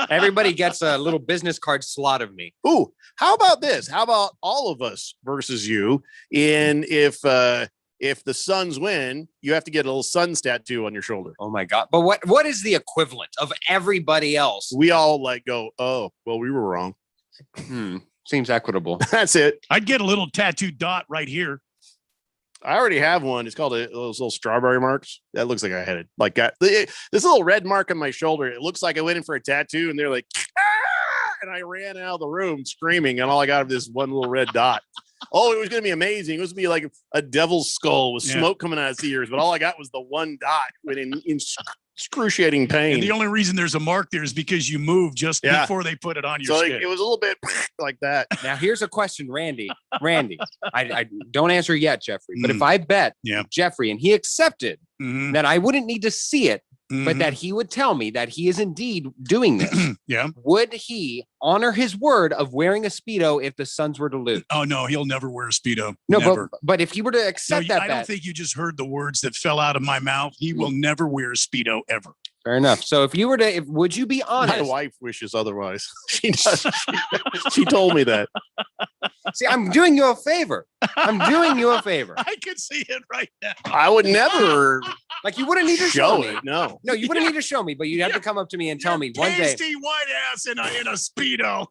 Everybody gets a little business card slot of me. Ooh, how about this? How about all of us versus you? If the Suns win, you have to get a little Suns tattoo on your shoulder. Oh my God. But what is the equivalent of everybody else? We all go, oh, well, we were wrong. Seems equitable. That's it. I'd get a little tattoo dot right here. I already have one. It's called those little strawberry marks. That looks like I had it. Like this little red mark on my shoulder. It looks like I went in for a tattoo, and they're like, and I ran out of the room screaming, and all I got was this one little red dot. Oh, it was going to be amazing. It was going to be like a devil's skull with smoke coming out of its ears, but all I got was the one dot in excruciating pain. And the only reason there's a mark there is because you moved just before they put it on your skin. It was a little bit like that. Now, here's a question, Randy. I don't answer yet, Jeffrey. But if I bet Jeffrey and he accepted that I wouldn't need to see it, but that he would tell me that he is indeed doing this, would he honor his word of wearing a Speedo if the Suns were to lose? Oh, no, he'll never wear a Speedo. No, never. But if he were to accept that I don't think you just heard the words that fell out of my mouth. He will never wear a Speedo ever. Fair enough. So if you were to, would you be honest? My wife wishes otherwise. She does. She told me that. See, I'm doing you a favor. I can see it right now. I would never. Like, you wouldn't need to show me. No, you wouldn't need to show me, but you'd have to come up to me and tell me one day. Pasty white ass in a Speedo.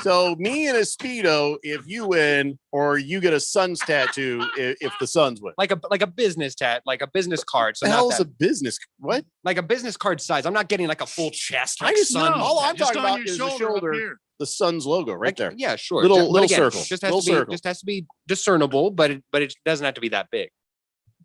So me in a Speedo, if you win, or you get a Suns tattoo if the Suns win. Like a business like a business card. So the hell's a business? What? Like a business card size. I'm not getting like a full chest. Like I just Suns. all I'm talking about is the shoulder, the Suns logo right there. Yeah, sure. Little again, circle. Just has to be discernible, but it doesn't have to be that big.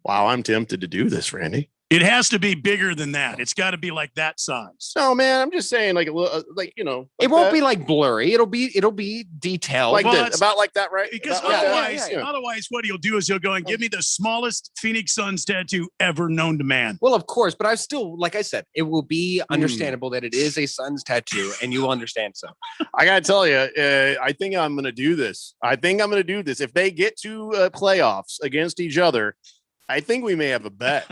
Wow, I'm tempted to do this, Randy. It has to be bigger than that. It's got to be like that size. No, man, I'm just saying, like a little, like you know, it won't be like blurry. It'll be detailed, like this, about like that, right? Because otherwise, what he'll do is he'll go and give me the smallest Phoenix Suns tattoo ever known to man. Well, of course, but I still, like I said, it will be understandable that it is a Suns tattoo, and you will understand. So, I gotta tell you, I think I'm gonna do this. If they get to playoffs against each other, I think we may have a bet.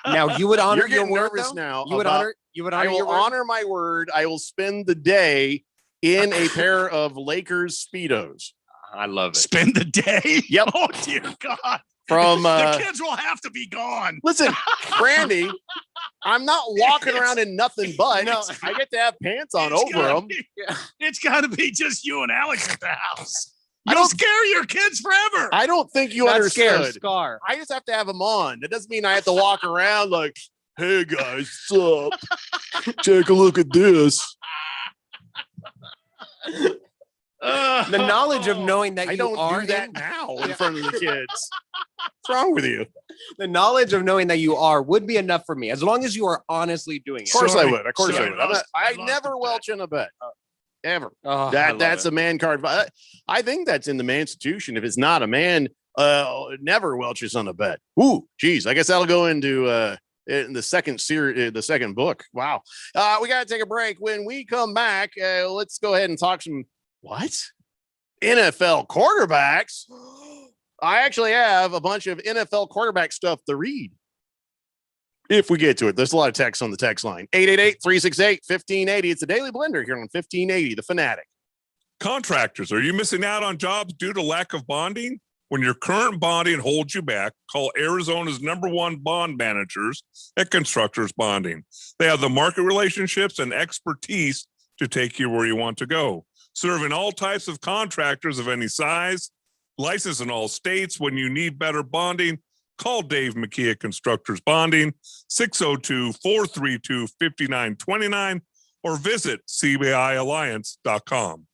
Now you would honor your word. Nervous now. You would honor. I will honor my word. I will spend the day in a pair of Lakers Speedos. I love it. Spend the day. Yep. Oh dear God. From the kids will have to be gone. Listen, Brandy, I'm not walking around in nothing but. I get to have pants on over them. It's got to be just you and Alex at the house. You'll scare your kids forever. I don't think you understood. Scar. I just have to have them on. That doesn't mean I have to walk around like, hey guys, what's up? Take a look at this. The knowledge of knowing that I don't do that now in front of the kids. What's wrong with you? The knowledge of knowing that you are would be enough for me, as long as you are honestly doing it. Of course I would. Of course I would. I never welch in a bet. Ever. Oh, that's a man card. I think that's in the Manstitution. If it's not, a man never welches on a bet. Ooh, geez. I guess that'll go into in the second series, the second book. Wow. We got to take a break. When we come back, let's go ahead and talk some NFL quarterbacks. I actually have a bunch of NFL quarterback stuff to read. If we get to it, there's a lot of text on the text line. 888-368-1580. It's a Daily Blender here on 1580, The Fanatic. Contractors, are you missing out on jobs due to lack of bonding? When your current bonding holds you back, call Arizona's #1 bond managers at Constructors Bonding. They have the market relationships and expertise to take you where you want to go. Serving all types of contractors of any size, licensed in all states. When you need better bonding, call Dave McKee at Constructors Bonding, 602-432-5929, or visit CBIalliance.com.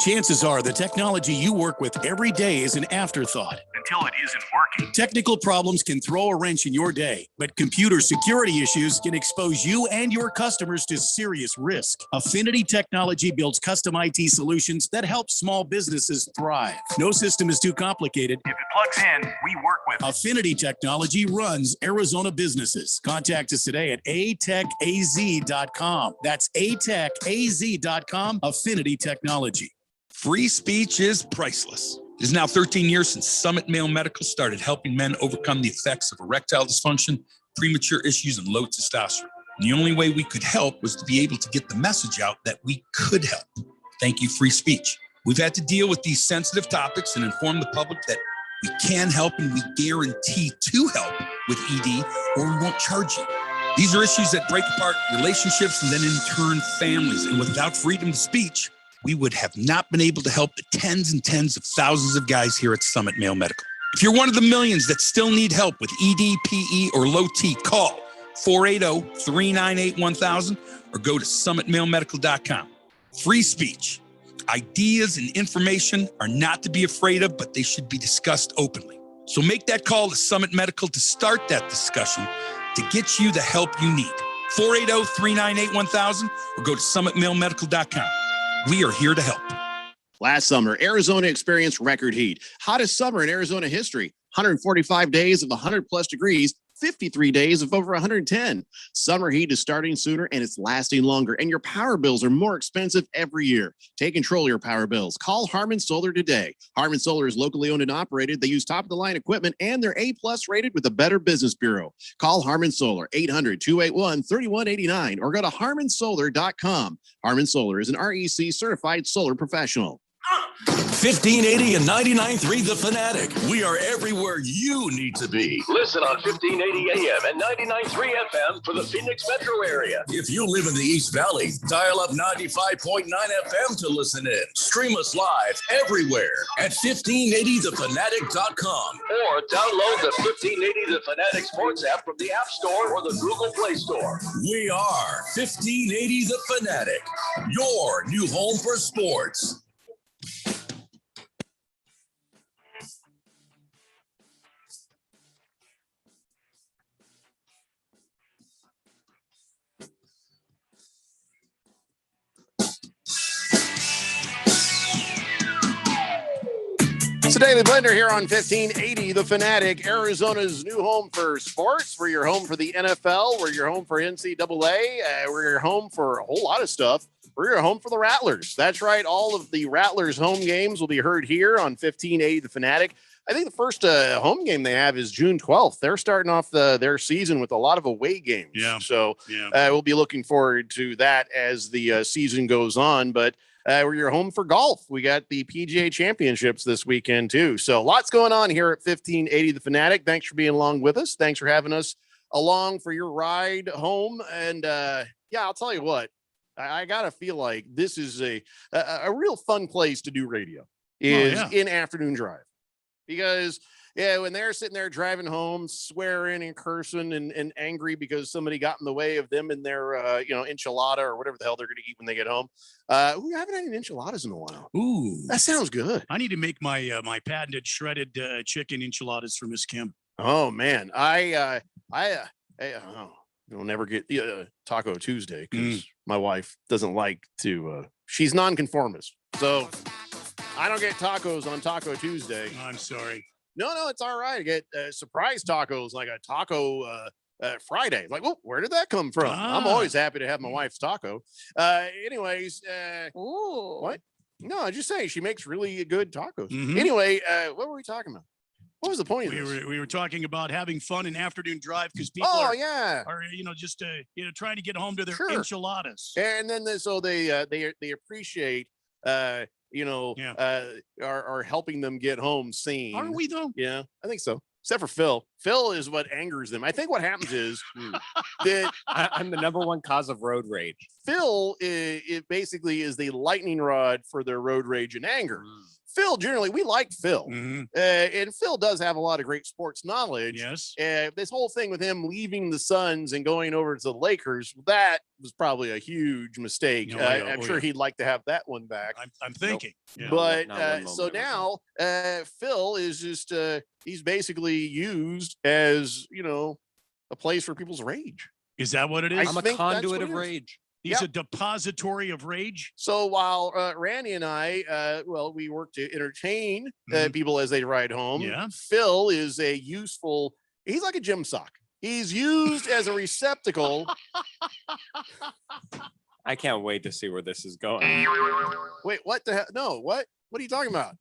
Chances are the technology you work with every day is an afterthought. Until it isn't working. Technical problems can throw a wrench in your day, but computer security issues can expose you and your customers to serious risk. Affinity Technology builds custom IT solutions that help small businesses thrive. No system is too complicated. If it plugs in, we work with it. Affinity Technology runs Arizona businesses. Contact us today at atechaz.com. That's atechaz.com. Affinity Technology. Free speech is priceless. It is now 13 years since Summit Male Medical started helping men overcome the effects of erectile dysfunction, premature issues, and low testosterone. And the only way we could help was to be able to get the message out that we could help. Thank you, free speech. We've had to deal with these sensitive topics and inform the public that we can help and we guarantee to help with ED, or we won't charge you. These are issues that break apart relationships and then in turn families. And without freedom of speech, we would have not been able to help the tens and tens of thousands of guys here at Summit Male Medical. If you're one of the millions that still need help with ED, PE, or low T, call 480-398-1000 or go to summitmalemedical.com. Free speech. Ideas and information are not to be afraid of, but they should be discussed openly. So make that call to Summit Medical to start that discussion to get you the help you need. 480-398-1000 or go to summitmailmedical.com. We are here to help. Last summer, Arizona experienced record heat. Hottest summer in Arizona history. 145 days of 100+ degrees, 53 days of over 110. Summer heat is starting sooner and it's lasting longer, and your power bills are more expensive every year. Take control of your power bills. Call Harmon Solar today. Harmon Solar is locally owned and operated. They use top-of-the-line equipment, and they're A+ rated with the Better Business Bureau. Call Harmon Solar, 800-281-3189, or go to harmonsolar.com. Harmon Solar is an REC certified solar professional. 1580 and 99.3 The Fanatic. We are everywhere you need to be. Listen on 1580 AM and 99.3 FM for the Phoenix metro area. If you live in the East Valley, dial up 95.9 FM to listen in. Stream us live everywhere at 1580thefanatic.com. Or download the 1580 The Fanatic Sports app from the App Store or the Google Play Store. We are 1580 The Fanatic, your new home for sports. It's a Daily Blender here on 1580 The Fanatic, Arizona's new home for sports. We're your home for the NFL. We're your home for NCAA. We're your home for a whole lot of stuff. We're your home for the Rattlers. That's right. All of the Rattlers home games will be heard here on 1580 The Fanatic. I think the first home game they have is June 12th. They're starting off their season with a lot of away games. Yeah. So we'll be looking forward to that as the season goes on. But we're your home for golf. We got the PGA Championships this weekend, too. So lots going on here at 1580 The Fanatic. Thanks for being along with us. Thanks for having us along for your ride home. And, I'll tell you what, I got to feel like this is a real fun place to do radio is in Afternoon Drive. Because when they're sitting there driving home, swearing and cursing and angry because somebody got in the way of them and their, enchilada or whatever the hell they're going to eat when they get home. We haven't had any enchiladas in a while. Ooh, that sounds good. I need to make my my patented shredded chicken enchiladas for Miss Kim. Oh man, I will never get Taco Tuesday because my wife doesn't like to. She's nonconformist, so I don't get tacos on Taco Tuesday. I'm sorry. No, it's all right. I get surprise tacos like a taco Friday. Like, well, where did that come from? I'm always happy to have my wife's taco. Anyways, Ooh. What? No, I just saying she makes really good tacos. Mhm. Anyway, what were we talking about? What was the point of this? We were talking about having fun in Afternoon Drive because people are just trying to get home to their enchiladas. And then they appreciate are helping them get home sane. Are we though? Yeah, I think so. Except for Phil. Phil is what angers them. I think what happens is that I'm the number one cause of road rage. Phil it basically is the lightning rod for their road rage and anger. Phil, generally, we like Phil. And Phil does have a lot of great sports knowledge. Yes. This whole thing with him leaving the Suns and going over to the Lakers, that was probably a huge mistake. I'm sure he'd like to have that one back. I'm thinking. Yeah. But so now Phil is just, he's basically used as, a place for people's rage. Is that what it is? I'm a conduit of rage. He's a depository of rage. So while Randy and I, we work to entertain people as they ride home. Yeah. Phil is he's like a gym sock. He's used as a receptacle. I can't wait to see where this is going. Wait, what the hell? No, what? What are you talking about?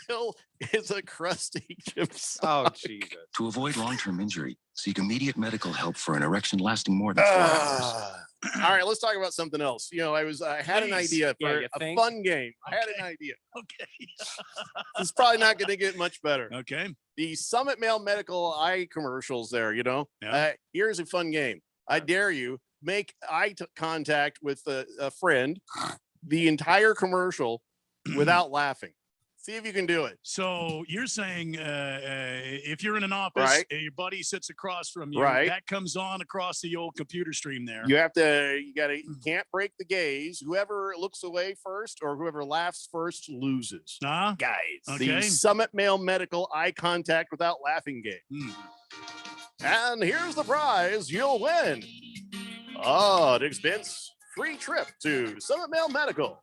Phil is a crusty gym sock. Oh, Jesus. To avoid long-term injury, seek immediate medical help for an erection lasting more than 4 hours. All right, let's talk about something else. I had an idea for a fun game. I had an idea. Okay. It's probably not going to get much better. Okay. The Summit Male Medical eye commercials there, here's a fun game. I dare you make eye contact with a friend the entire commercial without laughing. See if you can do it. So you're saying if you're in an office, Right. your buddy sits across from you, Right. that comes on across the old computer stream there. You can't break the gaze. Whoever looks away first or whoever laughs first loses. Guys. The Okay. Summit Male Medical eye contact without laughing game. And here's the prize you'll win. An expense free trip to Summit Male Medical.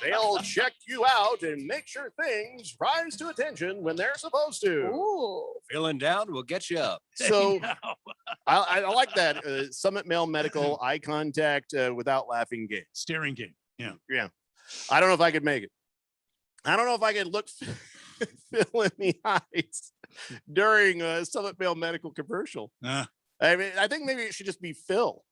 They'll check you out and make sure things rise to attention when they're supposed to. Ooh. Feeling down, we'll get you up. So I like that Summit Male Medical eye contact without laughing game. Staring game. Yeah. Yeah. I don't know if I could make it. I don't know if I could look Phil in the eyes during a Summit Male Medical commercial. I mean, I think maybe it should just be Phil.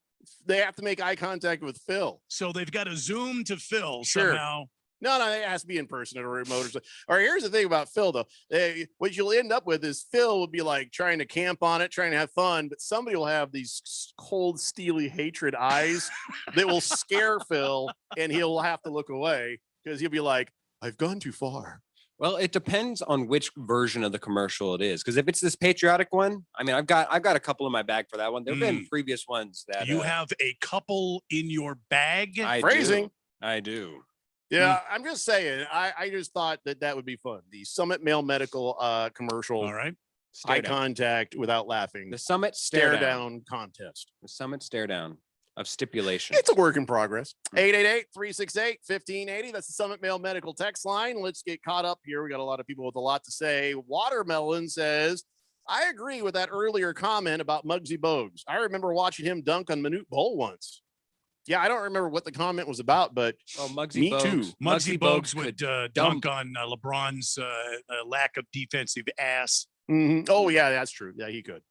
They have to make eye contact with Phil. So they've got to zoom to Phil Sure. somehow. No, it has to be in person at a remote or something. Or here's the thing about Phil, though. What you'll end up with is Phil will be like trying to camp on it, trying to have fun, but somebody will have these cold, steely hatred eyes that will scare Phil, and he'll have to look away because he'll be like, I've gone too far. Well, it depends on which version of the commercial it is. Because if it's this patriotic one, I mean, I've got a couple in my bag for that one. There've been previous ones that You have a couple in your bag. Phrasing. I do. Yeah, I'm just saying. I just thought that would be fun. The Summit Male Medical commercial. All right. Eye contact without laughing. The Summit stare down contest. The Summit stare down of stipulation. It's a work in progress. 888-368-1580. That's the Summit Male Medical text line. Let's get caught up here. We got a lot of people with a lot to say. Watermelon says, I agree with that earlier comment about Muggsy Bogues. I remember watching him dunk on Manute Bol once. Yeah, I don't remember what the comment was about, but me too. Muggsy Bogues would dunk on LeBron's lack of defensive ass. Oh, yeah, that's true. Yeah, he could.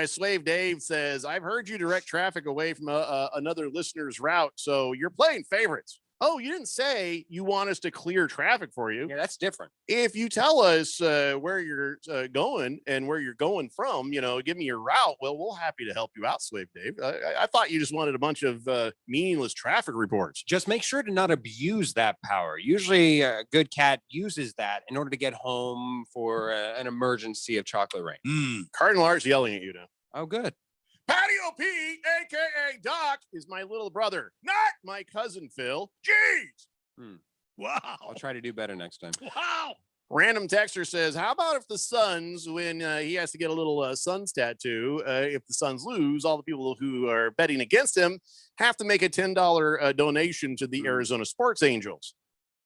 Slave Dave says, I've heard you direct traffic away from another listener's route, so you're playing favorites. Oh, you didn't say you want us to clear traffic for you. Yeah, that's different. If you tell us where you're going and where you're going from, give me your route. Well, we're happy to help you out, Slave Dave. I thought you just wanted a bunch of meaningless traffic reports. Just make sure to not abuse that power. Usually a good cat uses that in order to get home for an emergency of chocolate rain. Cardinal Art's yelling at you now. Oh, good. Patio Pete, a.k.a. Doc, is my little brother, not my cousin Phil. Jeez. Wow. I'll try to do better next time. Wow. Random texter says, how about if the Suns, when he has to get a little Suns tattoo, if the Suns lose, all the people who are betting against him have to make a $10 donation to the Arizona Sports Angels.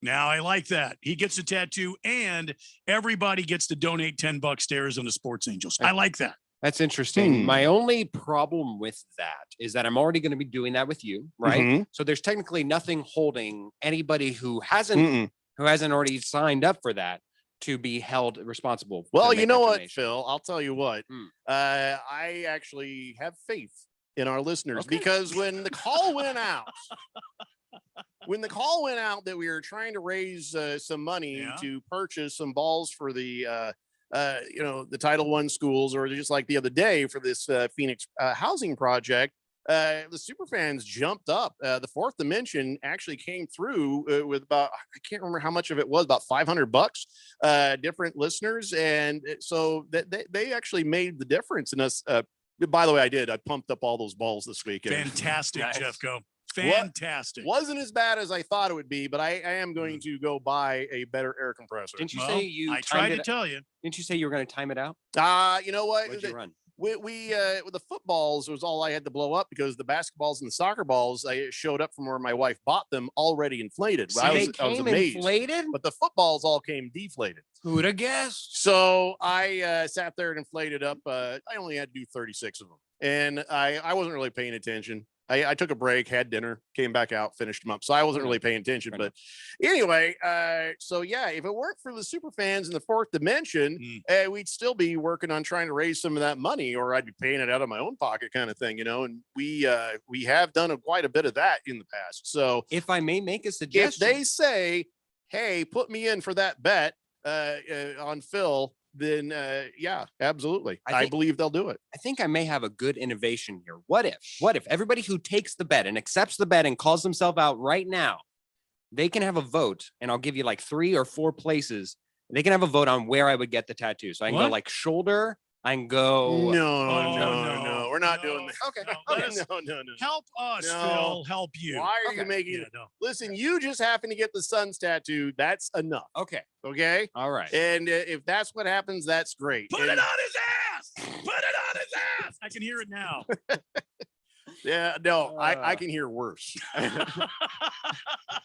Now I like that. He gets a tattoo and everybody gets to donate $10 to Arizona Sports Angels. I like that. That's interesting. My only problem with that is that I'm already going to be doing that with you, right? So there's technically nothing holding anybody who hasn't already signed up for that to be held responsible. Well, you know what, Phil? I'll tell you what. I actually have faith in our listeners because when the call went out, that we were trying to raise some money to purchase some balls for the the Title I schools, or just like the other day for this Phoenix housing project, the superfans jumped up. The Fourth Dimension actually came through with about, I can't remember how much of it was, about $500, different listeners. And so they actually made the difference in us. By the way, I pumped up all those balls this weekend. Fantastic, Jeffco. Fantastic. Wasn't as bad as I thought it would be, but I am going to go buy a better air compressor. Didn't you say you? I tried to tell you. Didn't you say you were going to time it out? You know what? What'd you run? We with the footballs was all I had to blow up because the basketballs and the soccer balls I showed up from where my wife bought them already inflated. So I they was came amazed. inflated? But the footballs all came deflated. Who'd have guessed? So I sat there and inflated up. I only had to do 36 of them, and I wasn't really paying attention. I took a break, had dinner, came back out, finished them up. So I wasn't really paying attention. But anyway, so yeah, if it weren't for the super fans in the Fourth Dimension, we'd still be working on trying to raise some of that money, or I'd be paying it out of my own pocket kind of thing, And we have done quite a bit of that in the past. So if I may make a suggestion, if they say, hey, put me in for that bet on Phil, then yeah, absolutely. I believe they'll do it. I think I may have a good innovation here. What if everybody who takes the bet and accepts the bet and calls themselves out right now they can have a vote, and I'll give you like 3 or 4 places. They can have a vote on where I would get the tattoo. So I can go What? like shoulder. I can go. No. We're not doing that. Okay. No. Help us, No. Phil. Help you. Why are you Okay. making Yeah, it? no. Listen, you just happen to get the Suns tattoo. That's enough. Okay. Okay. All right. And if that's what happens, that's great. Put it on his ass. Put it on his ass. I can hear it now. Yeah, no, I can hear worse.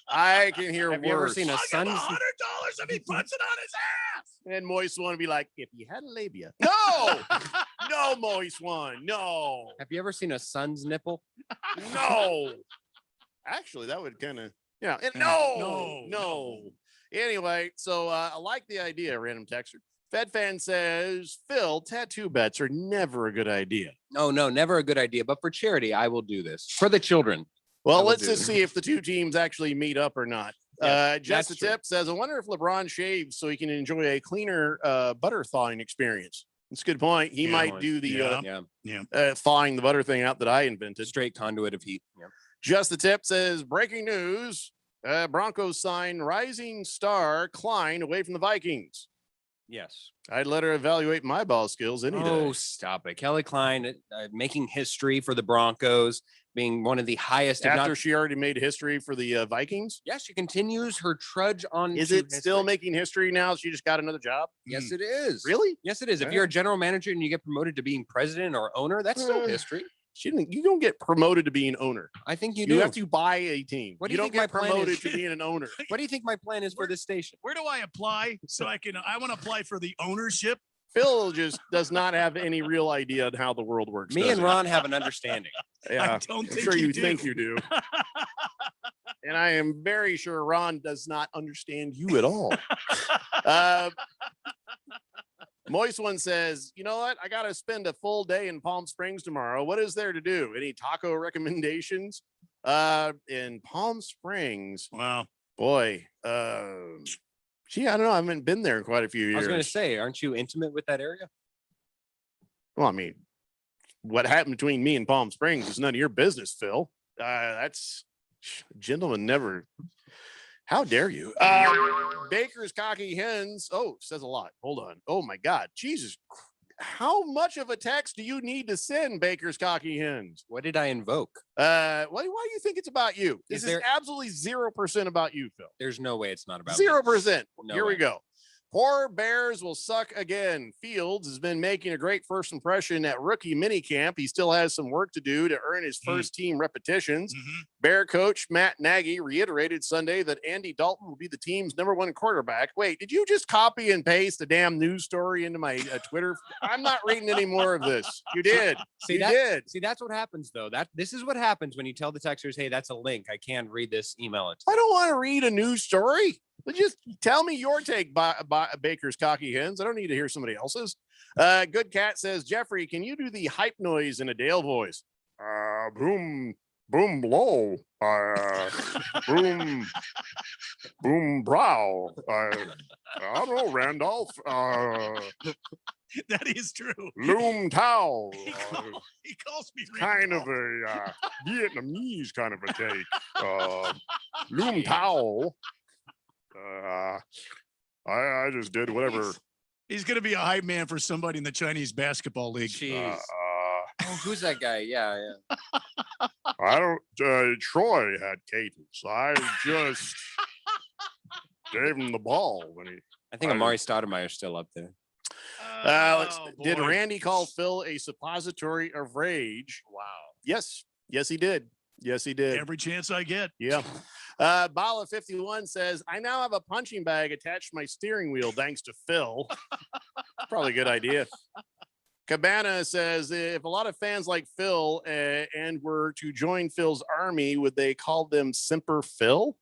I can hear Have worse. you ever seen a I'll give Suns? $100 if he puts it on his ass. And Moist One would be like, if you had a labia. No, no, Moist One. No, Have you ever seen a Suns nipple? no. Actually, that would kind of, yeah. And no. Anyway, so I like the idea, random texter. Fed fan says, Phil, tattoo bets are never a good idea. No, never a good idea. But for charity, I will do this for the children. Well, will let's do just it. see if the two teams actually meet up or not. Yeah, Just that's a tip says, I wonder if LeBron shaves so he can enjoy a cleaner butter thawing experience. That's a good point. He might do the thawing the butter thing out that I invented. Straight conduit of heat. Yeah. Just the tip says, breaking news, Broncos sign rising star Klein away from the Vikings. Yes. I'd let her evaluate my ball skills any day. Oh, stop it. Kelly Klein making history for the Broncos, being one of the highest. After she already made history for the Vikings? Yes, she continues her trudge on. Is it still making history now? She just got another job? Yes, it is. Really? Yes, it is. If Yeah. you're a general manager and you get promoted to being president or owner, that's still history. You don't get promoted to being owner. I think you do. You have to buy a team. What do you you don't think get my plan promoted is? to being an owner. What do you think my plan is for this station? Where do I apply so I want to apply for the ownership? Phil just does not have any real idea on how the world works. Me does and he? Ron have an understanding. Yeah, I don't I'm think sure you you do. think you do. And I am very sure Ron does not understand you at all. Moist One says, you know what? I got to spend a full day in Palm Springs tomorrow. What is there to do? Any taco recommendations? In Palm Springs. Wow. Boy. Gee, I don't know. I haven't been there in quite a few years. I was going to say, aren't you intimate with that area? Well, I mean, what happened between me and Palm Springs is none of your business, Phil. That's gentlemen never. How dare you? Baker's cocky hens. Oh, says a lot. Hold on. Oh my God, Jesus! How much of a text do you need to send, Baker's cocky hens? What did I invoke? Why do you think it's about you? This is absolutely 0% about you, Phil. There's no way it's not about 0%. No Here we way. go. Poor Bears will suck again. Fields has been making a great first impression at rookie minicamp. He still has some work to do to earn his first team repetitions. Bear coach Matt Nagy reiterated Sunday that Andy Dalton will be the team's #1 quarterback. Wait, did you just copy and paste a damn news story into my Twitter? I'm not reading any more of this. You did. See, did. See, that's what happens though. This is what happens when you tell the texters, "Hey, that's a link. I can't read this. Email it." I don't want to read a news story. Just tell me your take by Baker's cocky hens. I don't need to hear somebody else's. Good Cat says, Jeffrey, can you do the hype noise in a Dale voice? Boom, boom, blow. Boom, boom, brow. I don't know, Randolph. That is true. Loom towel. He calls me Kind of a Vietnamese kind of a take. Loom towel. I just did whatever. He's going to be a hype man for somebody in the Chinese basketball league. Jeez. Oh, who's that guy? Yeah. I don't. Troy had cadence. I just gave him the ball when he. I think Amari Stoudemire's still up there. Did Randy call Phil a suppository of rage? Wow. Yes, he did. Yes, he did. Every chance I get. Yeah. Bala 51 says, I now have a punching bag attached to my steering wheel thanks to Phil. Probably a good idea. Cabana says, if a lot of fans like Phil and were to join Phil's army, would they call them Semper Phil?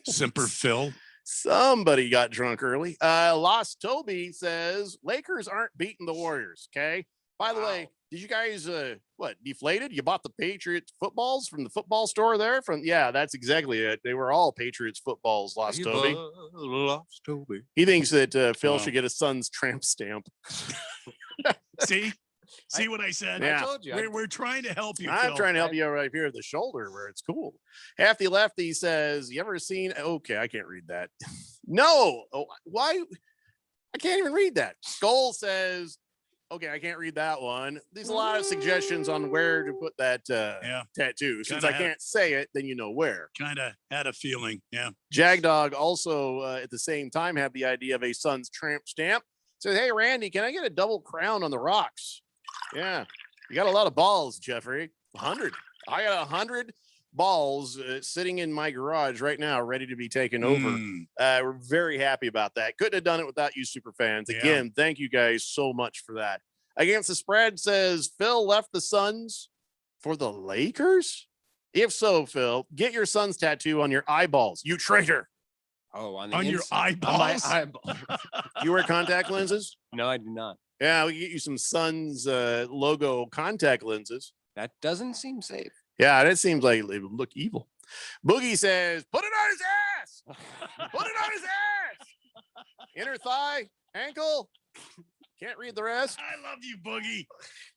Semper Phil. Somebody got drunk early. Lost Toby says, Lakers aren't beating the Warriors. Okay. By the way, did you guys deflated? You bought the Patriots footballs from the football store there? That's exactly it. They were all Patriots footballs, Lost Toby. Lost Toby. He thinks that Phil should get a Suns tramp stamp. See? See what I said? Yeah. I told you. We're trying to help you. I'm Phil. trying to help you right here at the shoulder where it's cool. Halfy Lefty says, you ever seen? Okay, I can't read that. No. Oh, why? I can't even read that. Skull says, okay, I can't read that one. There's a lot of suggestions on where to put that tattoo. Since I can't say it, then you know where. Kind of had a feeling. Yeah. Jagdog also at the same time had the idea of a Sun's tramp stamp. Says, hey, Randy, can I get a double crown on the rocks? Yeah. You got a lot of balls, Jeffrey. 100. I got 100 balls sitting in my garage right now, ready to be taken over. We're very happy about that. Couldn't have done it without you super fans. Again, thank you guys so much for that. Against the Spread says, Phil left the Suns for the Lakers? If so, Phil, get your Suns tattoo on your eyeballs, you traitor. Oh, on your eyeballs? On my eyeball. You wear contact lenses? No, I do not. Yeah, we can get you some Suns logo contact lenses. That doesn't seem safe. Yeah, that seems like it would look evil. Boogie says, put it on his ass. Put it on his ass. Inner thigh, ankle. Can't read the rest. I love you, Boogie.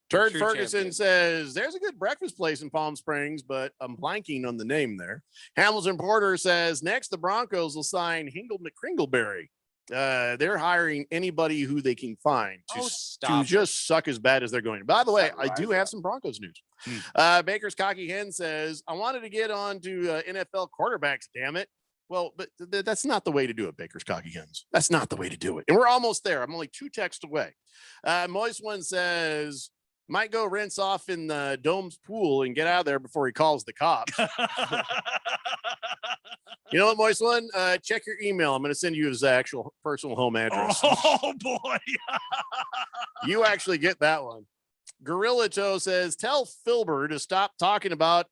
Turd True Ferguson champion. says, there's a good breakfast place in Palm Springs, but I'm blanking on the name there. Hamilton Porter says, next the Broncos will sign Hingle McCringleberry. They're hiring anybody who they can find to just suck as bad as they're going. By the way, I do have some Broncos news. Baker's Cocky Hen says, I wanted to get on to NFL quarterbacks, damn it. Well, but that's not the way to do it, Baker's Cocky Hens. That's not the way to do it. And we're almost there. I'm only 2 texts away. Moist One says, might go rinse off in the Dome's pool and get out of there before he calls the cops. You know what, Moist One? Check your email. I'm going to send you his actual personal home address. Oh, boy. You actually get that one. Gorilla Toe says, tell Filber to stop talking about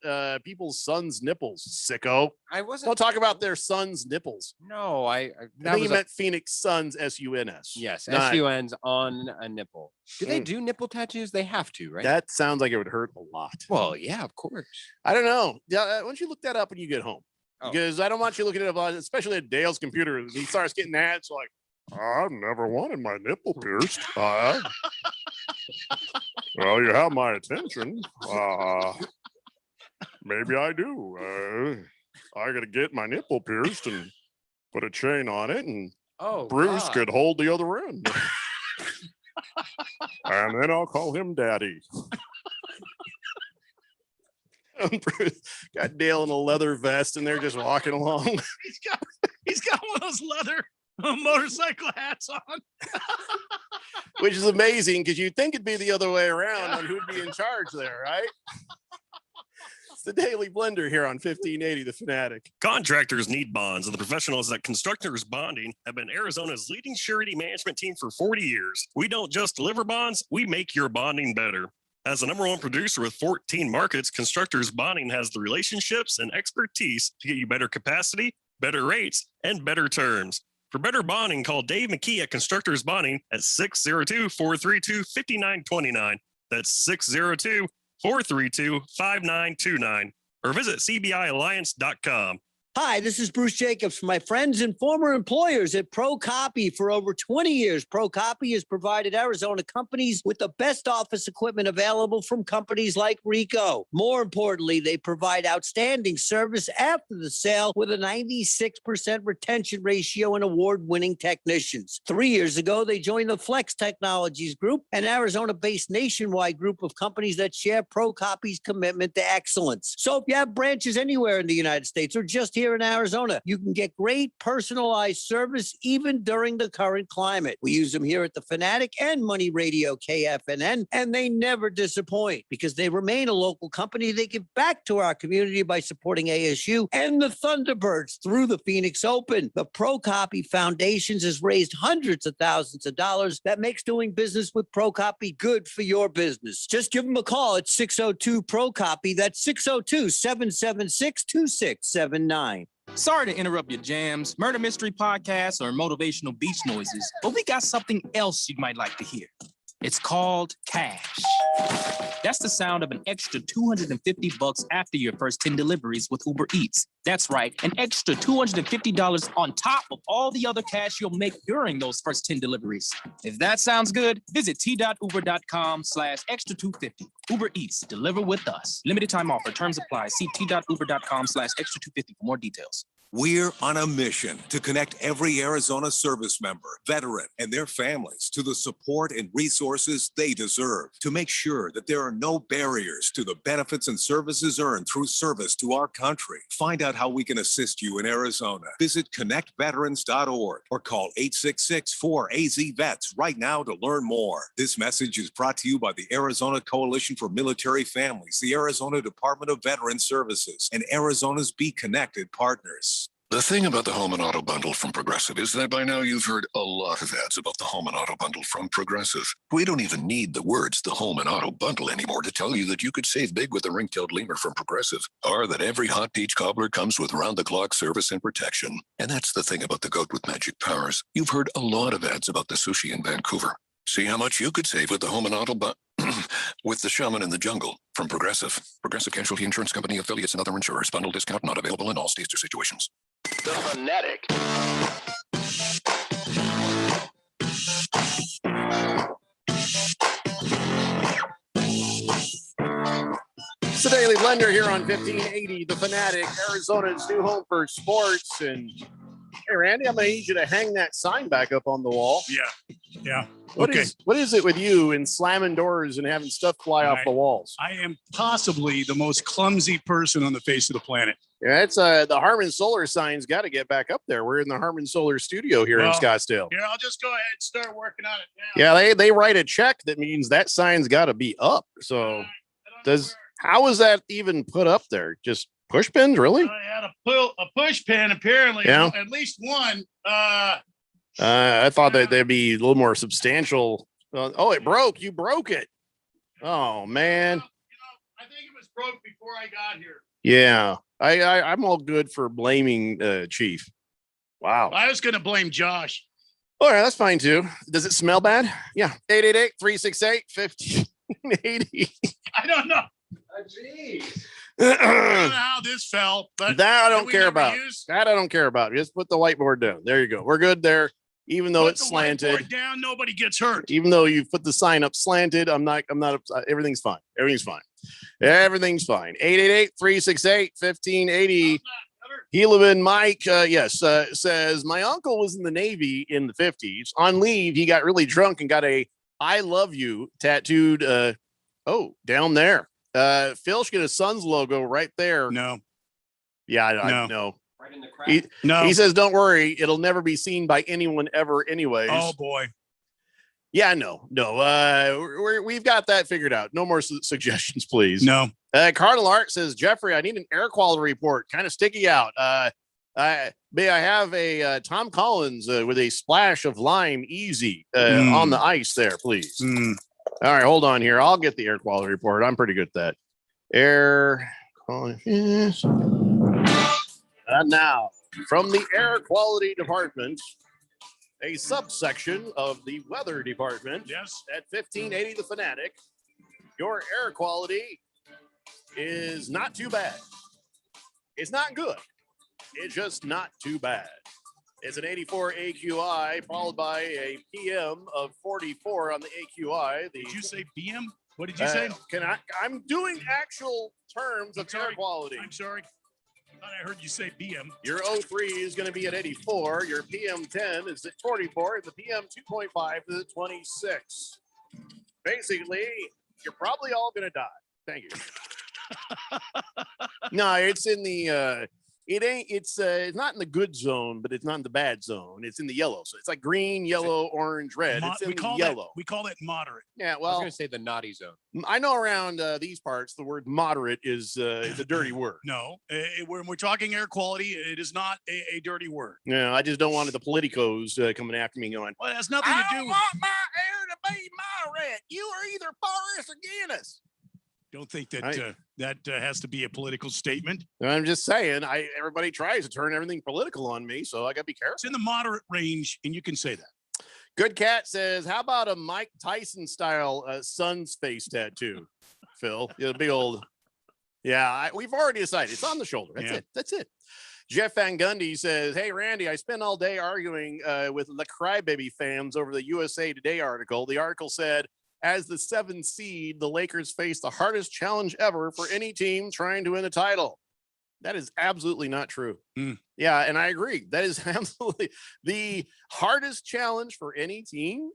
people's sons' nipples, sicko. I wasn't. Don't talk about their sons' nipples. No, I think you meant Phoenix Suns, S-U-N-S. Yes, Not- S-U-N's on a nipple. Do they do nipple tattoos? They have to, right? That sounds like it would hurt a lot. Well, yeah, of course. I don't know. Yeah, why don't you look that up when you get home? Oh. Because I don't want you looking at it, especially at Dale's computer. He starts getting ads like, I've never wanted my nipple pierced. Well, you have my attention. Maybe I do. I got to get my nipple pierced and put a chain on it, and Bruce could hold the other end. And then I'll call him Daddy. Bruce got Dale in a leather vest, and they're just walking along. He's got one of those leather motorcycle hats on. Which is amazing because you'd think it'd be the other way around on who'd be in charge there, right? It's the Daily Blender here on 1580 The Fanatic. Contractors need bonds, and the professionals at Constructors Bonding have been Arizona's leading surety management team for 40 years. We don't just deliver bonds, we make your bonding better. As the #1 producer with 14 markets, Constructors Bonding has the relationships and expertise to get you better capacity, better rates, and better terms. For better bonding, call Dave McKee at Constructors Bonding at 602-432-5929. That's 602-432-5929. Or visit cbialliance.com. Hi, this is Bruce Jacobs from my friends and former employers at Pro Copy. For over 20 years, Pro Copy has provided Arizona companies with the best office equipment available from companies like Ricoh. More importantly, they provide outstanding service after the sale with a 96% retention ratio and award-winning technicians. 3 years ago, they joined the Flex Technologies Group, an Arizona-based nationwide group of companies that share Pro Copy's commitment to excellence. So if you have branches anywhere in the United States or just here in Arizona, you can get great personalized service even during the current climate. We use them here at the Fanatic and Money Radio KFNN, and they never disappoint because they remain a local company. They give back to our community by supporting ASU and the Thunderbirds through the Phoenix Open. The Pro Copy Foundations has raised hundreds of thousands of dollars. That makes doing business with Pro Copy good for your business. Just give them a call at 602 Pro Copy. That's 602-776-2679. Sorry to interrupt your jams, murder mystery podcasts, or motivational beach noises, but we got something else you might like to hear. It's called cash. That's the sound of an extra $250 after your first 10 deliveries with Uber Eats. That's right, an extra $250 on top of all the other cash you'll make during those first 10 deliveries. If that sounds good, visit t.uber.com/extra 250. Uber Eats, deliver with us. Limited time offer, terms apply. See t.uber.com/extra 250 for more details. We're on a mission to connect every Arizona service member, veteran, and their families to the support and resources they deserve to make sure that there are no barriers to the benefits and services earned through service to our country. Find out how we can assist you in Arizona. Visit connectveterans.org or call 866-4AZ-VETS right now to learn more. This message is brought to you by the Arizona Coalition for Military Families, the Arizona Department of Veterans Services, and Arizona's Be Connected partners. The thing about the Home and Auto Bundle from Progressive is that by now you've heard a lot of ads about the Home and Auto Bundle from Progressive. We don't even need the words the Home and Auto Bundle anymore to tell you that you could save big with the ring-tailed lemur from Progressive, or that every hot peach cobbler comes with round-the-clock service and protection. And that's the thing about the goat with magic powers. You've heard a lot of ads about the sushi in Vancouver. See how much you could save with the Home and Auto with the Shaman in the Jungle from Progressive. Progressive Casualty Insurance Company affiliates and other insurers. Bundle discount not available in all states or situations. The Fanatic. It's the Daily Blender here on 1580, The Fanatic, Arizona's new home for sports. And hey, Randy, I'm going to need you to hang that sign back up on the wall. Yeah. What is it with you and slamming doors and having stuff fly off the walls? I am possibly the most clumsy person on the face of the planet. Yeah, it's the Harman Solar sign's got to get back up there. We're in the Harman Solar studio here in Scottsdale. Yeah, I'll just go ahead and start working on it now. Yeah, they write a check that means that sign's got to be up. So how is that even put up there? Just push pins, really? I had a push pin, apparently. Yeah. At least one. I thought that they'd be a little more substantial. Oh, it broke. You broke it. Oh, man. I think it was broke before I got here. Yeah, I'm all good for blaming Chief. Wow. I was going to blame Josh. All right, that's fine, too. Does it smell bad? Yeah. 888-368-1580. I don't know. Jeez. I don't know how this fell, but that I don't care about. That I don't care about. Just put the whiteboard down. There you go. We're good there. Even though it's slanted. Whiteboard down, nobody gets hurt. Even though you put the sign up slanted, I'm not everything's fine. Everything's fine. 888-368-1580. Helaman Mike, says my uncle was in the Navy in the 50s. On leave, he got really drunk and got a "I love you" tattooed down there. Phil should get his son's logo right there. No. Yeah, I know. Right in the crack. He says, don't worry, it'll never be seen by anyone ever anyways. Oh, boy. Yeah, no. We've got that figured out. No more suggestions, please. No. Cardinal Art says, Jeffrey, I need an air quality report. Kind of sticky out. May I have a Tom Collins with a splash of lime easy on the ice there, please? All right, hold on here. I'll get the air quality report. I'm pretty good at that. Air quality. And now, from the Air Quality Department, a subsection of the Weather Department. Yes. At 1580 The Fanatic, your air quality is not too bad. It's not good. It's just not too bad. It's an 84 AQI followed by a PM of 44 on the AQI. Did you say PM? What did you say? I'm doing actual terms of air quality. I'm sorry. I thought I heard you say PM. Your O3 is going to be at 84. Your PM10 is at 44. And the PM 2.5 is at 26. Basically, you're probably all going to die. Thank you. No, it's in the it's not in the good zone, but it's not in the bad zone. It's in the yellow. So it's like green, yellow, orange, red. It's in the yellow. We call that moderate. Yeah, well, I was going to say the naughty zone. I know around these parts, the word moderate is a dirty word. No, when we're talking air quality, it is not a dirty word. Yeah, I just don't want the politicos coming after me going, well, it has nothing to do with want my air to be moderate. You are either for us or against us. Don't think that that has to be a political statement. I'm just saying, everybody tries to turn everything political on me, so I got to be careful. It's in the moderate range, and you can say that. Good Cat says, how about a Mike Tyson style sun's face tattoo, Phil? Yeah, the big old. Yeah, we've already decided. It's on the shoulder. That's it. Jeff Van Gundy says, hey, Randy, I spent all day arguing with the Crybaby fans over the USA Today article. The article said, as the 7th seed, the Lakers face the hardest challenge ever for any team trying to win a title. That is absolutely not true. Yeah, and I agree. That is absolutely the hardest challenge for any team.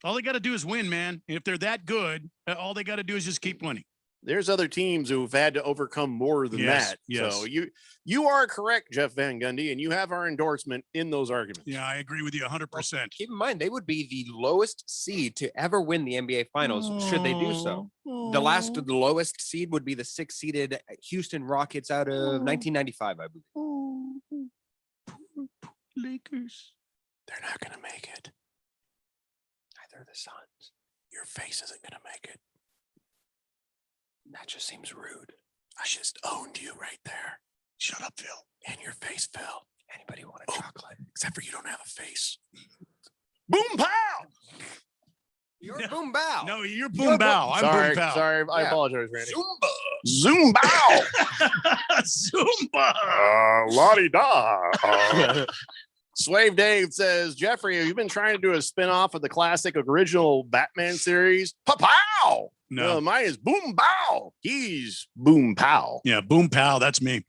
All they got to do is win, man. If they're that good, all they got to do is just keep winning. There's other teams who've had to overcome more than that. Yes. So you are correct, Jeff Van Gundy, and you have our endorsement in those arguments. Yeah, I agree with you 100%. Well, keep in mind, they would be the lowest seed to ever win the NBA Finals should they do so. The lowest seed would be the 6th-seeded Houston Rockets out of 1995, I believe. Lakers. They're not going to make it. Neither are the Suns. Your face isn't going to make it. That just seems rude. I just owned you right there. Shut up, Phil. And your face, Phil. Anybody want a chocolate? Except for you don't have a face. Boom pow! You're Boom Bow. No, you're Boom Bow. I'm Sorry, Boom Pow. sorry. I apologize, Randy. Zumba. Zumba. La-di-da. Slave Dave says, Jeffrey, have you been trying to do a spinoff of the classic original Batman series? Pa-pow! No. Mine is Boom Pow. He's Boom Pow. Yeah, Boom Pow. That's me.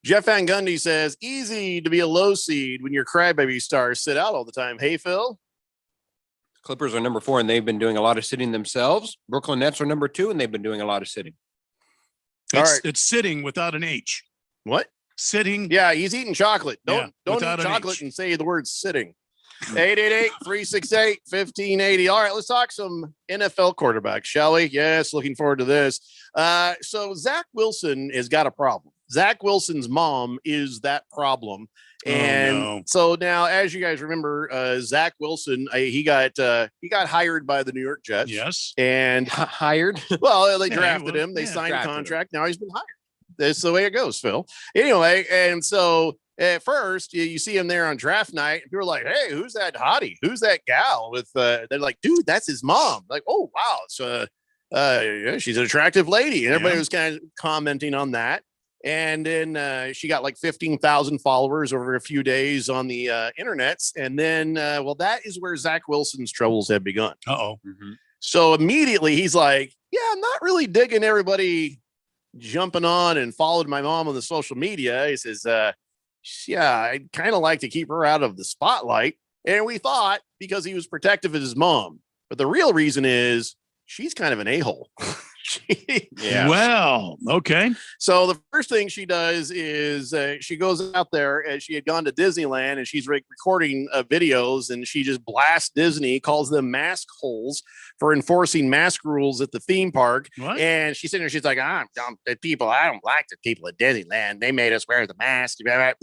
Jeff Van Gundy says, easy to be a low seed when your crybaby stars sit out all the time. Hey, Phil? Clippers are number 4, and they've been doing a lot of sitting themselves. Brooklyn Nets are number 2, and they've been doing a lot of sitting. It's sitting without an H. What? Sitting. Yeah, he's eating chocolate. Don't eat without an chocolate H. and say the word sitting. 888-368-1580. All right, let's talk some NFL quarterbacks, shall we? Yes, looking forward to this. So Zach Wilson has got a problem. Zach Wilson's mom is that problem. And so now, as you guys remember, Zach Wilson, he got hired by the New York Jets. Yes. And hired? Well, they drafted him. They signed a contract. Now he's been hired. That's the way it goes, Phil. Anyway, and so at first you see him there on draft night, and people are like, hey, who's that hottie? Who's that gal with they're like, dude, that's his mom. Like, oh wow, so she's an attractive lady. And everybody was kind of commenting on that. And then she got like 15,000 followers over a few days on the internets. And then that is where Zach Wilson's troubles have begun. So immediately he's like, yeah, I'm not really digging everybody jumping on and followed my mom on the social media. He says, yeah, I'd kind of like to keep her out of the spotlight. And we thought because he was protective of his mom, but the real reason is she's kind of an a-hole. Well, okay. So the first thing she does is she goes out there, and she had gone to Disneyland, and she's recording videos, and she just blasts Disney, calls them mask holes for enforcing mask rules at the theme park. What? And she's sitting there, she's like, I don't like the people at Disneyland. They made us wear the mask.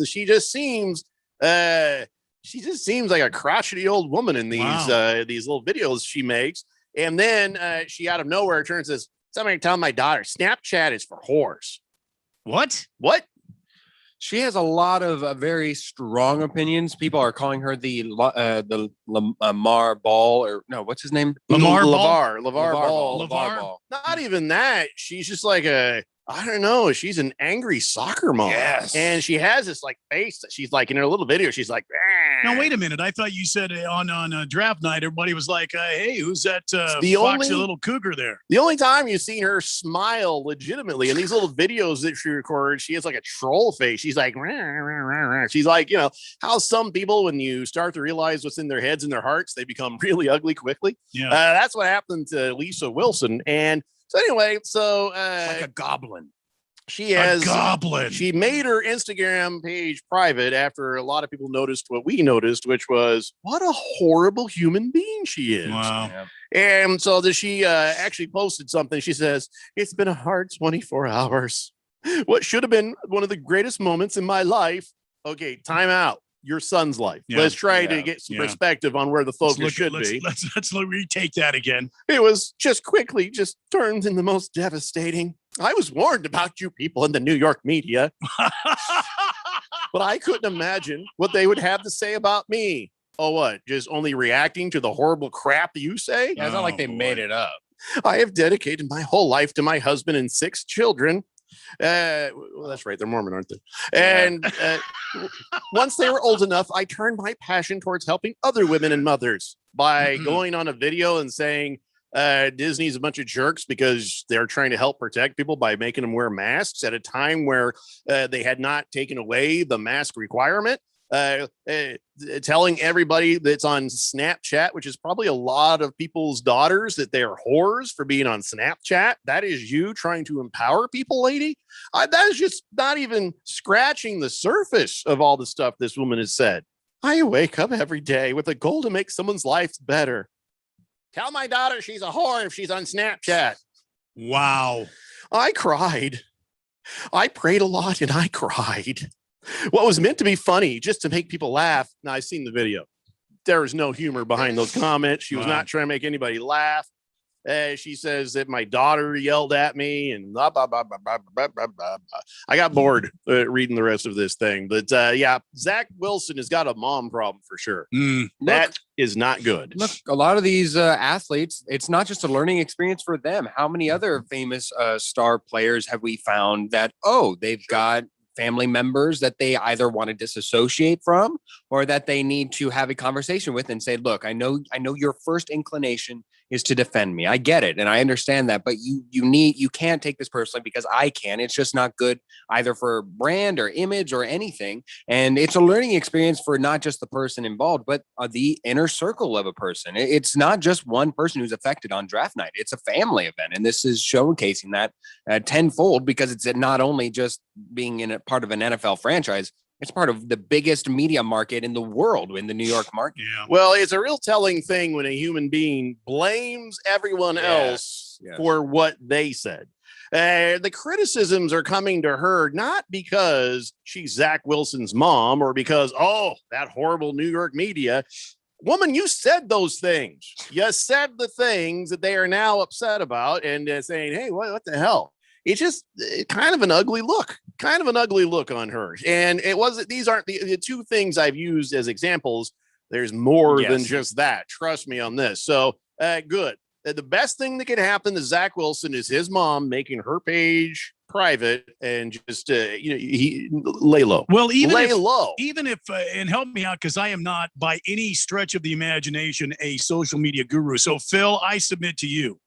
She just seems like a crotchety old woman in these little videos she makes. And then she out of nowhere turns and says, somebody tell my daughter Snapchat is for whores. What? She has a lot of very strong opinions. People are calling her the Lamar Ball, or no, what's his name? LeVar Ball. Not even that. She's just like I don't know. She's an angry soccer mom. Yes. And she has this like face that she's like in her little video. She's like, now, wait a minute. I thought you said on draft night, everybody was like, hey, who's that foxy little cougar there? The only time you've seen her smile legitimately in these little videos that she records, she has like a troll face. She's like, she's like, how some people, when you start to realize what's in their heads and their hearts, they become really ugly quickly. Yeah. That's what happened to Lisa Wilson. And so anyway, like a goblin. She made her Instagram page private after a lot of people noticed what we noticed, which was what a horrible human being she is. Wow. And so she actually posted something. She says, it's been a hard 24 hours. What should have been one of the greatest moments in my life. Okay, time out. Your son's life. Yeah. Let's try to get some perspective on where the focus should be. Let's retake that again. It was just turned in the most devastating. I was warned about you people in the New York media, but I couldn't imagine what they would have to say about me. Oh, what? Just only reacting to the horrible crap you say? Yeah, it's not like they made it up. I have dedicated my whole life to my husband and 6 children. Well, that's right. They're Mormon, aren't they? And once they were old enough, I turned my passion towards helping other women and mothers by going on a video and saying Disney's a bunch of jerks because they're trying to help protect people by making them wear masks at a time where they had not taken away the mask requirement. Telling everybody that's on Snapchat, which is probably a lot of people's daughters, that they're whores for being on Snapchat. That is you trying to empower people, lady. That is just not even scratching the surface of all the stuff this woman has said. I wake up every day with a goal to make someone's life better. Tell my daughter she's a whore if she's on Snapchat. Wow. I cried. I prayed a lot and I cried. What was meant to be funny, just to make people laugh. Now, I've seen the video. There was no humor behind those comments. She was not trying to make anybody laugh. She says that my daughter yelled at me and blah, blah, blah, blah, blah, blah, blah, blah. I got bored reading the rest of this thing. But yeah, Zach Wilson has got a mom problem for sure. That is not good. Look, a lot of these athletes, it's not just a learning experience for them. How many other famous star players have we found that, they've got family members that they either want to disassociate from or that they need to have a conversation with and say, look, I know your first inclination is to defend me. I get it. And I understand that, but you can't take this personally because I can. It's just not good either for brand or image or anything. And it's a learning experience for not just the person involved, but the inner circle of a person. It's not just one person who's affected on draft night. It's a family event. And this is showcasing that tenfold because it's not only just being in a part of an NFL franchise, it's part of the biggest media market in the world, in the New York market. Yeah. Well, it's a real telling thing when a human being blames everyone else for what they said. The criticisms are coming to her not because she's Zach Wilson's mom or because, that horrible New York media. Woman, you said those things. You said the things that they are now upset about and saying, hey, what the hell? It's just kind of an ugly look on her. And these aren't the two things I've used as examples. There's more than just that. Trust me on this. So good. The best thing that could happen to Zach Wilson is his mom making her page private and just, he lay low. Well, even if, and help me out, because I am not by any stretch of the imagination a social media guru. So Phil, I submit to you.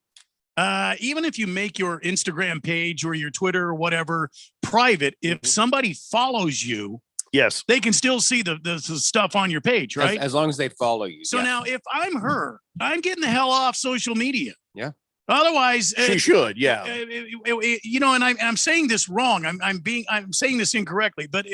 Even if you make your Instagram page or your Twitter or whatever private, if somebody follows you, yes, they can still see the stuff on your page, right? As long as they follow you. So now if I'm her, I'm getting the hell off social media. Yeah. Otherwise, she should. Yeah. And I'm saying this wrong. I'm saying this incorrectly, but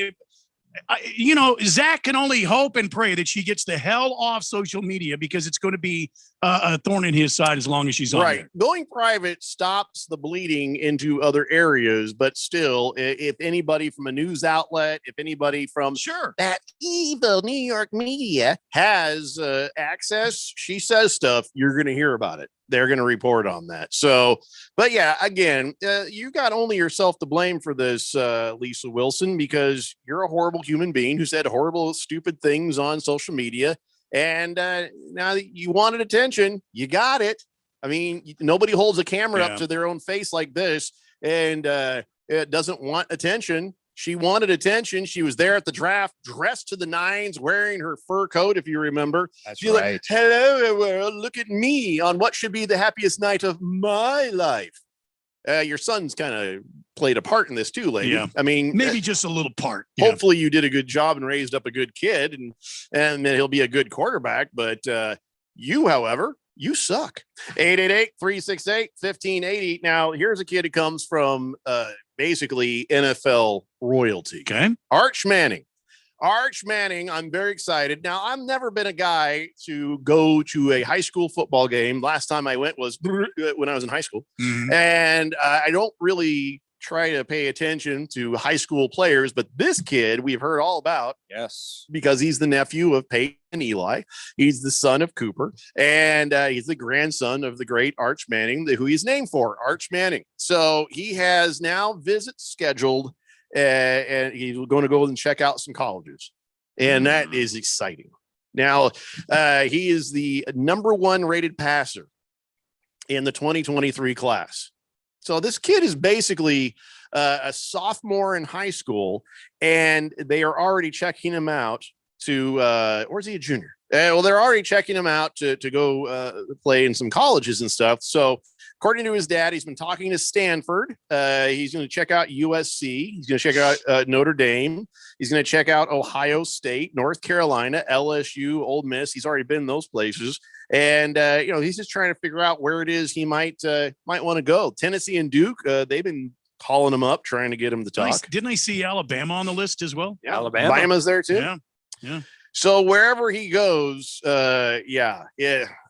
Zach can only hope and pray that she gets the hell off social media because it's going to be a thorn in his side as long as she's on there. Going private stops the bleeding into other areas, but still, if anybody from a news outlet, if anybody from that evil New York media has access, she says stuff, you're going to hear about it. They're going to report on that. So, but yeah, again, you got only yourself to blame for this, Lisa Wilson, because you're a horrible human being who said horrible, stupid things on social media. And now that you wanted attention, you got it. I mean, nobody holds a camera up to their own face like this and it doesn't want attention. She wanted attention. She was there at the draft, dressed to the nines, wearing her fur coat, if you remember. That's She's like, hello, world. Look at me on what should be the happiest night of my life. Your son's kind of played a part in this too, lady. Yeah. I mean, maybe just a little part. Hopefully you did a good job and raised up a good kid and then he'll be a good quarterback. But you, however, you suck. 888-368-1580. Now, here's a kid who comes from basically NFL royalty. Okay. Arch Manning, I'm very excited. Now, I've never been a guy to go to a high school football game. Last time I went was when I was in high school. Mm-hmm. And I don't really try to pay attention to high school players, but this kid we've heard all about. Yes. Because he's the nephew of Peyton and Eli. He's the son of Cooper. And he's the grandson of the great Arch Manning, who he's named for, Arch Manning. So he has now visits scheduled and he's going to go and check out some colleges. And that is exciting. Now, he is the number 1 rated passer in the 2023 class. So this kid is basically a sophomore in high school, and they are already checking him out to, or is he a junior? Well, they're already checking him out to go play in some colleges and stuff. So according to his dad, he's been talking to Stanford. He's going to check out USC. He's going to check out Notre Dame. He's going to check out Ohio State, North Carolina, LSU, Ole Miss. He's already been in those places. And, he's just trying to figure out where it is he might want to go. Tennessee and Duke, they've been calling him up, trying to get him to talk. Didn't I see Alabama on the list as well? Yeah, Alabama's there too. Yeah. So wherever he goes, what is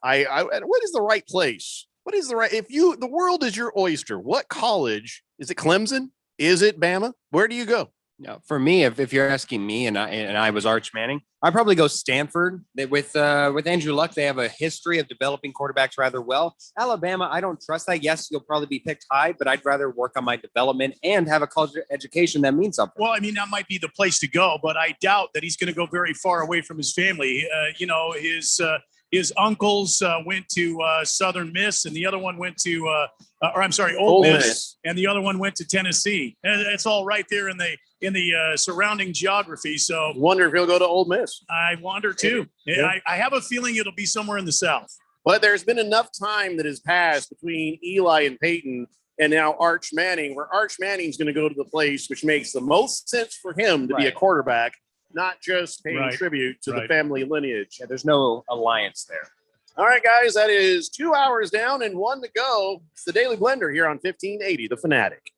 the right place? What is the right, the world is your oyster, what college? Is it Clemson? Is it Bama? Where do you go? No, for me, if you're asking me, and I was Arch Manning, I'd probably go Stanford. With Andrew Luck, they have a history of developing quarterbacks rather well. Alabama, I don't trust that. Yes, you'll probably be picked high, but I'd rather work on my development and have a college education that means something. Well, I mean, that might be the place to go, but I doubt that he's going to go very far away from his family. His uncles went to Southern Miss, and the other one went to, Ole Miss, and the other one went to Tennessee. And it's all right there in the surrounding geography. So, wonder if he'll go to Ole Miss. I wonder too. Yeah. I have a feeling it'll be somewhere in the South. But there's been enough time that has passed between Eli and Peyton, and now Arch Manning, where Arch Manning's going to go to the place which makes the most sense for him to be a quarterback, not just paying tribute to the family lineage. Yeah, there's no alliance there. All right, guys, that is 2 hours down and 1 to go. It's the Daily Blender here on 1580, The Fanatic.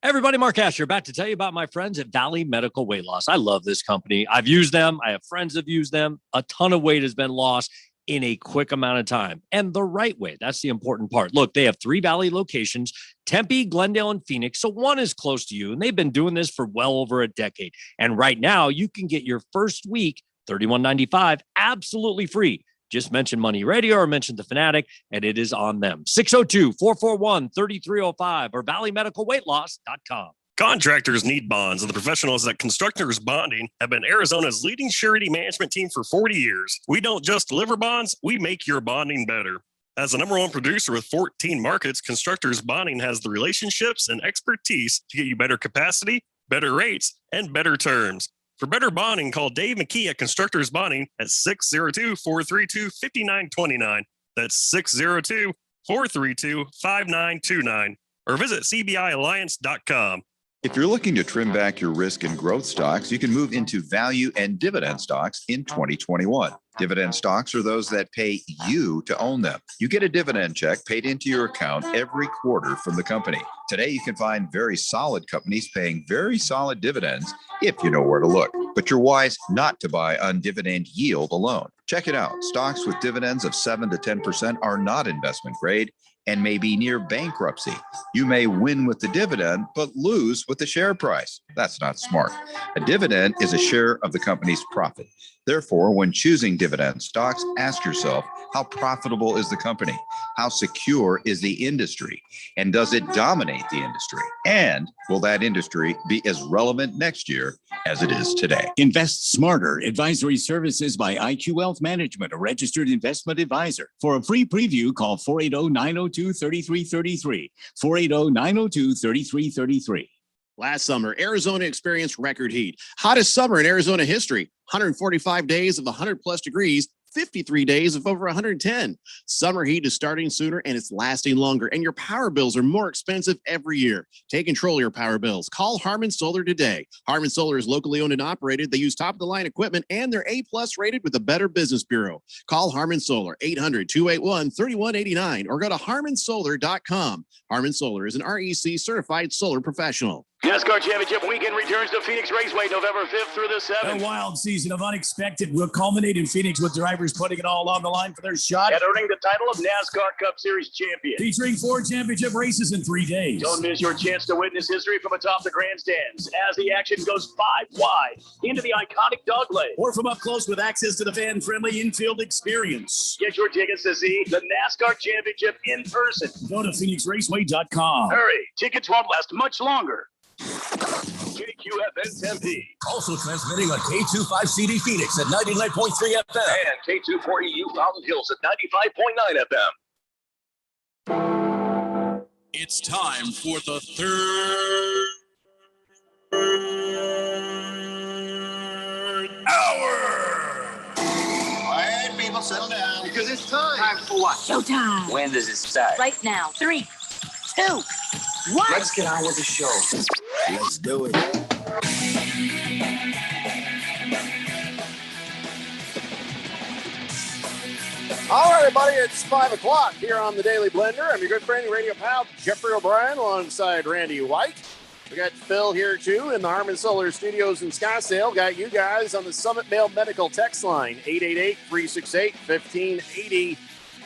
Everybody, Mark Asher, back to tell you about my friends at Valley Medical Weight Loss. I love this company. I've used them. I have friends that have used them. A ton of weight has been lost in a quick amount of time, and the right way. That's the important part. Look, they have 3 Valley locations, Tempe, Glendale, and Phoenix. So one is close to you, and they've been doing this for well over a decade. And right now you can get your first week, $31.95, absolutely free. Just mention Money Radio or mention The Fanatic, and it is on them. 602-441-3305 or valleymedicalweightloss.com. Contractors need bonds, and the professionals at Constructors Bonding have been Arizona's leading surety management team for 40 years. We don't just deliver bonds, we make your bonding better. As the number 1 producer with 14 markets, Constructors Bonding has the relationships and expertise to get you better capacity, better rates, and better terms. For better bonding, call Dave McKee at Constructors Bonding at 602-432-5929. That's 602-432-5929. Or visit cbialliance.com. If you're looking to trim back your risk in growth stocks, you can move into value and dividend stocks in 2021. Dividend stocks are those that pay you to own them. You get a dividend check paid into your account every quarter from the company. Today, you can find very solid companies paying very solid dividends if you know where to look. But you're wise not to buy on dividend yield alone. Check it out. Stocks with dividends of 7 to 10% are not investment grade and may be near bankruptcy. You may win with the dividend, but lose with the share price. That's not smart. A dividend is a share of the company's profit. Therefore, when choosing dividend stocks, ask yourself, how profitable is the company? How secure is the industry? And does it dominate the industry? And will that industry be as relevant next year as it is today? Invest smarter. Advisory services by IQ Wealth Management, a registered investment advisor. For a free preview, call 480-902-3333. 480-902-3333. Last summer, Arizona experienced record heat. Hottest summer in Arizona history. 145 days of 100+ degrees, 53 days of over 110. Summer heat is starting sooner and it's lasting longer, and your power bills are more expensive every year. Take control of your power bills. Call Harmon Solar today. Harmon Solar is locally owned and operated. They use top-of-the-line equipment, and they're A+ rated with the Better Business Bureau. Call Harmon Solar, 800-281-3189, or go to harmonsolar.com. Harmon Solar is an REC certified solar professional. NASCAR Championship weekend returns to Phoenix Raceway November 5th through the 7th. A wild season of unexpected will culminate in Phoenix with drivers putting it all on the line for their shot at earning the title of NASCAR Cup Series champion. Featuring 4 championship races in 3 days. Don't miss your chance to witness history from atop the grandstands as the action goes 5 wide into the iconic dog leg. Or from up close with access to the fan-friendly infield experience. Get your tickets to see the NASCAR Championship in person. Go to PhoenixRaceway.com. Hurry, tickets won't last much longer. KQFN Tempe. Also transmitting on K25CD Phoenix at 99.3 FM. And K240U Fountain Hills at 95.9 FM. It's time for the third hour. Quiet, people, settle down. Because it's time. Time for what? Showtime. When does it start? Right now. 3, 2, 1. Let's get on with the show. Let's do it. All right, everybody, it's 5 o'clock here on the Daily Blender. I'm your good friend, radio pal, Jeffrey O'Brien, alongside Randy White. We got Phil here, too, in the Harmon Solar Studios in Scottsdale. Got you guys on the Summit Mail Medical text line, 888-368-1580.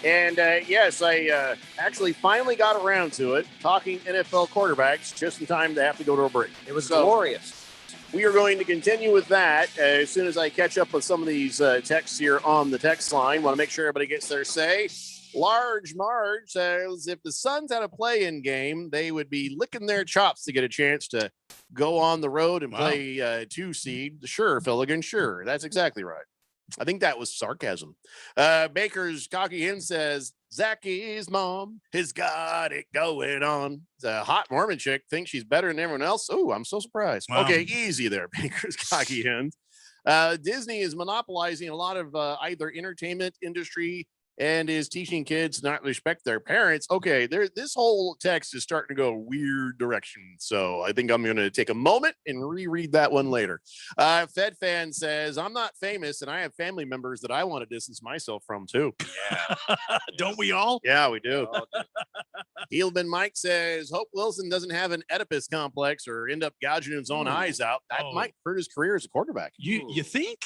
And, yes, I actually finally got around to it, talking NFL quarterbacks just in time to have to go to a break. It was glorious. We are going to continue with that as soon as I catch up with some of these texts here on the text line. Want to make sure everybody gets their say. Large Marge says if the Suns had a play-in game, they would be licking their chops to get a chance to go on the road and play 2 seed. Sure, Filligan, sure. That's exactly right. I think that was sarcasm. Baker's Cocky Hen says, Zacky's mom has got it going on. The hot Mormon chick thinks she's better than everyone else. Oh, I'm so surprised. Wow. Okay, easy there, Baker's Cocky Hen. Disney is monopolizing a lot of either entertainment industry and is teaching kids not to respect their parents. Okay, this whole text is starting to go a weird direction. So I think I'm going to take a moment and reread that one later. Fed Fan says, I'm not famous and I have family members that I want to distance myself from too. Yeah. Don't we all? Yeah, we do. Heelman Mike says, hope Wilson doesn't have an Oedipus complex or end up gouging his own eyes out. That might hurt his career as a quarterback. You think?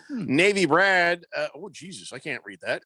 Navy Brad, oh Jesus, I can't read that.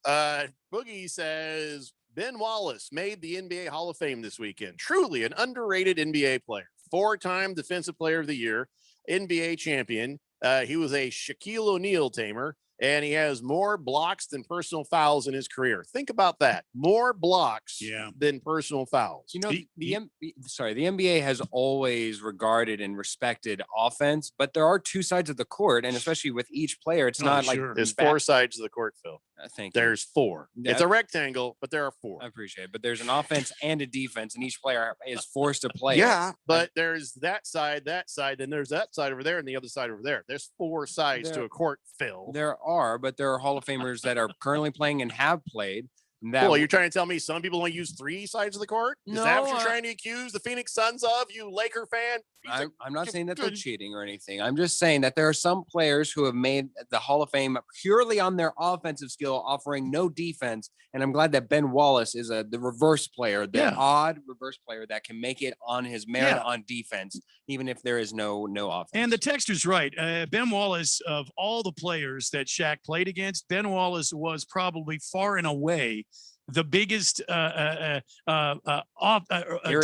Boogie says Ben Wallace made the NBA Hall of Fame this weekend. Truly an underrated NBA player, 4-time Defensive Player of the Year, NBA champion. He was a Shaquille O'Neal tamer, and he has more blocks than personal fouls in his career. Think about that. More blocks than personal fouls. You know, the NBA has always regarded and respected offense, but there are 2 sides of the court, and especially with each player, it's not like there's 4 sides of the court, Phil. Thank you. There's 4. Yeah. It's a rectangle, but there are 4. I appreciate it. But there's an offense and a defense, and each player is forced to play. Yeah, but there's that side, then there's that side over there, and the other side over there. There's 4 sides to a court, Phil. There are, but there are Hall of Famers that are currently playing and have played. Well, you're trying to tell me some people only use 3 sides of the court? Is that what you're trying to accuse the Phoenix Suns of, you Laker fan? I'm not saying that they're cheating or anything. I'm just saying that there are some players who have made the Hall of Fame purely on their offensive skill, offering no defense. And I'm glad that Ben Wallace is the reverse player, the odd reverse player that can make it on his merit on defense, even if there is no offense. And the texter's right. Ben Wallace, of all the players that Shaq played against, Ben Wallace was probably far and away the biggest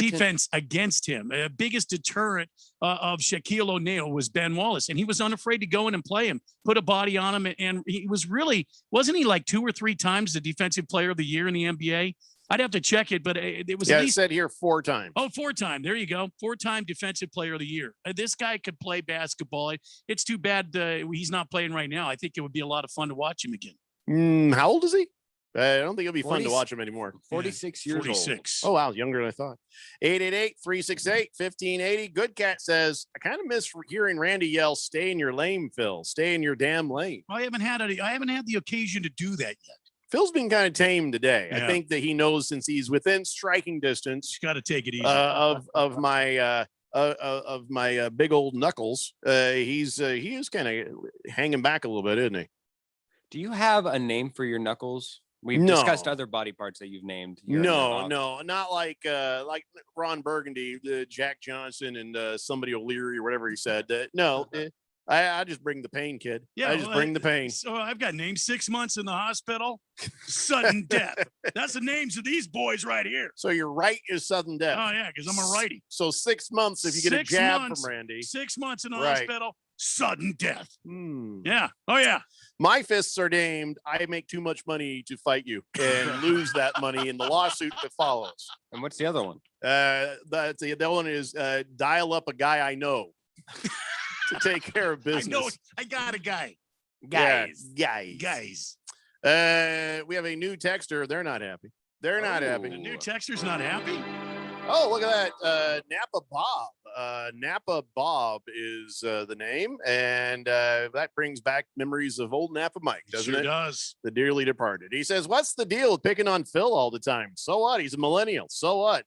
defense against him. Biggest deterrent of Shaquille O'Neal was Ben Wallace, and he was unafraid to go in and play him, put a body on him, and he was really, wasn't he like 2 or 3 times the Defensive Player of the Year in the NBA? I'd have to check it, but it was at least, it said here 4 times. Oh, 4-time. There you go. 4-time Defensive Player of the Year. This guy could play basketball. It's too bad he's not playing right now. I think it would be a lot of fun to watch him again. How old is he? I don't think it'll be fun to watch him anymore. 46 years 46. old. Oh, wow. Younger than I thought. 888-368-1580. Good Cat says, I kind of miss hearing Randy yell, stay in your lane, Phil. Stay in your damn lane. I haven't had the occasion to do that yet. Phil's been kind of tame today. I think that he knows since he's within striking distance. Got to take it easy. Of my big old knuckles. He is kind of hanging back a little bit, isn't he? Do you have a name for your knuckles? We've discussed other body parts that you've named. No, not like Ron Burgundy, Jack Johnson, and somebody O'Leary or whatever he said. I just bring the pain, kid. Yeah, I just bring the pain. So I've got names: 6 months in the hospital, sudden death. That's the names of these boys right here. So your right is sudden death. Oh yeah, because I'm a righty. So 6 months if you get a jab from Randy. 6 months in the hospital, sudden death. Hmm. Yeah. Oh yeah. My fists are named, I make too much money to fight you and lose that money in the lawsuit that follows. And what's the other one? The other one is dial up a guy I know. to take care of business. I know. I got a guy. Guys. We have a new texter. They're not happy. They're not happy. The new texter's not happy? Oh, look at that. Napa Bob. Napa Bob is the name. And that brings back memories of old Napa Mike, doesn't it? Sure does. The dearly departed. He says, what's the deal with picking on Phil all the time? So what? He's a millennial. So what?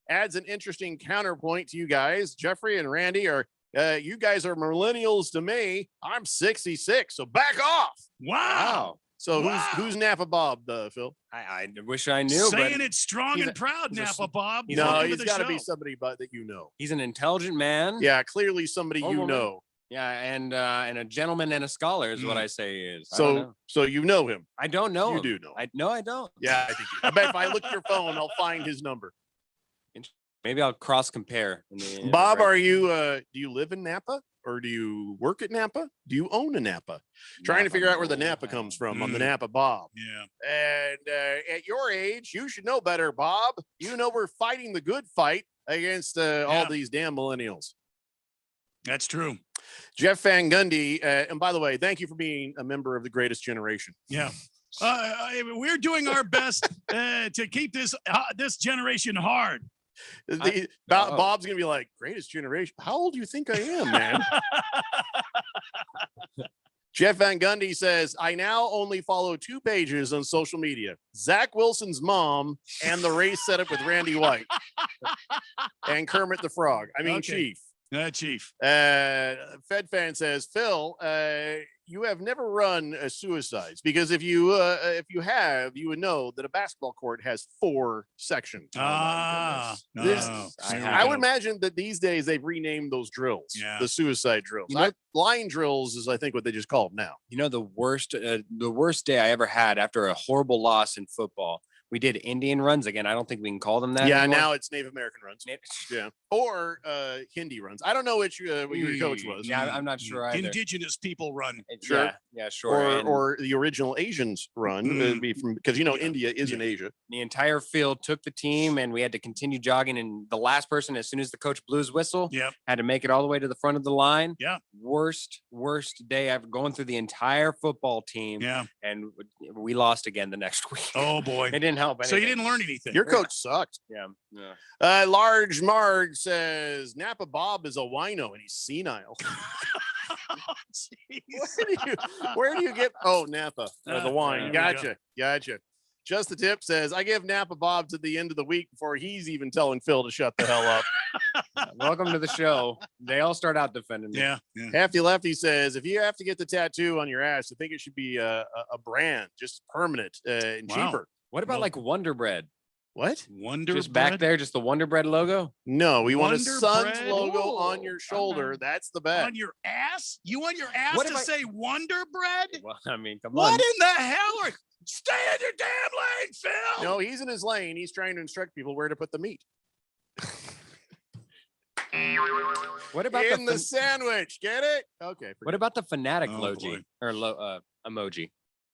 Adds an interesting counterpoint to you guys. Jeffrey and Randy are, you guys are millennials to me. I'm 66, so back off. Wow. So who's Napa Bob, Phil? I wish I knew. Saying it strong and proud, Napa Bob. No, he's got to be somebody that you know. He's an intelligent man. Yeah, clearly somebody you know. Yeah, and a gentleman and a scholar is what I say he is. So you know him. I don't know. You do know. I don't. Yeah, I think I bet if I look at your phone, I'll find his number. Maybe I'll cross compare. Bob, are you? Do you live in Napa, or do you work at Napa? Do you own a Napa? Trying to figure out where the Napa comes from on the Napa Bob. Yeah. And at your age, you should know better, Bob. You know we're fighting the good fight against all these damn millennials. That's true. Jeff Van Gundy, and by the way, thank you for being a member of the greatest generation. Yeah. We're doing our best to keep this generation hard. Bob's gonna be like, greatest generation. How old do you think I am, man? Jeff Van Gundy says, I now only follow 2 pages on social media: Zach Wilson's mom and the race setup with Randy White and Kermit the Frog. I mean, Okay. Chief. Chief. Fed Fan says, Phil, you have never run a suicides, because if you have, you would know that a basketball court has 4 sections. I would imagine that these days they've renamed those drills, the suicide drills. Line drills is, I think, what they just call them now. You know, the worst day I ever had after a horrible loss in football. We did Indian runs again. I don't think we can call them that. Yeah, anymore. now it's Native American runs. Yeah, or Hindi runs. I don't know what your coach was. Yeah, I'm not sure either. Indigenous people run. Sure. Yeah, sure. Or the original Asians run. It'd be from, because India is in Asia. The entire field took the team, and we had to continue jogging. And the last person, as soon as the coach blew his whistle, had to make it all the way to the front of the line. Yeah. Worst day ever, going through the entire football team. Yeah. And we lost again the next week. Oh boy. It didn't help anything. So you didn't learn anything. Your coach sucked. Yeah. Large Marge says Napa Bob is a wino and he's senile. Where do you get? Oh, Napa, the wine. Gotcha. Just the Tip says, I give Napa Bob to the end of the week before he's even telling Phil to shut the hell up. Welcome to the show. They all start out defending me. Yeah. Hefty Lefty says, if you have to get the tattoo on your ass, I think it should be a brand, just permanent and cheaper. What about like Wonder Bread? What? Wonder just Bread? back there, just the Wonder Bread logo? No, we want a Wonder Suns Bread? logo on your shoulder. That's the bet. On your ass? You want your ass What to if I- say Wonder Bread? Well, I mean, come What on. in the hell? Stay in your damn lane, Phil. No, he's in his lane. He's trying to instruct people where to put the meat. What about in the sandwich? Get it? Okay. What about the fanatic Oh, logo or emoji?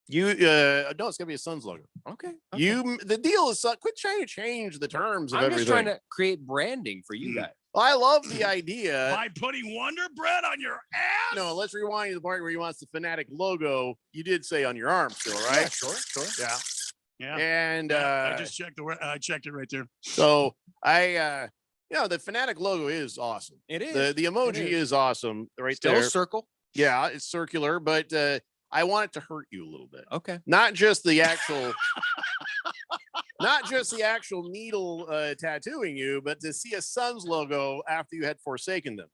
You no, it's gonna be a Suns logo. Okay. The deal is quit trying to change the terms of I'm everything. just trying to create branding for you guys. I love the idea. By putting Wonder Bread on your ass? No, let's rewind to the part where he wants the Fanatic logo. You did say on your arm still, right? Yeah, sure. Yeah. Yeah. And I just checked I checked it right there. So the Fanatic logo is awesome. It is. The emoji is awesome right Still there. circle. Yeah, it's circular, but I want it to hurt you a little bit. Okay. Not just the actual needle tattooing you, but to see a Suns logo after you had forsaken them.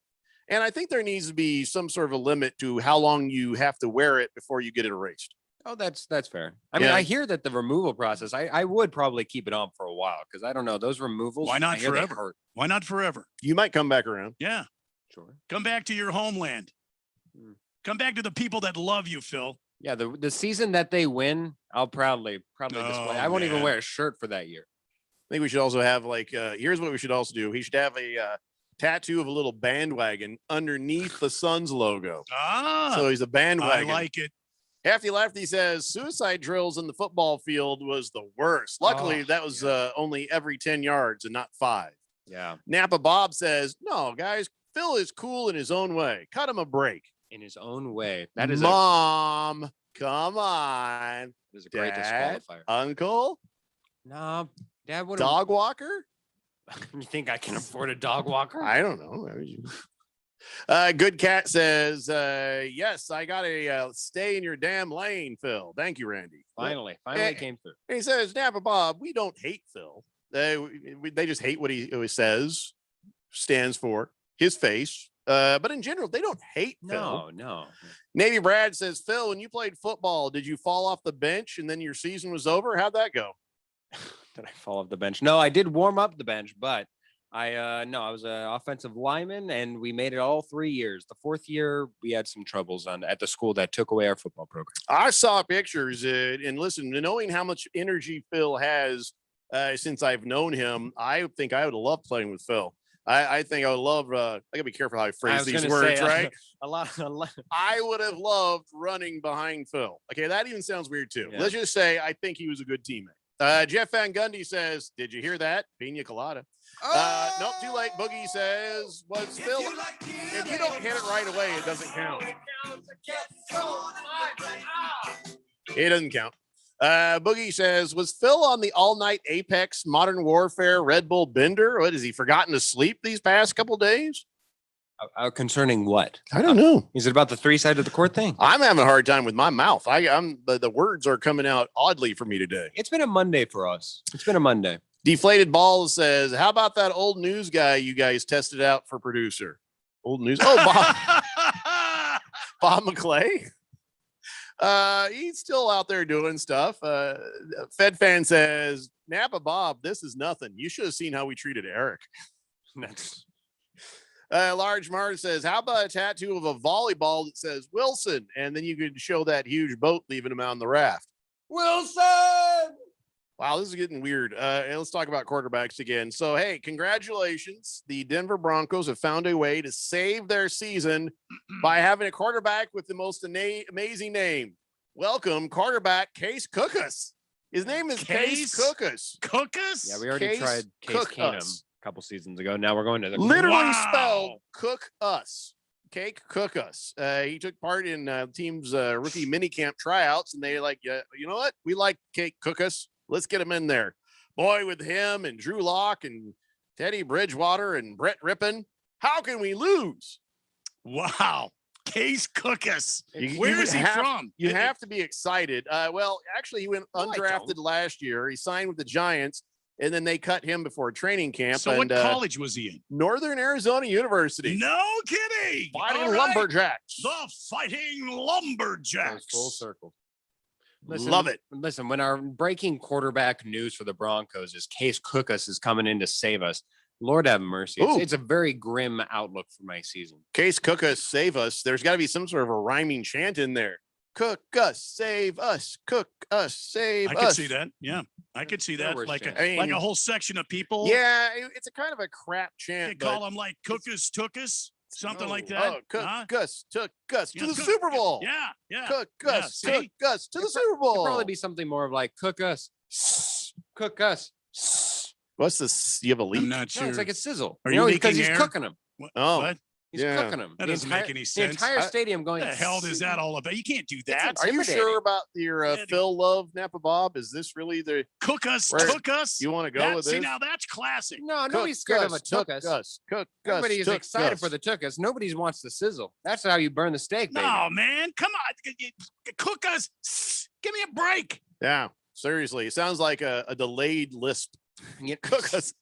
And I think there needs to be some sort of a limit to how long you have to wear it before you get it erased. Oh, that's fair. I mean, I hear that the removal process, I would probably keep it on for a while because I don't know, those removals. Why not I hear they forever? hurt. Why not forever? You might come back around. Yeah. Sure. Come back to your homeland. Come back to the people that love you, Phil. Yeah, the season that they win, I'll proudly display. I won't even man. wear a shirt for that year. I think we should also have here's what we should also do. He should have a tattoo of a little bandwagon underneath the Suns logo. So he's a bandwagon. I like it. Hefty Lefty says suicide drills in the football field was the worst. Luckily, that was only every 10 yards and not 5. Yeah. Napa Bob says, no, guys, Phil is cool in his own way. Cut him a break. In his own way. That is Mom, come on. That is a great Dad, disqualifier. Uncle? No, Dad would Dog walker? You think I can afford a dog walker? I don't know. Good Cat says, yes, I got a stay in your damn lane, Phil. Thank you, Randy. Finally came through. He says, Napa Bob, we don't hate Phil. They just hate what he says, stands for, his face. But in general, they don't hate Phil. No. Navy Brad says, Phil, when you played football, did you fall off the bench and then your season was over? How'd that go? Did I fall off the bench? No, I did warm up the bench, but I was an offensive lineman, and we made it all 3 years. The fourth year, we had some troubles at the school that took away our football program. I saw pictures and listen, knowing how much energy Phil has since I've known him, I think I would love playing with Phil. I think I would love. I gotta be careful how I phrase these words, right? A lot. I would have loved running behind Phil. Okay, that even sounds weird too. Yeah. Let's just say I think he was a good teammate. Jeff Van Gundy says, "Did you hear that? Pina colada." Nope, too late. Boogie says, "Was Phil? If you don't hit it right away, it doesn't count. It doesn't count." Boogie says, was Phil on the all-night Apex Modern Warfare Red Bull bender? What, has he forgotten to sleep these past couple days? Concerning what? I don't know. Is it about the 3 sides of the court thing? I'm having a hard time with my mouth. The words are coming out oddly for me today. It's been a Monday for us. It's been a Monday. Deflated Balls says, how about that old news guy you guys tested out for producer? Old news. Oh, Bob McClay. He's still out there doing stuff. Fed Fan says, Napa Bob, this is nothing. You should have seen how we treated Eric. Large Mars says, how about a tattoo of a volleyball that says Wilson? And then you could show that huge boat leaving him out on the raft. Wilson! Wow, this is getting weird. And let's talk about quarterbacks again. So, hey, congratulations. The Denver Broncos have found a way to save their season by having a quarterback with the most amazing name. Welcome, quarterback Case Cookus. His name is Case Cookus. Cookus? Yeah, we already tried Case Keenum a couple seasons ago. Now we're going to the literally spelled Cook Us. Cake Cook Us. He took part in team's rookie minicamp tryouts, and they like, you know what? We like Cake Cook Us. Let's get him in there. Boy, with him and Drew Lock and Teddy Bridgewater and Brett Rippon, how can we lose? Wow. Case Cookus. Where is he from? You have to be excited. Well, actually, he went undrafted last year. He signed with the Giants, and then they cut him before training camp. So what college was he in? Northern Arizona University. No kidding. Fighting Lumberjacks. The Fighting Lumberjacks. Full circle. Love it. Listen, when our breaking quarterback news for the Broncos is Case Cookus is coming in to save us, Lord have mercy. It's a very grim outlook for my season. Case Cookus, save us. There's got to be some sort of a rhyming chant in there. Cook us, save us. Cook us, save us. I could see that. Yeah, I could see that. Like a whole section of people. Yeah, it's a kind of a crap chant. They call them like Cookus Tookus, something like that. Oh, Cook us, took us to the Super Bowl. Yeah. Cook us, took us to the Super Bowl. It'd probably be something more of like cook us, cook us. What's this? You have a leak? I'm not sure. No, it's like a sizzle. Are you because he's air? cooking them. Oh, he's cooking them. That doesn't make any sense. The entire stadium going. What the hell is that all about? You can't do that. Are you sure about your Phil Love Napa Bob? Is this really the Cook Us, Took Us? You want to go with this? See, now that's classic. No, nobody's scared of a Took Us. Cook Everybody is excited for the Took Us. Nobody wants the sizzle. That's how you burn the steak, baby. No, man, come on, Cook Us. Give me a break. Yeah, seriously, it sounds like a delayed lisp. Cook Us.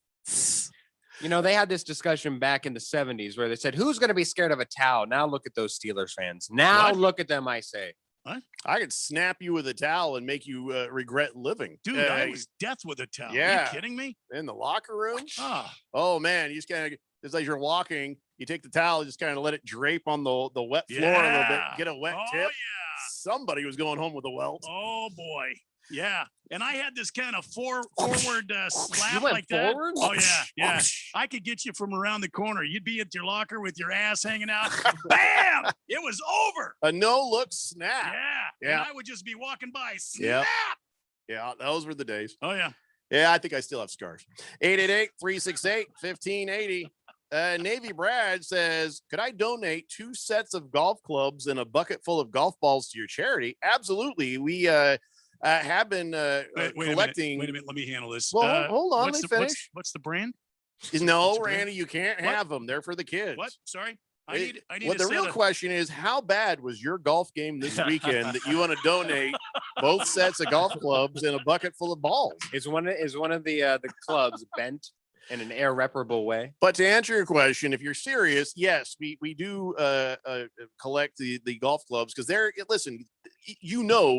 You know, they had this discussion back in the 70s where they said, who's going to be scared of a towel? Now look at those Steelers fans. Now look at them, I say. What? I could snap you with a towel and make you regret living. Dude, I was death with a towel. Yeah. Are you kidding me? In the locker room? Oh, oh man, you just kind of, it's like you're walking, you take the towel, just kind of let it drape on the wet floor a little bit, get a wet tip. Yeah. Somebody was going home with a welt. Oh, boy. Yeah. And I had this kind of forward slap You went like that. forward? Oh, yeah. I could get you from around the corner. You'd be at your locker with your ass hanging out. Bam! It was over. A no-look snap. Yeah. And I would just be walking by. Snap! Yeah, those were the days. Oh, yeah. Yeah, I think I still have scars. 888-368-1580. Navy Brad says, could I donate 2 sets of golf clubs and a bucket full of golf balls to your charity? Absolutely. We have been collecting. Wait a minute. Let me handle this. Well, hold on. Let me finish. What's the brand? No, Randy, you can't have them. They're for the kids. What? Sorry. I need Well, the real question is, how bad was your golf game this weekend that you want to donate both sets of golf clubs and a bucket full of balls? Is one of the clubs bent in an irreparable way? But to answer your question, if you're serious, yes, we do collect the golf clubs because listen,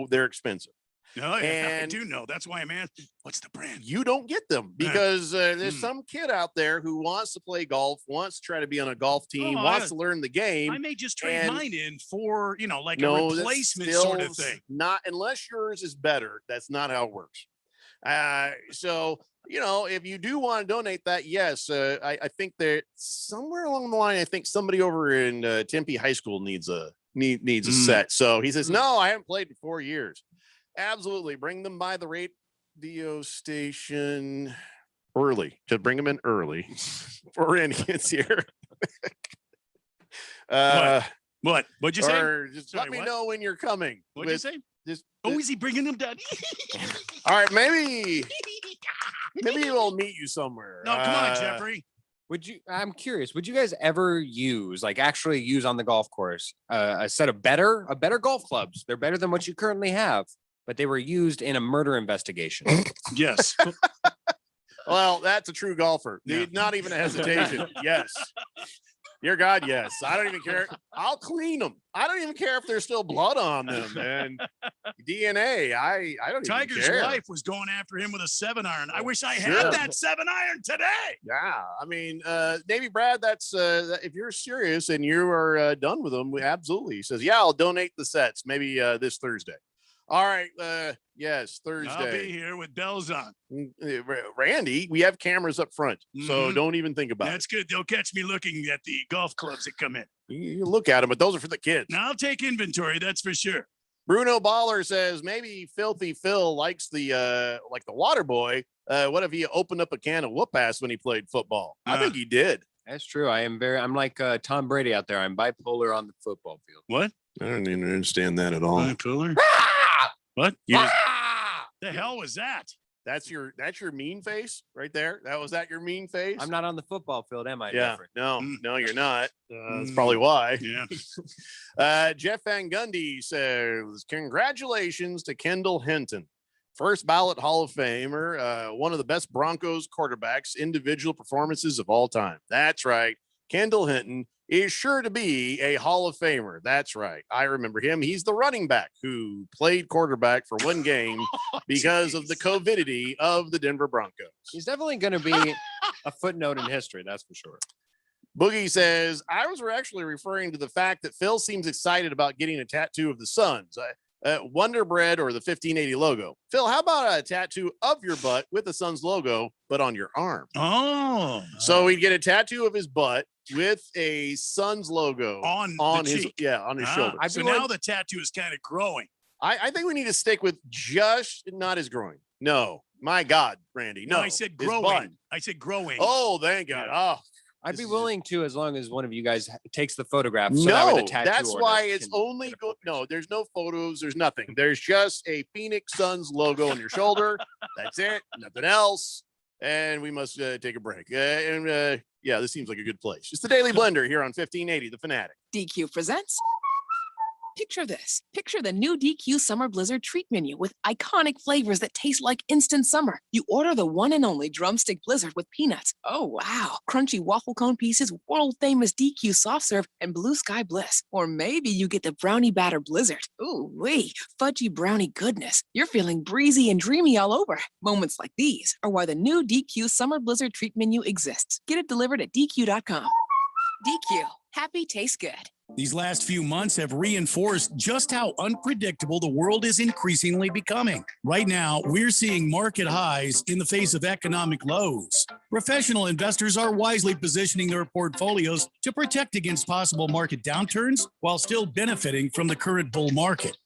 they're expensive. Oh, yeah, I do know. That's why I'm asking. What's the brand? You don't get them because there's some kid out there who wants to play golf, wants to try to be on a golf team, wants to learn the game. I may just trade mine in for, like a replacement sort of thing. Not unless yours is better. That's not how it works. So, if you do want to donate that, yes, I think that somewhere along the line, I think somebody over in Tempe High School needs a set. So he says, no, I haven't played in 4 years. Absolutely. Bring them by the radio station early. Just bring them in early for any kids here. What? What'd you say? Just let me know when you're coming. What'd you say? Is he bringing them down? All right, maybe we'll meet you somewhere. No, come on, Jeffrey. I'm curious, would you guys ever actually use on the golf course a set of better golf clubs? They're better than what you currently have, but they were used in a murder investigation. Yes. Well, that's a true golfer. Yeah. Not even a hesitation. Yes. Dear God, yes. I don't even care. I'll clean them. I don't even care if there's still blood on them and DNA. I don't Tiger's even care. wife was going after him with a 7-iron. I wish I had that 7-iron today. Yeah. I mean, Navy Brad, that's if you're serious and you are done with them, absolutely. He says, yeah, I'll donate the sets maybe this Thursday. All right. Yes, Thursday. I'll be here with bells on. Randy, we have cameras up front, so don't even think about it. That's good. They'll catch me looking at the golf clubs that come in. You look at them, but those are for the kids. Now I'll take inventory. That's for sure. Bruno Baller says maybe Filthy Phil likes the water boy. What if he opened up a can of whoop ass when he played football? I think he did. That's true. I'm like Tom Brady out there. I'm bipolar on the football field. What? I don't even understand that at all. Bipolar? What? The hell was that? That's your mean face right there. Was that your mean face? I'm not on the football field, am I? Yeah. No, you're not. That's probably why. Yeah. Jeff Van Gundy says, congratulations to Kendall Hinton. First ballot Hall of Famer, one of the best Broncos quarterbacks, individual performances of all time. That's right. Kendall Hinton is sure to be a Hall of Famer. That's right. I remember him. He's the running back who played quarterback for one game because of the COVIDity of the Denver Broncos. He's definitely going to be a footnote in history. That's for sure. Boogie says, I was actually referring to the fact that Phil seems excited about getting a tattoo of the Suns. Wonder Bread or the 1580 logo. Phil, how about a tattoo of your butt with the Suns logo, but on your arm? Oh. So he'd get a tattoo of his butt with a Suns logo on his cheek. On his shoulder. So now the tattoo is kind of growing. I think we need to stick with just not his groin. No, my God, Randy. No, I said growing. I said growing. Oh, thank God. Yeah. Oh. I'd be willing to, as long as one of you guys takes the photograph. So No, that the tattoo that's why it's only good. No, there's no photos. There's nothing. There's just a Phoenix Suns logo on your shoulder. That's it. Nothing else. And we must take a break. This seems like a good place. It's the Daily Blender here on 1580, The Fanatic. DQ presents. Picture this. Picture the new DQ Summer Blizzard treat menu with iconic flavors that taste like instant summer. You order the one and only drumstick blizzard with peanuts. Oh, wow. Crunchy waffle cone pieces, world famous DQ soft serve, and blue sky bliss. Or maybe you get the brownie batter blizzard. Ooh, wee. Fudgy brownie goodness. You're feeling breezy and dreamy all over. Moments like these are why the new DQ Summer Blizzard treat menu exists. Get it delivered at DQ.com. DQ. Happy tastes good. These last few months have reinforced just how unpredictable the world is increasingly becoming. Right now, we're seeing market highs in the face of economic lows. Professional investors are wisely positioning their portfolios to protect against possible market downturns while still benefiting from the current bull market.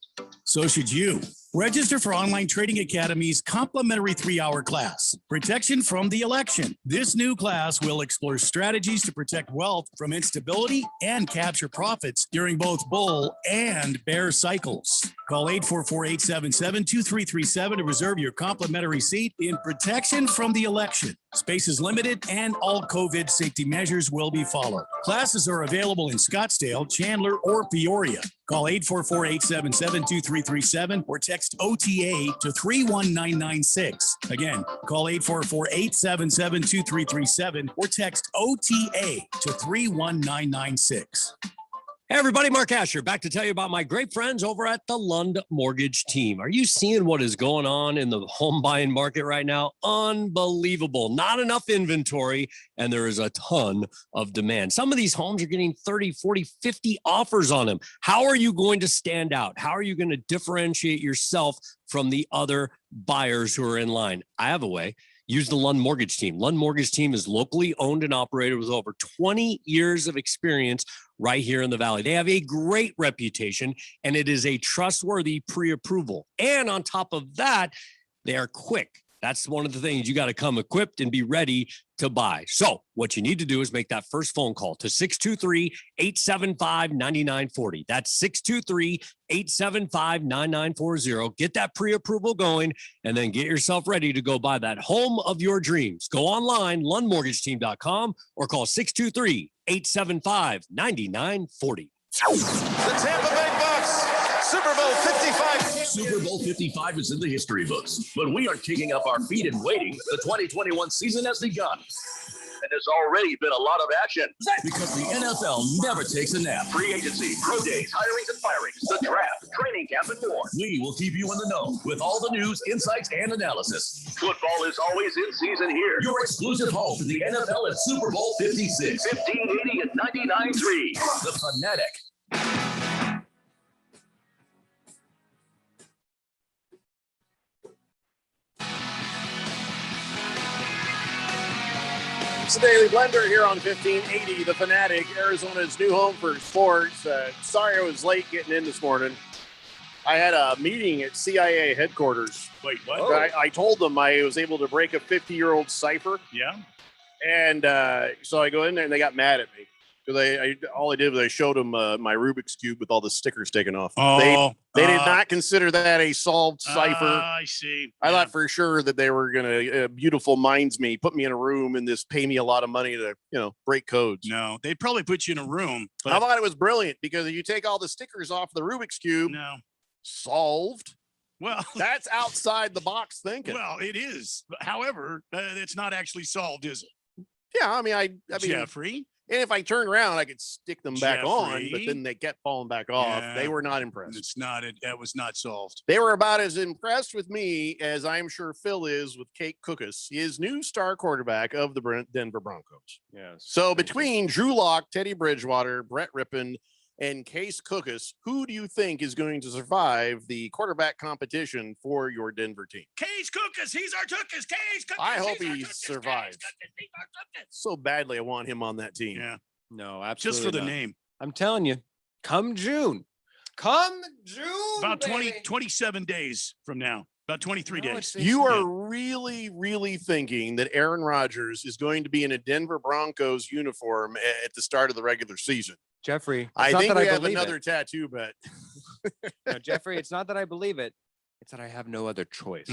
So should you. Register for Online Trading Academy's complimentary 3-hour class, Protection from the Election. This new class will explore strategies to protect wealth from instability and capture profits during both bull and bear cycles. Call 844-877-2337 to reserve your complimentary seat in Protection from the Election. Space is limited and all COVID safety measures will be followed. Classes are available in Scottsdale, Chandler, or Peoria. Call 844-877-2337 or text OTA to 31996. Again, call 844-877-2337 or text OTA to 31996. Hey everybody, Mark Asher back to tell you about my great friends over at the Lund Mortgage Team. Are you seeing what is going on in the home buying market right now? Unbelievable. Not enough inventory, and there is a ton of demand. Some of these homes are getting 30, 40, 50 offers on them. How are you going to stand out? How are you going to differentiate yourself from the other buyers who are in line? I have a way. Use the Lund Mortgage Team. Lund Mortgage Team is locally owned and operated with over 20 years of experience right here in the Valley. They have a great reputation, and it is a trustworthy pre-approval. And on top of that, they are quick. That's one of the things. You got to come equipped and be ready to buy. So what you need to do is make that first phone call to 623-875-9940. That's 623-875-9940. Get that pre-approval going and then get yourself ready to go buy that home of your dreams. Go online, lundmortgageteam.com, or call 623-875-9940. The Tampa Bay Bucks, Super Bowl 55. Super Bowl 55 is in the history books, but we aren't kicking up our feet and waiting. The 2021 season has begun. And there's already been a lot of action because the NFL never takes a nap. Free agency, pro days, hirings and firings, the draft, training camp, and more. We will keep you in the know with all the news, insights, and analysis. Football is always in season here. Your exclusive home to the NFL at Super Bowl 56, 1580 and 99.3. The Fanatic. It's the Daily Blender here on 1580, The Fanatic, Arizona's new home for sports. Sorry I was late getting in this morning. I had a meeting at CIA headquarters. Wait, what? Oh. I told them I was able to break a 50-year-old cipher. Yeah. And so I go in there and they got mad at me. Because all I did was I showed them my Rubik's Cube with all the stickers taken off. They did not consider that a solved cipher. I see. I thought for sure that they were going to beautiful minds me, put me in a room and just pay me a lot of money to, break codes. No, they'd probably put you in a room. But I thought it was brilliant because if you take all the stickers off the Rubik's Cube, solved. Well, that's outside the box thinking. Well, it is. However, it's not actually solved, is it? Yeah, I mean, Jeffrey. And if I turn around, I could stick them back on, but then they kept falling back off. Yeah. They were not impressed. That was not solved. They were about as impressed with me as I'm sure Phil is with Kate Kukas, his new star quarterback of the Denver Broncos. Yes. So between Drew Lock, Teddy Bridgewater, Brett Rippon, and Case Kukas, who do you think is going to survive the quarterback competition for your Denver team? Case Kukas, he's our Tukas. Case Kukas. I hope he survives. So badly, I want him on that team. Yeah. No, absolutely. Just for the not. name. I'm telling you, come June. About 27 days from now. About 23 days. You are really, really thinking that Aaron Rodgers is going to be in a Denver Broncos uniform at the start of the regular season. Jeffrey, I think we have another tattoo bet. No, Jeffrey, it's not that I believe it. It's that I have no other choice.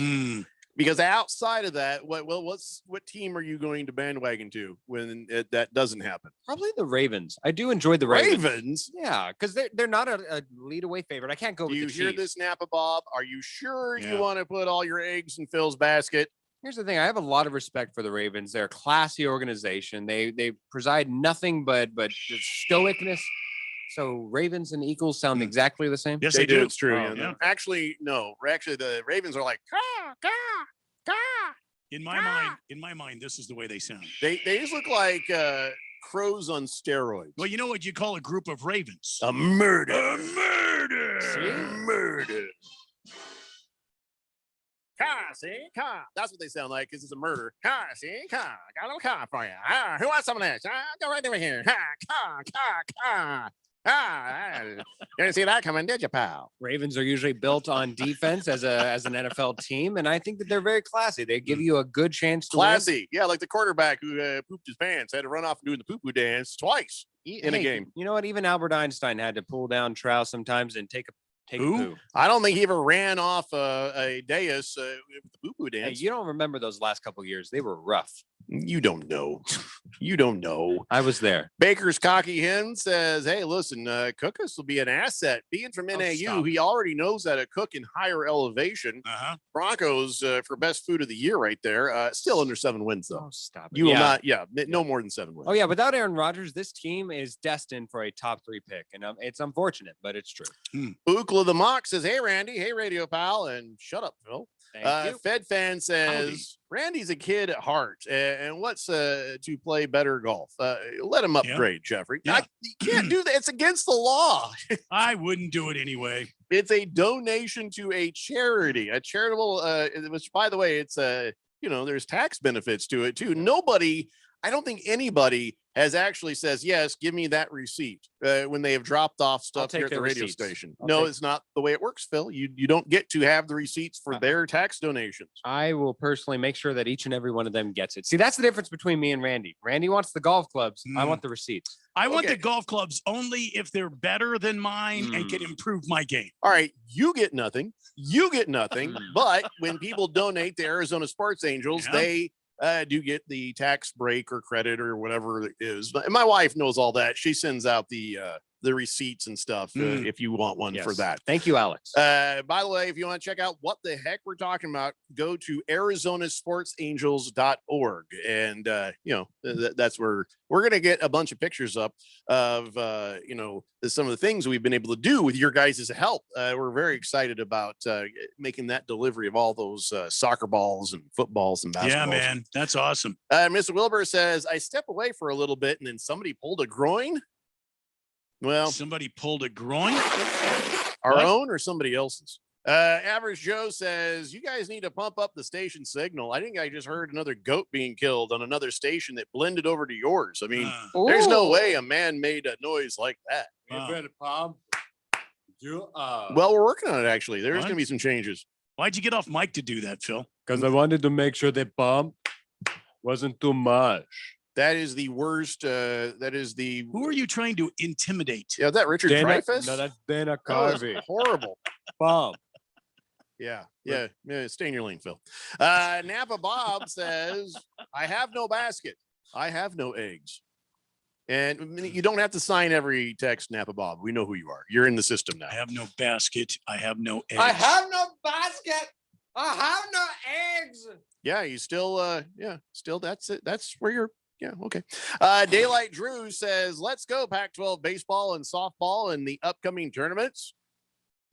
Because outside of that, what team are you going to bandwagon to when that doesn't happen? Probably the Ravens. I do enjoy the Ravens. Ravens? Yeah, because they're not a lead away favorite. I can't go with the Chiefs. Do you hear this, Napa Bob? Are you sure you want to put all your eggs in Phil's basket? Here's the thing. I have a lot of respect for the Ravens. They're a classy organization. They preside nothing but stoicness. So Ravens and Eagles sound exactly the same. Yes, they do. It's true. Oh, yeah. Actually, no. Actually, the Ravens are like, caw, caw, caw. In my mind, this is the way they sound. They just look like crows on steroids. Well, you know what you call a group of ravens? A murder. A murder. See? Murder. Car, see? Car. That's what they sound like because it's a murder. Car, see? Car. I got a little car for you. Who wants some of this? Go right over here. Car. You didn't see that coming, did you, pal? Ravens are usually built on defense as an NFL team, and I think that they're very classy. They give you a good chance to win. Classy. Yeah, like the quarterback who pooped his pants, had to run off and do the poo-poo dance twice in a game. You know what? Even Albert Einstein had to pull down trow sometimes and take a poo. I don't think he ever ran off a dais with the poo-poo Hey, dance. you don't remember those last couple years. They were rough. You don't know. You don't know. I was there. Baker's Cocky Hen says, hey, listen, Cookus will be an asset. Being from NAU, he already knows how to cook in higher elevation. Broncos for best food of the year right there. Still under 7 wins, though. Oh, stop it. You will not, no more than 7 wins. Oh, yeah. Without Aaron Rodgers, this team is destined for a top 3 pick. And it's unfortunate, but it's true. Ukla the Mock says, hey, Randy. Hey, Radio Pal. And shut up, Phil. Thank you. Fed Fan says, Randy's a kid at heart and wants to play better golf. Let him upgrade, Jeffrey. You can't do that. It's against the law. I wouldn't do it anyway. It's a donation to a charity, a charitable, which, by the way, it's there's tax benefits to it too. I don't think anybody has actually says, yes, give me that receipt when they have dropped off stuff here at the radio station. No, it's not the way it works, Phil. You don't get to have the receipts for their tax donations. I will personally make sure that each and every one of them gets it. See, that's the difference between me and Randy. Randy wants the golf clubs. I want the receipts. I want the golf clubs only if they're better than mine and can improve my game. All right, you get nothing. You get nothing. But when people donate to Arizona Sports Angels, they do get the tax break or credit or whatever it is. But my wife knows all that. She sends out the receipts and stuff if you want one for that. Thank you, Alex. By the way, if you want to check out what the heck we're talking about, go to arizonasportsangels.org. And, that's where we're going to get a bunch of pictures up of, some of the things we've been able to do with your guys' help. We're very excited about making that delivery of all those soccer balls and footballs and basketballs. Yeah, man. That's awesome. Mr. Wilbur says, I step away for a little bit and then somebody pulled a groin. Well, somebody pulled a groin. Our own or somebody else's? Average Joe says, you guys need to pump up the station signal. I think I just heard another goat being killed on another station that blended over to yours. I mean, there's no way a man made a noise like that. Well, we're working on it, actually. There's going to be some changes. Why'd you get off mic to do that, Phil? Because I wanted to make sure the bump wasn't too much. That is the worst. Who are you trying to intimidate? Yeah, that Richard Dreyfuss? No, that's Dana Carvey. Horrible. Bump. Yeah. Stay in your lane, Phil. Napa Bob says, I have no basket. I have no eggs. And you don't have to sign every text, Napa Bob. We know who you are. You're in the system now. I have no basket. I have no eggs. I have no basket. I have no eggs. Yeah, you still, still that's it. That's where you're. Yeah, okay. Daylight Drew says, let's go Pac-12 baseball and softball in the upcoming tournaments.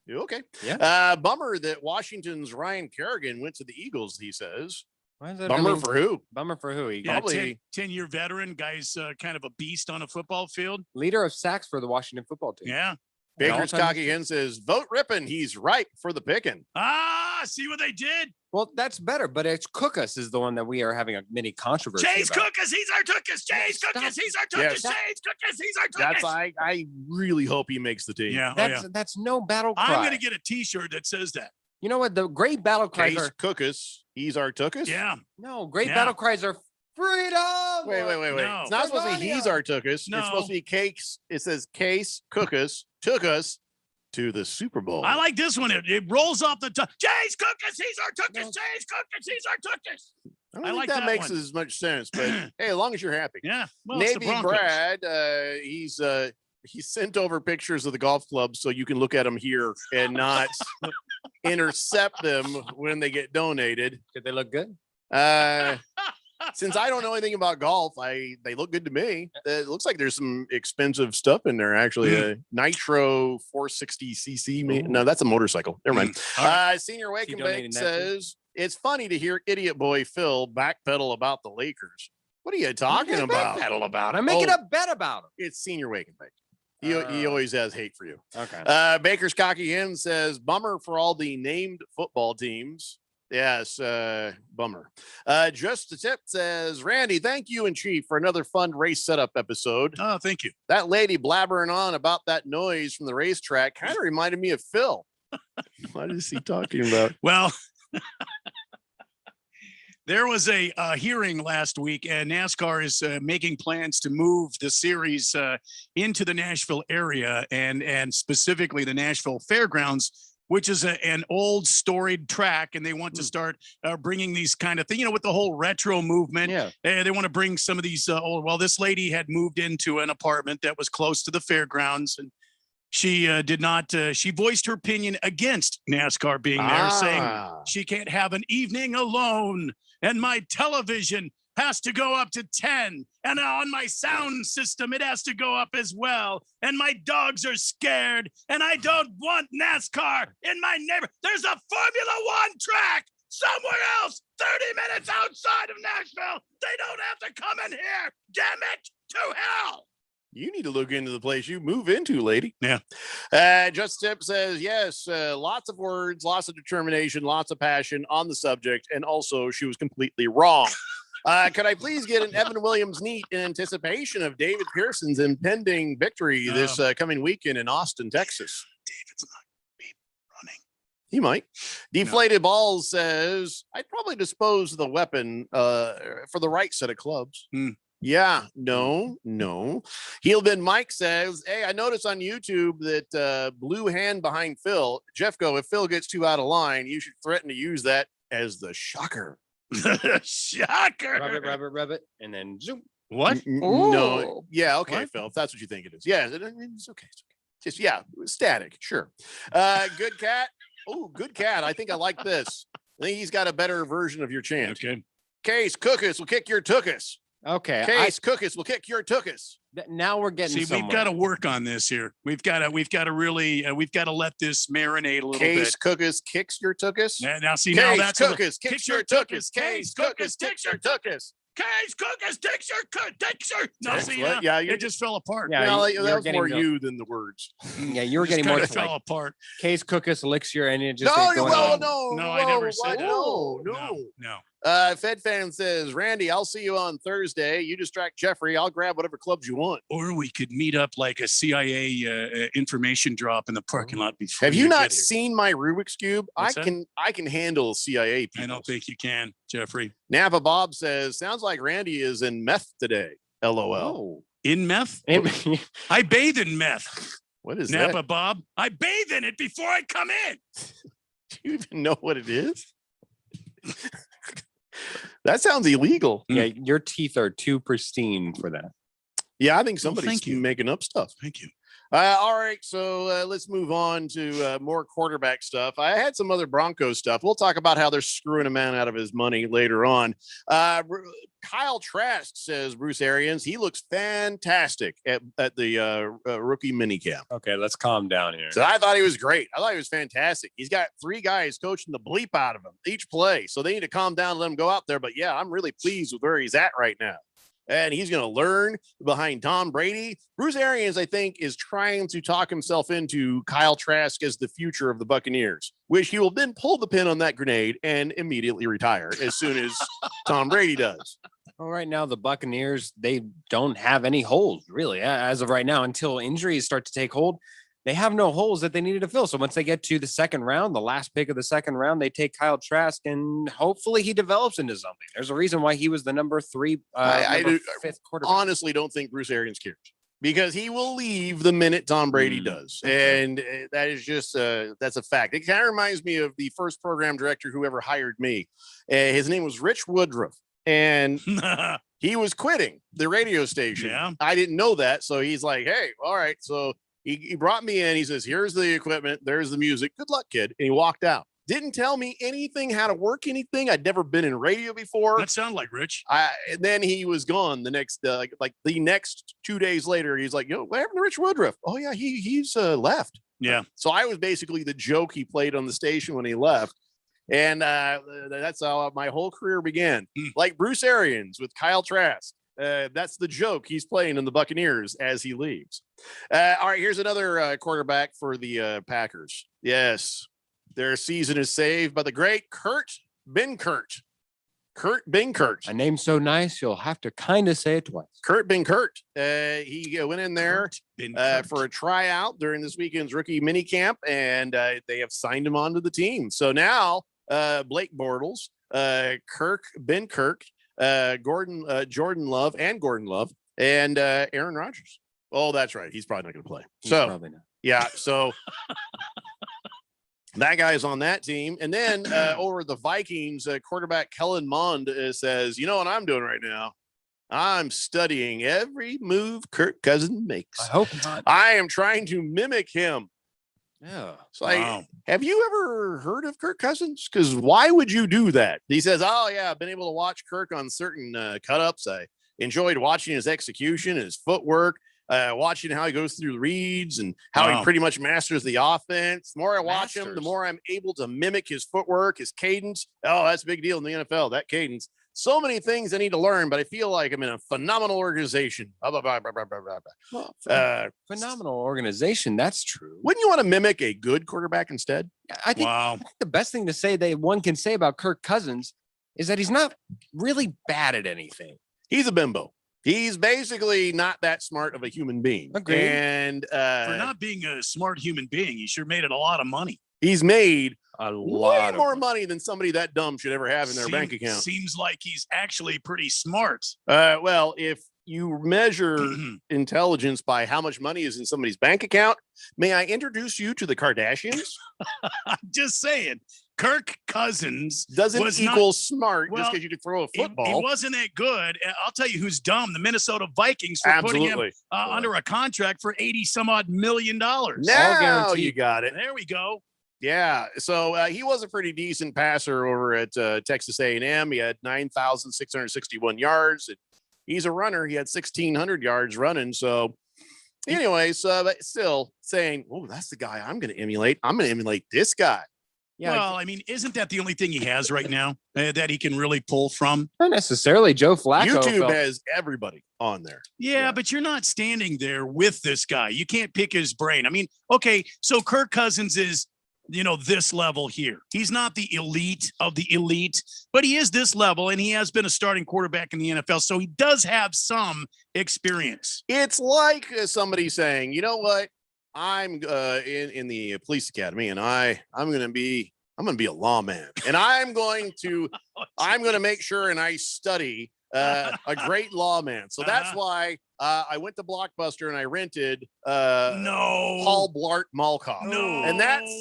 Okay. Yeah. Bummer that Washington's Ryan Kerrigan went to the Eagles, he says. Why is that Bummer for who? Bummer for who? Yeah, probably 10-year veteran, guy's kind of a beast on a football field. Leader of sacks for the Washington football team. Yeah. Baker's Cocky again says, vote Rippin. He's right for the picking. See what they did? Well, that's better, but it's Cookus is the one that we are having a mini controversy Chase about. Cookus, he's our Tookus. Chase Cookus, he's our Tookus. Chase Cookus, he's our Tookus. I really hope he makes the team. Yeah, that's no battle cry. I'm going to get a T-shirt that says that. You know what? The great battle cries Chase are Cookus, he's our Tookus? Yeah. No, great battle cries are freedom. Wait. No. It's not supposed to be he's our Tookus. No. It's supposed to be Cakes. It says Case Cookus took us to the Super Bowl. I like this one. It rolls off the tongue. Chase Cookus, he's our Tookus. Chase Cookus, he's our Tookus. I don't think that makes as much sense, but hey, as long as you're happy. Yeah. Well, it's the Navy Broncos. Brad, he's sent over pictures of the golf clubs so you can look at them here and not intercept them when they get donated. Did they look good? Since I don't know anything about golf, they look good to me. It looks like there's some expensive stuff in there, actually. A Nitro 460cc. No, that's a motorcycle. Never mind. Senior Wake and Bake says, it's funny to hear Idiot Boy Phil backpedal about the Lakers. What are you talking about? Backpedal about? I'm making a bet about him. It's Senior Wake and Bake. He always has hate for you. Okay. Baker's Cocky Hen says, bummer for all the named football teams. Yes, bummer. Just a tip says, Randy, thank you and Chief for another fun race setup episode. Oh, thank you. That lady blabbering on about that noise from the racetrack kind of reminded me of Phil. What is he talking about? Well, there was a hearing last week, and NASCAR is making plans to move the series into the Nashville area and specifically the Nashville Fairgrounds, which is an old storied track, and they want to start bringing these kind of things, with the whole retro movement. Yeah. They want to bring some of these old. Well, this lady had moved into an apartment that was close to the fairgrounds, and she did not. She voiced her opinion against NASCAR being there, saying she can't have an evening alone, and my television has to go up to 10, and on my sound system it has to go up as well, and my dogs are scared, and I don't want NASCAR in my neighborhood. There's a Formula One track somewhere else 30 minutes outside of Nashville. They don't have to come in here. Damn it to hell. You need to look into the place you move into, lady. Yeah. Just Tip says, yes, lots of words, lots of determination, lots of passion on the subject, and also she was completely wrong. Could I please get an Evan Williams neat in anticipation of David Pearson's impending victory this coming weekend in Austin, Texas? David's not running. He might. Deflated Balls says, I'd probably dispose of the weapon for the right set of clubs. Yeah, no. Heel Ben Mike says, hey, I noticed on YouTube that blue hand behind Phil. Jeffco, if Phil gets too out of line, you should threaten to use that as the shocker. Shocker. Rub it, and then zoom. What? No. Yeah, okay, What? Phil, if that's what you think it is. Yeah, it's okay. Just, static, sure. Good cat. Oh, good cat. I think I like this. I think he's got a better version of your chant. Okay. Case Cookus will kick your tookus. Okay. Case Cookus will kick your tookus. Now we're getting. See, we've got to work on this here. We've got to really, we've got to let this marinate a little Case bit. Cookus kicks your tookus. Now, see, Case now that's Cookus kicks your tookus. Case Cookus kicks your tookus. Case Cookus takes your. No, That's see, what- it just fell apart. Yeah, Well, you're that was getting more the- you than the words. Yeah, you were Just getting more kinda like fell apart. Case Cookus elixir, and it just No, ain't going on. No, I never said that. No. Fed fan says, Randy, I'll see you on Thursday. You distract Jeffrey. I'll grab whatever clubs you want. Or we could meet up like a CIA information drop in the parking lot before. Have you not get here. seen my Rubik's Cube? What's that? I can handle CIA people. I don't think you can, Jeffrey. Napa Bob says, sounds like Randy is in meth today. LOL. In meth? I bathe in meth. What is Napa that? Bob? I bathe in it before I come in. Do you even know what it is? That sounds illegal. Yeah, your teeth are too pristine for that. Yeah, I think somebody's thank you. making up stuff. Thank you. All right, so let's move on to more quarterback stuff. I had some other Broncos stuff. We'll talk about how they're screwing a man out of his money later on. Kyle Trask says, Bruce Arians, he looks fantastic at the rookie minicamp. Okay, let's calm down here. So I thought he was great. I thought he was fantastic. He's got 3 guys coaching the bleep out of him each play. So they need to calm down and let him go out there. But yeah, I'm really pleased with where he's at right now. And he's going to learn behind Tom Brady. Bruce Arians, I think, is trying to talk himself into Kyle Trask as the future of the Buccaneers, which he will then pull the pin on that grenade and immediately retire as soon as Tom Brady does. Well, right now, the Buccaneers, they don't have any holes, really, as of right now, until injuries start to take hold. They have no holes that they needed to fill. So once they get to the second round, the last pick of the second round, they take Kyle Trask, and hopefully he develops into something. There's a reason why he was the number 5th quarterback. Honestly don't think Bruce Arians cares, because he will leave the minute Tom Brady does. And that is just, that's a fact. It kind of reminds me of the first program director who ever hired me. His name was Rich Woodruff. And he was quitting the radio station. Yeah. I didn't know that. So he's like, hey, all right. So he brought me in. He says, here's the equipment. There's the music. Good luck, kid. And he walked out. Didn't tell me anything, how to work anything. I'd never been in radio before. That sounds like Rich. And then he was gone the next, like the next 2 days later. He's like, yo, what happened to Rich Woodruff? Oh yeah, he's left. Yeah. So I was basically the joke he played on the station when he left. And that's how my whole career began. Like Bruce Arians with Kyle Trask. That's the joke he's playing in the Buccaneers as he leaves. All right, here's another quarterback for the Packers. Yes, their season is saved by the great Kurt Benkert. Kurt Benkert. A name so nice, you'll have to kind of say it twice. Kurt Benkert. He went in there for a tryout during this weekend's rookie minicamp, and they have signed him onto the team. So now Blake Bortles, Kirk Benkert, Jordan Love, and Aaron Rodgers. Oh, that's right. He's probably not going to play. He's probably not. Yeah. So that guy is on that team. And then over the Vikings, quarterback Kellen Mond says, you know what I'm doing right now? I'm studying every move Kirk Cousins makes. I hope not. I am trying to mimic him. Yeah. It's like, have you ever heard of Kirk Cousins? Because why would you do that? He says, oh, yeah, I've been able to watch Kirk on certain cut-ups. I enjoyed watching his execution, his footwork, watching how he goes through the reads and how he pretty much masters the offense. The more I watch him, the more I'm able to mimic his footwork, his cadence. Oh, that's a big deal in the NFL, that cadence. So many things I need to learn, but I feel like I'm in a phenomenal organization. Phenomenal organization. That's true. Wouldn't you want to mimic a good quarterback instead? I think the best thing to say that one can say about Kirk Cousins is that he's not really bad at anything. He's a bimbo. He's basically not that smart of a human being. Agreed. And for not being a smart human being, he sure made it a lot of money. He's made a lot more money than somebody that dumb should ever have in their bank account. Seems like he's actually pretty smart. Well, if you measure intelligence by how much money is in somebody's bank account, may I introduce you to the Kardashians? I'm just saying. Kirk Cousins doesn't equal smart just because you could throw a football. He wasn't that good. I'll tell you who's dumb. The Minnesota Vikings for putting him under a contract for $80-some-odd million. Now you got it. There we go. Yeah. So he was a pretty decent passer over at Texas A&M. He had 9,661 yards. He's a runner. He had 1,600 yards running. So anyways, but still saying, oh, that's the guy I'm going to emulate. I'm going to emulate this guy. Yeah, well, I mean, isn't that the only thing he has right now that he can really pull from? Not necessarily. Joe Flacco. YouTube has everybody on there. Yeah, but you're not standing there with this guy. You can't pick his brain. I mean, okay, so Kirk Cousins is, this level here. He's not the elite of the elite, but he is this level, and he has been a starting quarterback in the NFL, so he does have some experience. It's like somebody saying, you know what? I'm in the police academy, and I'm going to be a lawman, and I'm going to make sure and I study a great lawman. So that's why I went to Blockbuster and I rented Paul Blart Mall Cop. And that's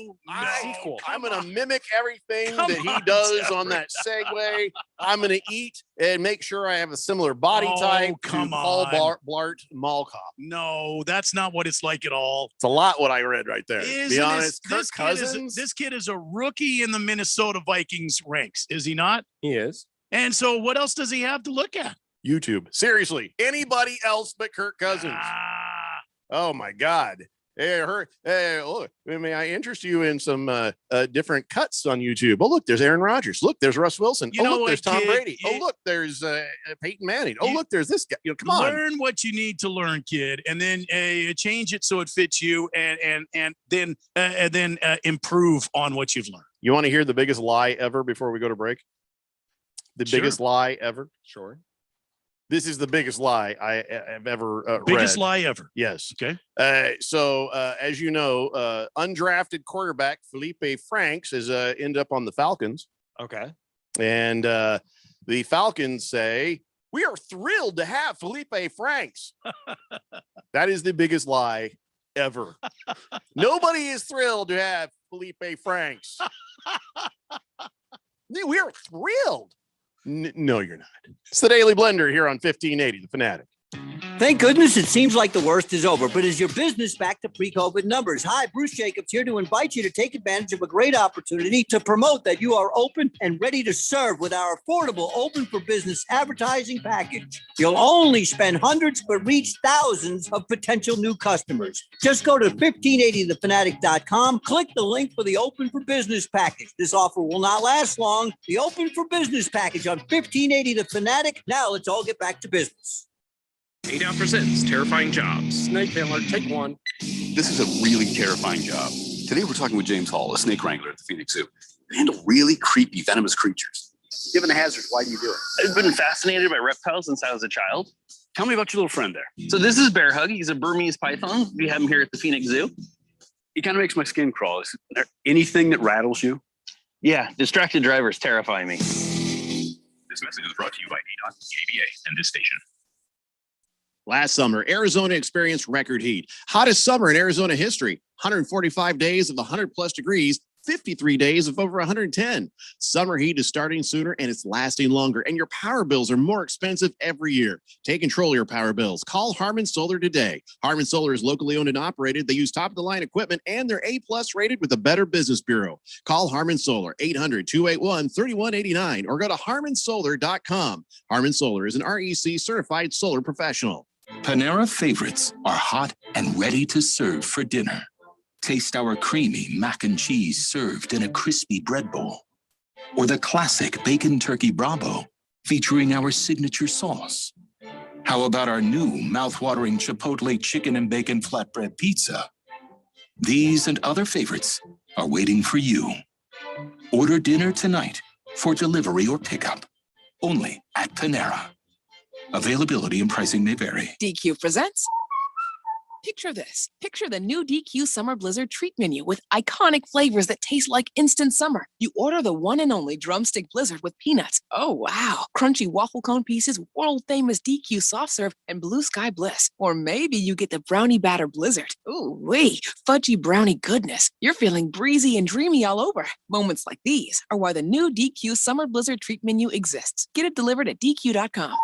I'm going to mimic everything that he does on that Segway. I'm going to eat and make sure I have a similar body type to Paul Blart Mall Cop. No, that's not what it's like at all. It's a lot what I read right there. Be honest, this kid is a rookie in the Minnesota Vikings ranks, is he not? He is. And so what else does he have to look at? YouTube. Seriously, anybody else but Kirk Cousins. Oh my God. Hey, look, may I interest you in some different cuts on YouTube? Oh, look, there's Aaron Rodgers. Look, there's Russ Wilson. There's Tom Brady. Look, there's Peyton Manning. Look, there's this guy. Come on. Learn what you need to learn, kid, and then change it so it fits you, and then improve on what you've learned. You want to hear the biggest lie ever before we go to break? The biggest lie ever? Sure. This is the biggest lie I have ever read. Biggest lie ever. Yes. Okay. So as you know, undrafted quarterback Felipe Franks has ended up on the Falcons. Okay. And the Falcons say, we are thrilled to have Felipe Franks. That is the biggest lie ever. Nobody is thrilled to have Felipe Franks. We are thrilled. No, you're not. It's the Daily Blender here on 1580, The Fanatic. Thank goodness it seems like the worst is over, but is your business back to pre-COVID numbers? Hi, Bruce Jacobs here to invite you to take advantage of a great opportunity to promote that you are open and ready to serve with our affordable Open for Business advertising package. You'll only spend hundreds but reach thousands of potential new customers. Just go to 1580thefanatic.com, click the link for the Open for Business package. This offer will not last long. The Open for Business package on 1580 The Fanatic. Now let's all get back to business. 8 Out presents Terrifying Jobs. Snake handler, take one. This is a really terrifying job. Today we're talking with James Hall, a snake wrangler at the Phoenix Zoo. handle really creepy, venomous creatures. Given the hazards, why do you do it? I've been fascinated by reptiles since I was a child. Tell me about your little friend there. So this is Bear Hug. He's a Burmese python. We have him here at the Phoenix Zoo. He kind of makes my skin crawl. Is there anything that rattles you? Yeah, distracted drivers terrify me. This message is brought to you by ADOT, KBA, and this station. Last summer, Arizona experienced record heat. Hottest summer in Arizona history. 145 days of 100+ degrees, 53 days of over 110. Summer heat is starting sooner and it's lasting longer. And your power bills are more expensive every year. Take control of your power bills. Call Harmon Solar today. Harmon Solar is locally owned and operated. They use top-of-the-line equipment and they're A+ rated with the Better Business Bureau. Call Harmon Solar, 800-281-3189 or go to harmonsolar.com. Harmon Solar is an REC certified solar professional. Panera favorites are hot and ready to serve for dinner. Taste our creamy mac and cheese served in a crispy bread bowl. Or the classic bacon turkey Bravo featuring our signature sauce. How about our new mouth-watering Chipotle chicken and bacon flatbread pizza? These and other favorites are waiting for you. Order dinner tonight for delivery or pickup. Only at Panera. Availability and pricing may vary. DQ presents. Picture this. Picture the new DQ Summer Blizzard treat menu with iconic flavors that taste like instant summer. You order the one and only drumstick blizzard with peanuts. Oh, wow. Crunchy waffle cone pieces, world famous DQ soft serve, and blue sky bliss. Or maybe you get the brownie batter blizzard. Ooh, wee. Fudgy brownie goodness. You're feeling breezy and dreamy all over. Moments like these are why the new DQ Summer Blizzard treat menu exists. Get it delivered at DQ.com.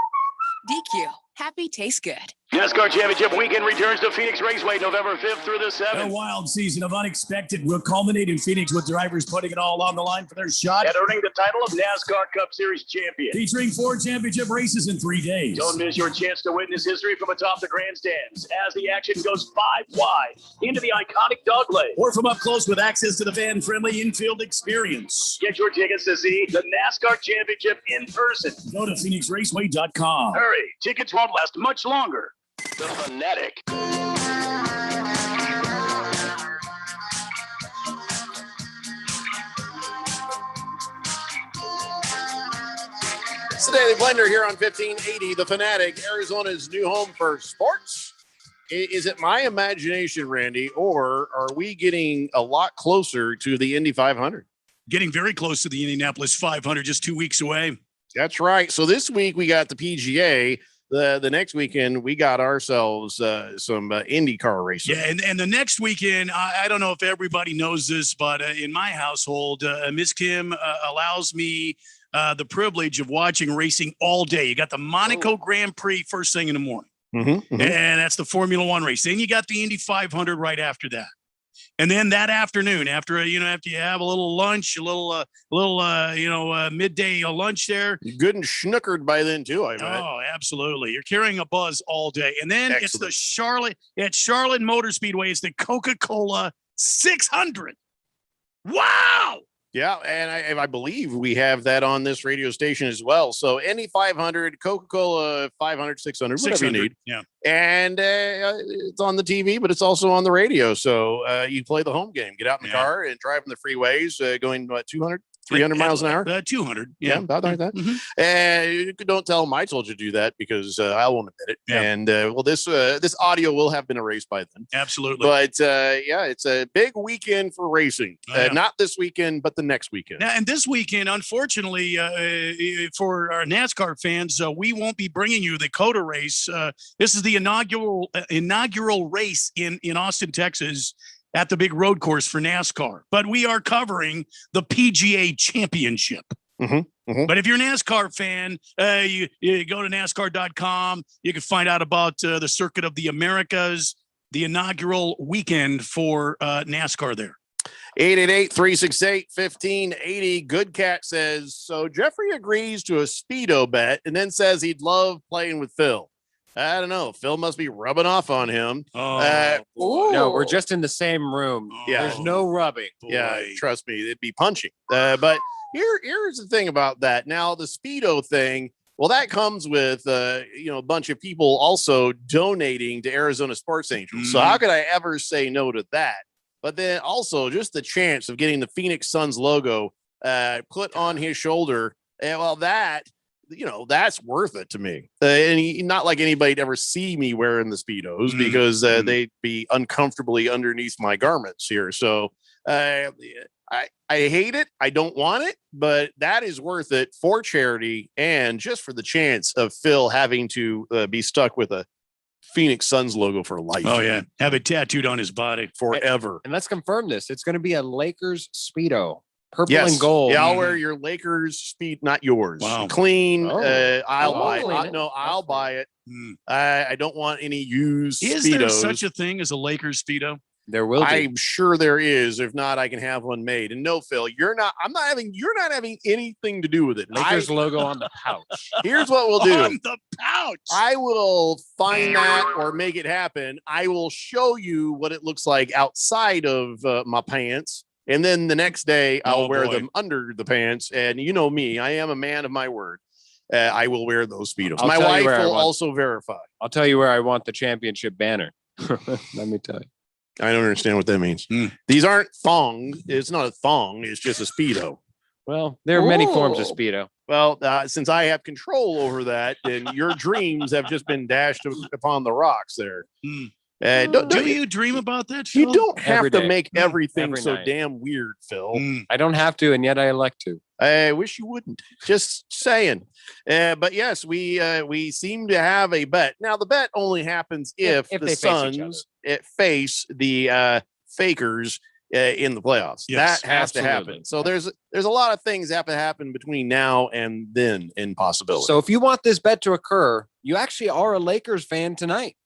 DQ. Happy tastes good. NASCAR Championship Weekend returns to Phoenix Raceway November 5th through the 7th. A wild season of unexpected will culminate in Phoenix with drivers putting it all on the line for their shot and earning the title of NASCAR Cup Series champion. Featuring 4 championship races in 3 days. Don't miss your chance to witness history from atop the grandstands as the action goes 5 wide into the iconic dog leg. Or from up close with access to the fan-friendly infield experience. Get your tickets to see the NASCAR Championship in person. Go to PhoenixRaceway.com. Hurry, tickets won't last much longer. The Fanatic. It's the Daily Blender here on 1580, The Fanatic, Arizona's new home for sports. Is it my imagination, Randy, or are we getting a lot closer to the Indy 500? Getting very close to the Indianapolis 500, just 2 weeks away. That's right. So this week we got the PGA. The next weekend we got ourselves some IndyCar racing. Yeah, and the next weekend, I don't know if everybody knows this, but in my household, Miss Kim allows me the privilege of watching racing all day. You got the Monaco Grand Prix first thing in the morning, and that's the Formula One race. Then you got the Indy 500 right after that. And then that afternoon, after you have a little lunch, a little midday lunch there. You're good and schnookered by then too, I bet. Oh, absolutely. You're carrying a buzz all day. And then It's the Charlotte Motor Speedway. It's the Coca-Cola 600. Wow. Yeah, and I believe we have that on this radio station as well. So Indy 500, Coca-Cola 500, 600, whatever you need. Yeah. And it's on the TV, but it's also on the radio. So you play the home game. Get out in the car and drive on the freeways going, 200, 300 miles an hour? 200. Yeah, about like that. And you don't tell them I told you to do that because I won't admit it. Yeah. And this audio will have been erased by then. Absolutely. But it's a big weekend for racing. Not this weekend, but the next weekend. Now, and this weekend, unfortunately, for our NASCAR fans, we won't be bringing you the COTA race. This is the inaugural race in Austin, Texas, at the big road course for NASCAR. But we are covering the PGA Championship. But if you're a NASCAR fan, you go to NASCAR.com. You can find out about the Circuit of the Americas, the inaugural weekend for NASCAR there. 888-368-1580. Good Cat says, so Jeffrey agrees to a Speedo bet and then says he'd love playing with Phil. I don't know. Phil must be rubbing off on him. No, we're just in the same room. Yeah. There's no rubbing. Yeah, trust me, it'd be punching. But here's the thing about that. Now, the Speedo thing, well, that comes with a bunch of people also donating to Arizona Sports Angels. So how could I ever say no to that? But then also just the chance of getting the Phoenix Suns logo put on his shoulder. And well, that's worth it to me. And not like anybody'd ever see me wearing the Speedos because they'd be uncomfortably underneath my garments here. So I hate it. I don't want it, but that is worth it for charity and just for the chance of Phil having to be stuck with a Phoenix Suns logo for life. Oh, yeah. Have it tattooed on his body forever. And let's confirm this. It's going to be a Lakers Speedo. Purple Yes. and gold. Yeah, I'll wear your Lakers speed, not yours. Wow. Clean. I'll buy clean it. it. No, I'll buy it. I don't want any used Is Speedos. there such a thing as a Lakers Speedo? There will be. I'm sure there is. If not, I can have one made. And no, Phil, you're not having anything to do with it. Lakers logo on the pouch. Here's what we'll do. On the pouch. I will find that or make it happen. I will show you what it looks like outside of my pants. And then the next day I'll wear them under the pants. And you know me, I am a man of my word. I will wear those Speedos. My wife will also verify. I'll tell you where I want the championship banner. Let me tell you. I don't understand what that means. These aren't thongs. It's not a thong. It's just a Speedo. Well, there are many forms of Speedo. Well, since I have control over that, then your dreams have just been dashed upon the rocks there. Do you dream about that, Phil? You don't have Every to day. make everything Every so night. damn weird, Phil. I don't have to, and yet I elect to. I wish you wouldn't. Just saying. But yes, we seem to have a bet. Now, the bet only happens if they the face each other. Suns face the Fakers in the playoffs. Yes, that has to happen. So there's a lot of things that have to happen between now and then in possibility. So if you want this bet to occur, you actually are a Lakers fan tonight.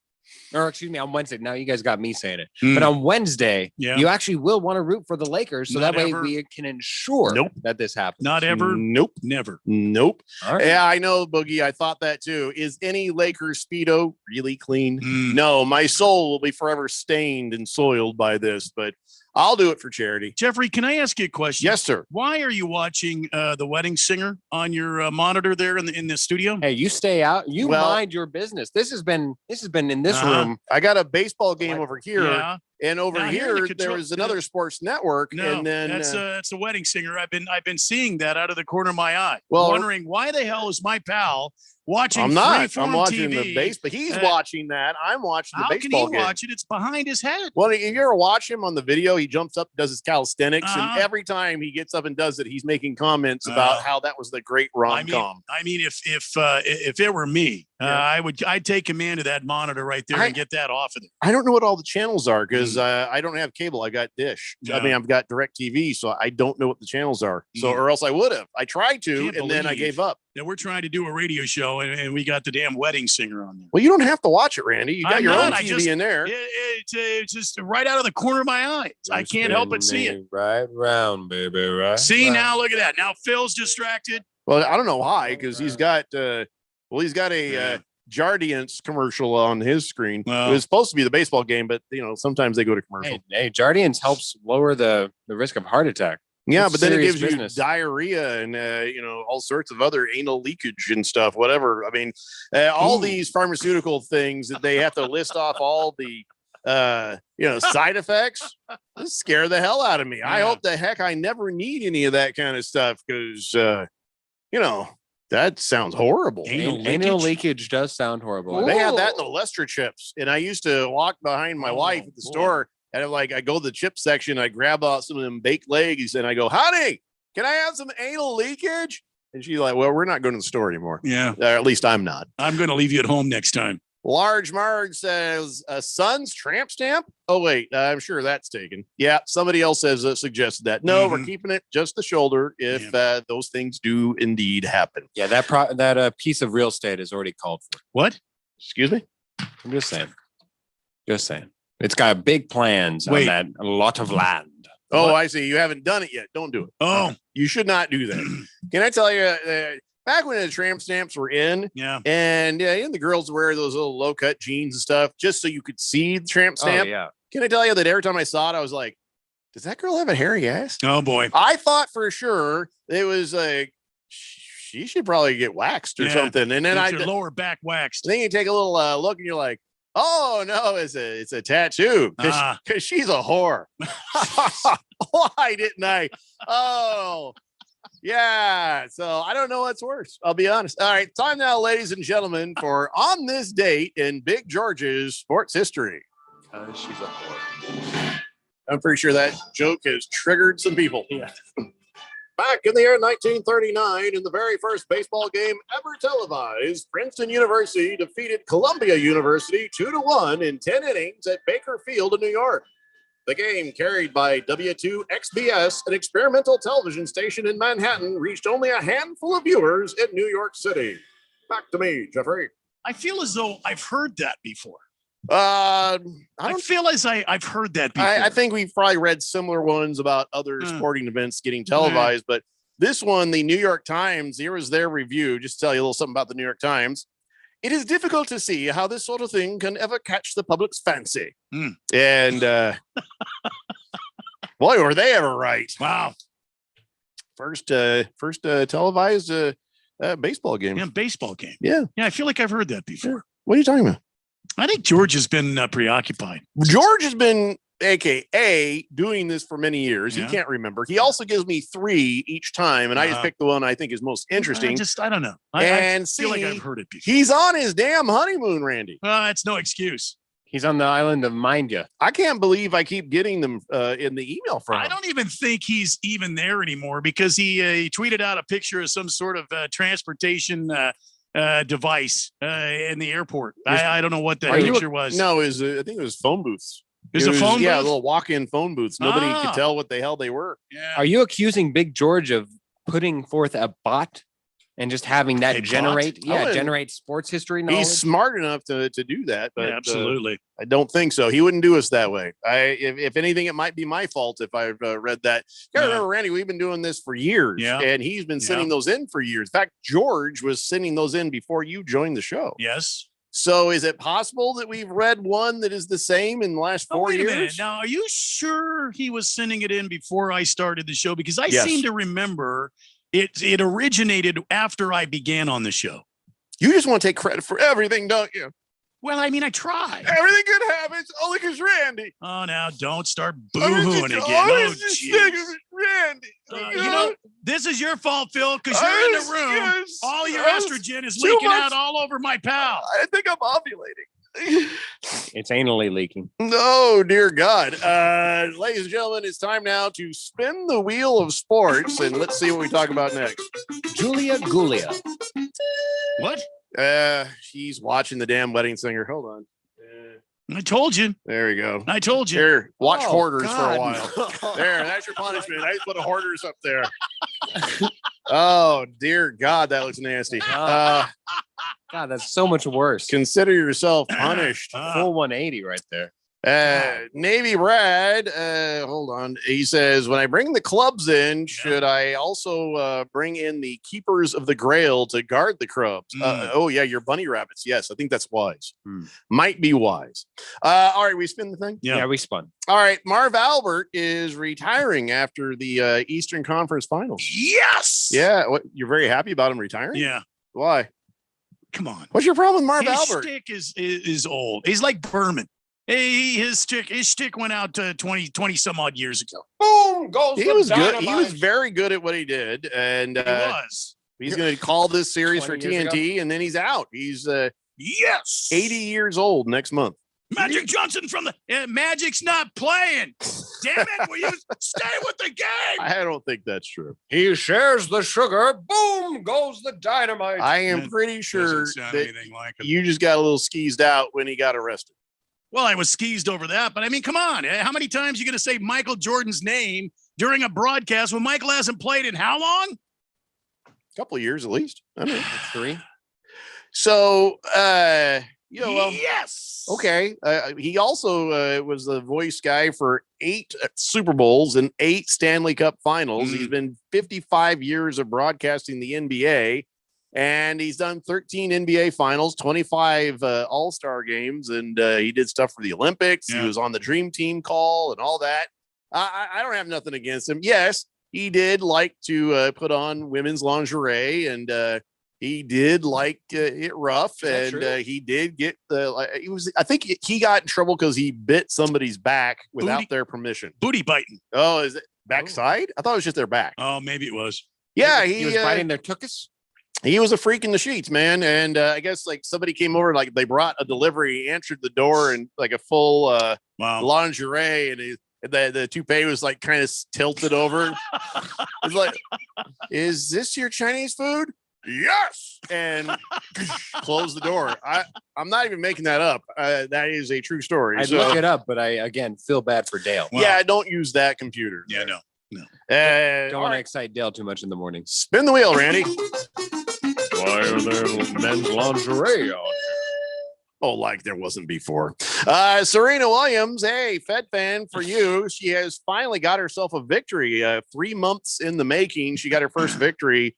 Or excuse me, on Wednesday. Now you guys got me saying it. But on Wednesday, you actually will want to root for the Lakers. So Not that way ever. we can ensure that this happens. Not ever. Nope. Never. Nope. All right. Yeah, I know, Boogie. I thought that too. Is any Lakers Speedo really clean? No, my soul will be forever stained and soiled by this, but I'll do it for charity. Jeffrey, can I ask you a question? Yes, sir. Why are you watching The Wedding Singer on your monitor there in the studio? Hey, you stay out. You Well- mind your business. This has been in this room. I got a baseball game over here. Yeah. And over Now, here, the there was another sports network. No, and then that's The Wedding Singer. I've been seeing that out of the corner of my eye. Well- Wondering why the hell is my pal watching I'm not. freeform I'm watching TV? the base, but he's watching that. I'm watching the How can baseball he game. watch it? It's behind his head. Well, if you ever watch him on the video, he jumps up, does his calisthenics, Uh-huh. and every time he gets up and does it, he's making comments about how that was the great rom-com. I mean, if it were me, I'd take command of that monitor right there and get that off of it. I don't know what all the channels are because I don't have cable. I got Dish. I mean, I've got DirecTV, so I don't know what the channels are. So, or else I would have. I tried to, and then I gave up. That we're trying to do a radio show, and we got the damn Wedding Singer on there. Well, you don't have to watch it, Randy. You got I'm your own not. TV in there. It's just right out of the corner of my eye. I can't help but see it. Right round, baby. Right. See round. now, look at that. Now Phil's distracted. Well, I don't know why, because he's got a Jardiance commercial on his screen. Well- It was supposed to be the baseball game, but sometimes they go to commercial. Hey, Jardiance helps lower the risk of heart attack. Yeah, It's but then it serious gives business. you diarrhea and all sorts of other anal leakage and stuff. Whatever. I mean, all these pharmaceutical things that they have to list off all the side effects. This scare the hell out of me. I hope the heck I never need any of that kind of stuff because that sounds horrible. Anal leakage does sound horrible. They had that in the Lester chips, and I used to walk behind my wife at the store. And I go to the chip section, I grab out some of them baked legs, and I go, "Honey, can I have some anal leakage?" And she's like, "Well, we're not going to the store anymore." Yeah. Or at least I'm not. I'm going to leave you at home next time. Large Marg says, "A Sun's tramp stamp." Oh wait, I'm sure that's taken. Yeah, somebody else has suggested that. No, we're keeping it just the shoulder if those things do indeed happen. Yeah, that piece of real estate is already called for. What? Excuse me? I'm just saying. It's got big plans on that, a lot of land. Oh, I see. You haven't done it yet. Don't do it. Oh, you should not do that. Can I tell you? Back when the tramp stamps were in, and the girls wear those little low cut jeans and stuff, just so you could see the tramp stamp. Oh, yeah. Can I tell you that every time I saw it, I was like, "Does that girl have a hairy ass?" Oh boy! I thought for sure it was like she should probably get waxed or something. And then your lower back waxed. Then you take a little look, and you're like, "Oh no, it's a tattoo because she's a whore." Why didn't I? Oh. Yeah. So I don't know what's worse. I'll be honest. All right. Time now, ladies and gentlemen, for On This Date in Big George's sports history. She's a whore. I'm pretty sure that joke has triggered some people. Yeah. Back in the year 1939, in the very first baseball game ever televised, Princeton University defeated Columbia University 2-1 in 10 innings at Baker Field in New York. The game, carried by W2XBS, an experimental television station in Manhattan, reached only a handful of viewers in New York City. Back to me, Jeffrey. I feel as though I've heard that before. I feel as I've heard that before. I think we've probably read similar ones about other sporting events getting televised, but this one, the New York Times, here is their review. Just to tell you a little something about the New York Times. It is difficult to see how this sort of thing can ever catch the public's fancy. And boy, were they ever right. Wow. First televised baseball game. Yeah, baseball game. Yeah. Yeah, I feel like I've heard that before. What are you talking about? I think George has been preoccupied. George has been, AKA, doing this for many years. Yeah. He can't remember. He also gives me 3 each time, and I just pick the one I think is most interesting. I don't know. I feel like I've heard it before. He's on his damn honeymoon, Randy. That's no excuse. He's on the island of Mind Ya. I can't believe I keep getting them in the email from him. I don't even think he's even there anymore because he tweeted out a picture of some sort of transportation device in the airport. I don't know what that picture was. No, I think it was phone booths. It was a phone booth? Yeah, little walk-in phone booths. Nobody could tell what the hell they were. Yeah. Are you accusing Big George of putting forth a bot and just having that generate sports history knowledge? He's smart enough to do that, but absolutely. I don't think so. He wouldn't do us that way. If anything, it might be my fault if I've read that. You gotta remember, Randy, we've been doing this for years, and he's been sending those in for years. In fact, George was sending those in before you joined the show. Yes. So is it possible that we've read one that is the same in the last 4 years? Wait a minute. Now, are you sure he was sending it in before I started the show? Because I seem to remember it originated after I began on the show. You just want to take credit for everything, don't you? Well, I mean, I tried. Everything good happens only because Randy. Oh, now don't start boo-hooing again. Oh, jeez. Randy. You know, this is your fault, Phil, because you're in the room. All your estrogen is leaking out all over my pal. I think I'm ovulating. It's anally leaking. No, dear God. Ladies and gentlemen, it's time now to spin the wheel of sports, and let's see what we talk about next. Julia Gulia. What? She's watching the damn Wedding Singer. Hold on. I told you. There you go. I told you. Here, watch Hoarders God. for a while. There, that's your punishment. I just put a Hoarders up there. Oh, dear God, that looks nasty. God, that's so much worse. Consider yourself punished. Full 180 right there. Navy Brad, hold on. He says, when I bring the clubs in, should I also bring in the keepers of the grail to guard the clubs? Oh, yeah, your bunny rabbits. Yes, I think that's wise. Might be wise. All right, we spin the thing? Yeah, we spun. All right, Marv Albert is retiring after the Eastern Conference Finals. Yes! Yeah, what, you're very happy about him retiring? Yeah. Why? Come on. What's your problem with Marv His Albert? shtick is old. He's like Berman. His shtick went out 20 some odd years ago. Boom goes He was good. He was very good at what he did, and He was. he's going to call this series for 20 years TNT, and then he's out. He's Yes. 80 years old next month. Magic Johnson from the Magic's not playing. Damn it! Will you stay with the game? I don't think that's true. He shares the sugar. Boom goes the dynamite. I am pretty sure Doesn't sound that anything like it. you just got a little skeezed out when he got arrested. Well, I was skeezed over that, but I mean, come on. How many times are you going to say Michael Jordan's name during a broadcast when Michael hasn't played in how long? A couple of years at least. I don't know. 3. So, well, yes. Okay. He also was the voice guy for 8 Super Bowls and 8 Stanley Cup Finals. He's been 55 years of broadcasting the NBA, and he's done 13 NBA Finals, 25 All-Star games, and he did stuff for the Olympics. Yeah. He was on the Dream Team call and all that. I don't have nothing against him. Yes, he did like to put on women's lingerie, and he did like it rough, and he did get I think he got in trouble because he bit somebody's back without their permission. Booty biting. Oh, is it backside? I thought it was just their back. Oh, maybe it was. Yeah, he was biting their tuchus. He was a freak in the sheets, man. And I guess like somebody came over, like they brought a delivery, he answered the door in like a full lingerie, and the toupee was like kind of tilted over. It's like, is this your Chinese food? Yes. And close the door. I'm not even making that up. That is a true story. I'd look it up, but I, again, feel bad for Dale. Yeah, don't use that computer. Yeah, no. Don't want to excite Dale too much in the morning. Spin the wheel, Randy. Why are there men's lingerie on? Oh, like there wasn't before. Serena Williams, hey, Fed fan for you. She has finally got herself a victory. 3 months in the making. She got her first victory,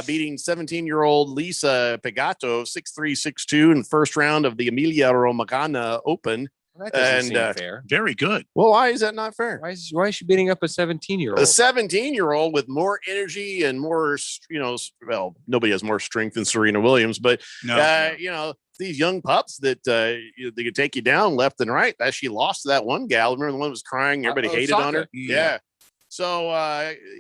beating 17-year-old Lisa Pegato 6-3, 6-2 in the first round of the Emilia Romagna Open. That doesn't seem fair. Very good. Well, why is that not fair? Why is she beating up a 17-year-old? A 17-year-old with more energy and more, well, nobody has more strength than Serena Williams, but these young pups that they could take you down left and right. That she lost to that one gal. Remember the one who was crying? Everybody hated on her. Yeah. So,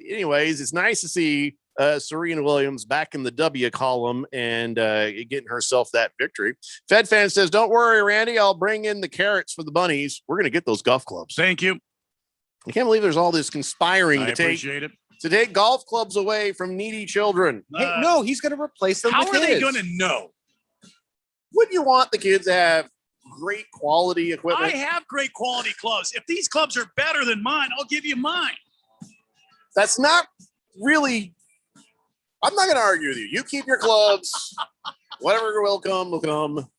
anyways, it's nice to see Serena Williams back in the W column and getting herself that victory. Fed fan says, "Don't worry, Randy. I'll bring in the carrots for the bunnies. We're going to get those golf clubs." Thank you. I can't believe there's all this conspiring to take golf clubs away from needy children. Hey, no, he's going to replace them. How with are they his. going to know? Wouldn't you want the kids to have great quality equipment? I have great quality clubs. If these clubs are better than mine, I'll give you mine. That's not really. I'm not going to argue with you. You keep your clubs. Whatever will come, will come.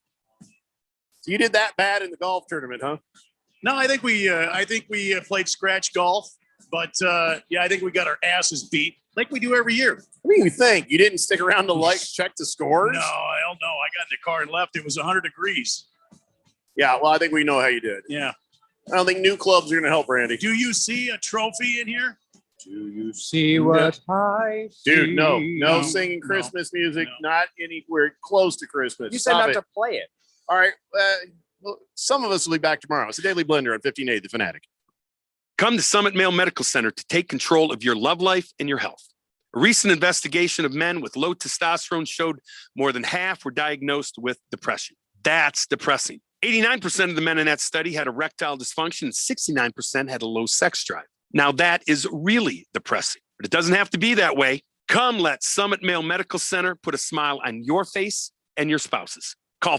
So you did that bad in the golf tournament, huh? No, I think we played scratch golf, but I think we got our asses beat like we do every year. What do you think? You didn't stick around to check the scores? No, hell no. I got in the car and left. It was 100 degrees. Yeah, well, I think we know how you did. Yeah. I don't think new clubs are going to help, Randy. Do you see a trophy in here? Do you see what I see? Dude, no singing Christmas music, not anywhere close to Christmas. You said not to play it. All right. Well, some of us will be back tomorrow. It's a Daily Blender on 1580 The Fanatic. Come to Summit Male Medical Center to take control of your love life and your health. A recent investigation of men with low testosterone showed more than half were diagnosed with depression. That's depressing. 89% of the men in that study had erectile dysfunction and 69% had a low sex drive. Now that is really depressing, but it doesn't have to be that way. Come let Summit Male Medical Center put a smile on your face and your spouse's. Call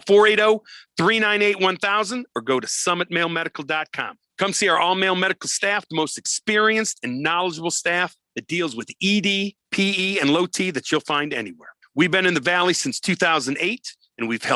480-398-1000 or go to summitmalemedical.com. Come see our all-male medical staff, the most experienced and knowledgeable staff that deals with ED, PE, and low T that you'll find anywhere. We've been in the Valley since 2008, and we've helped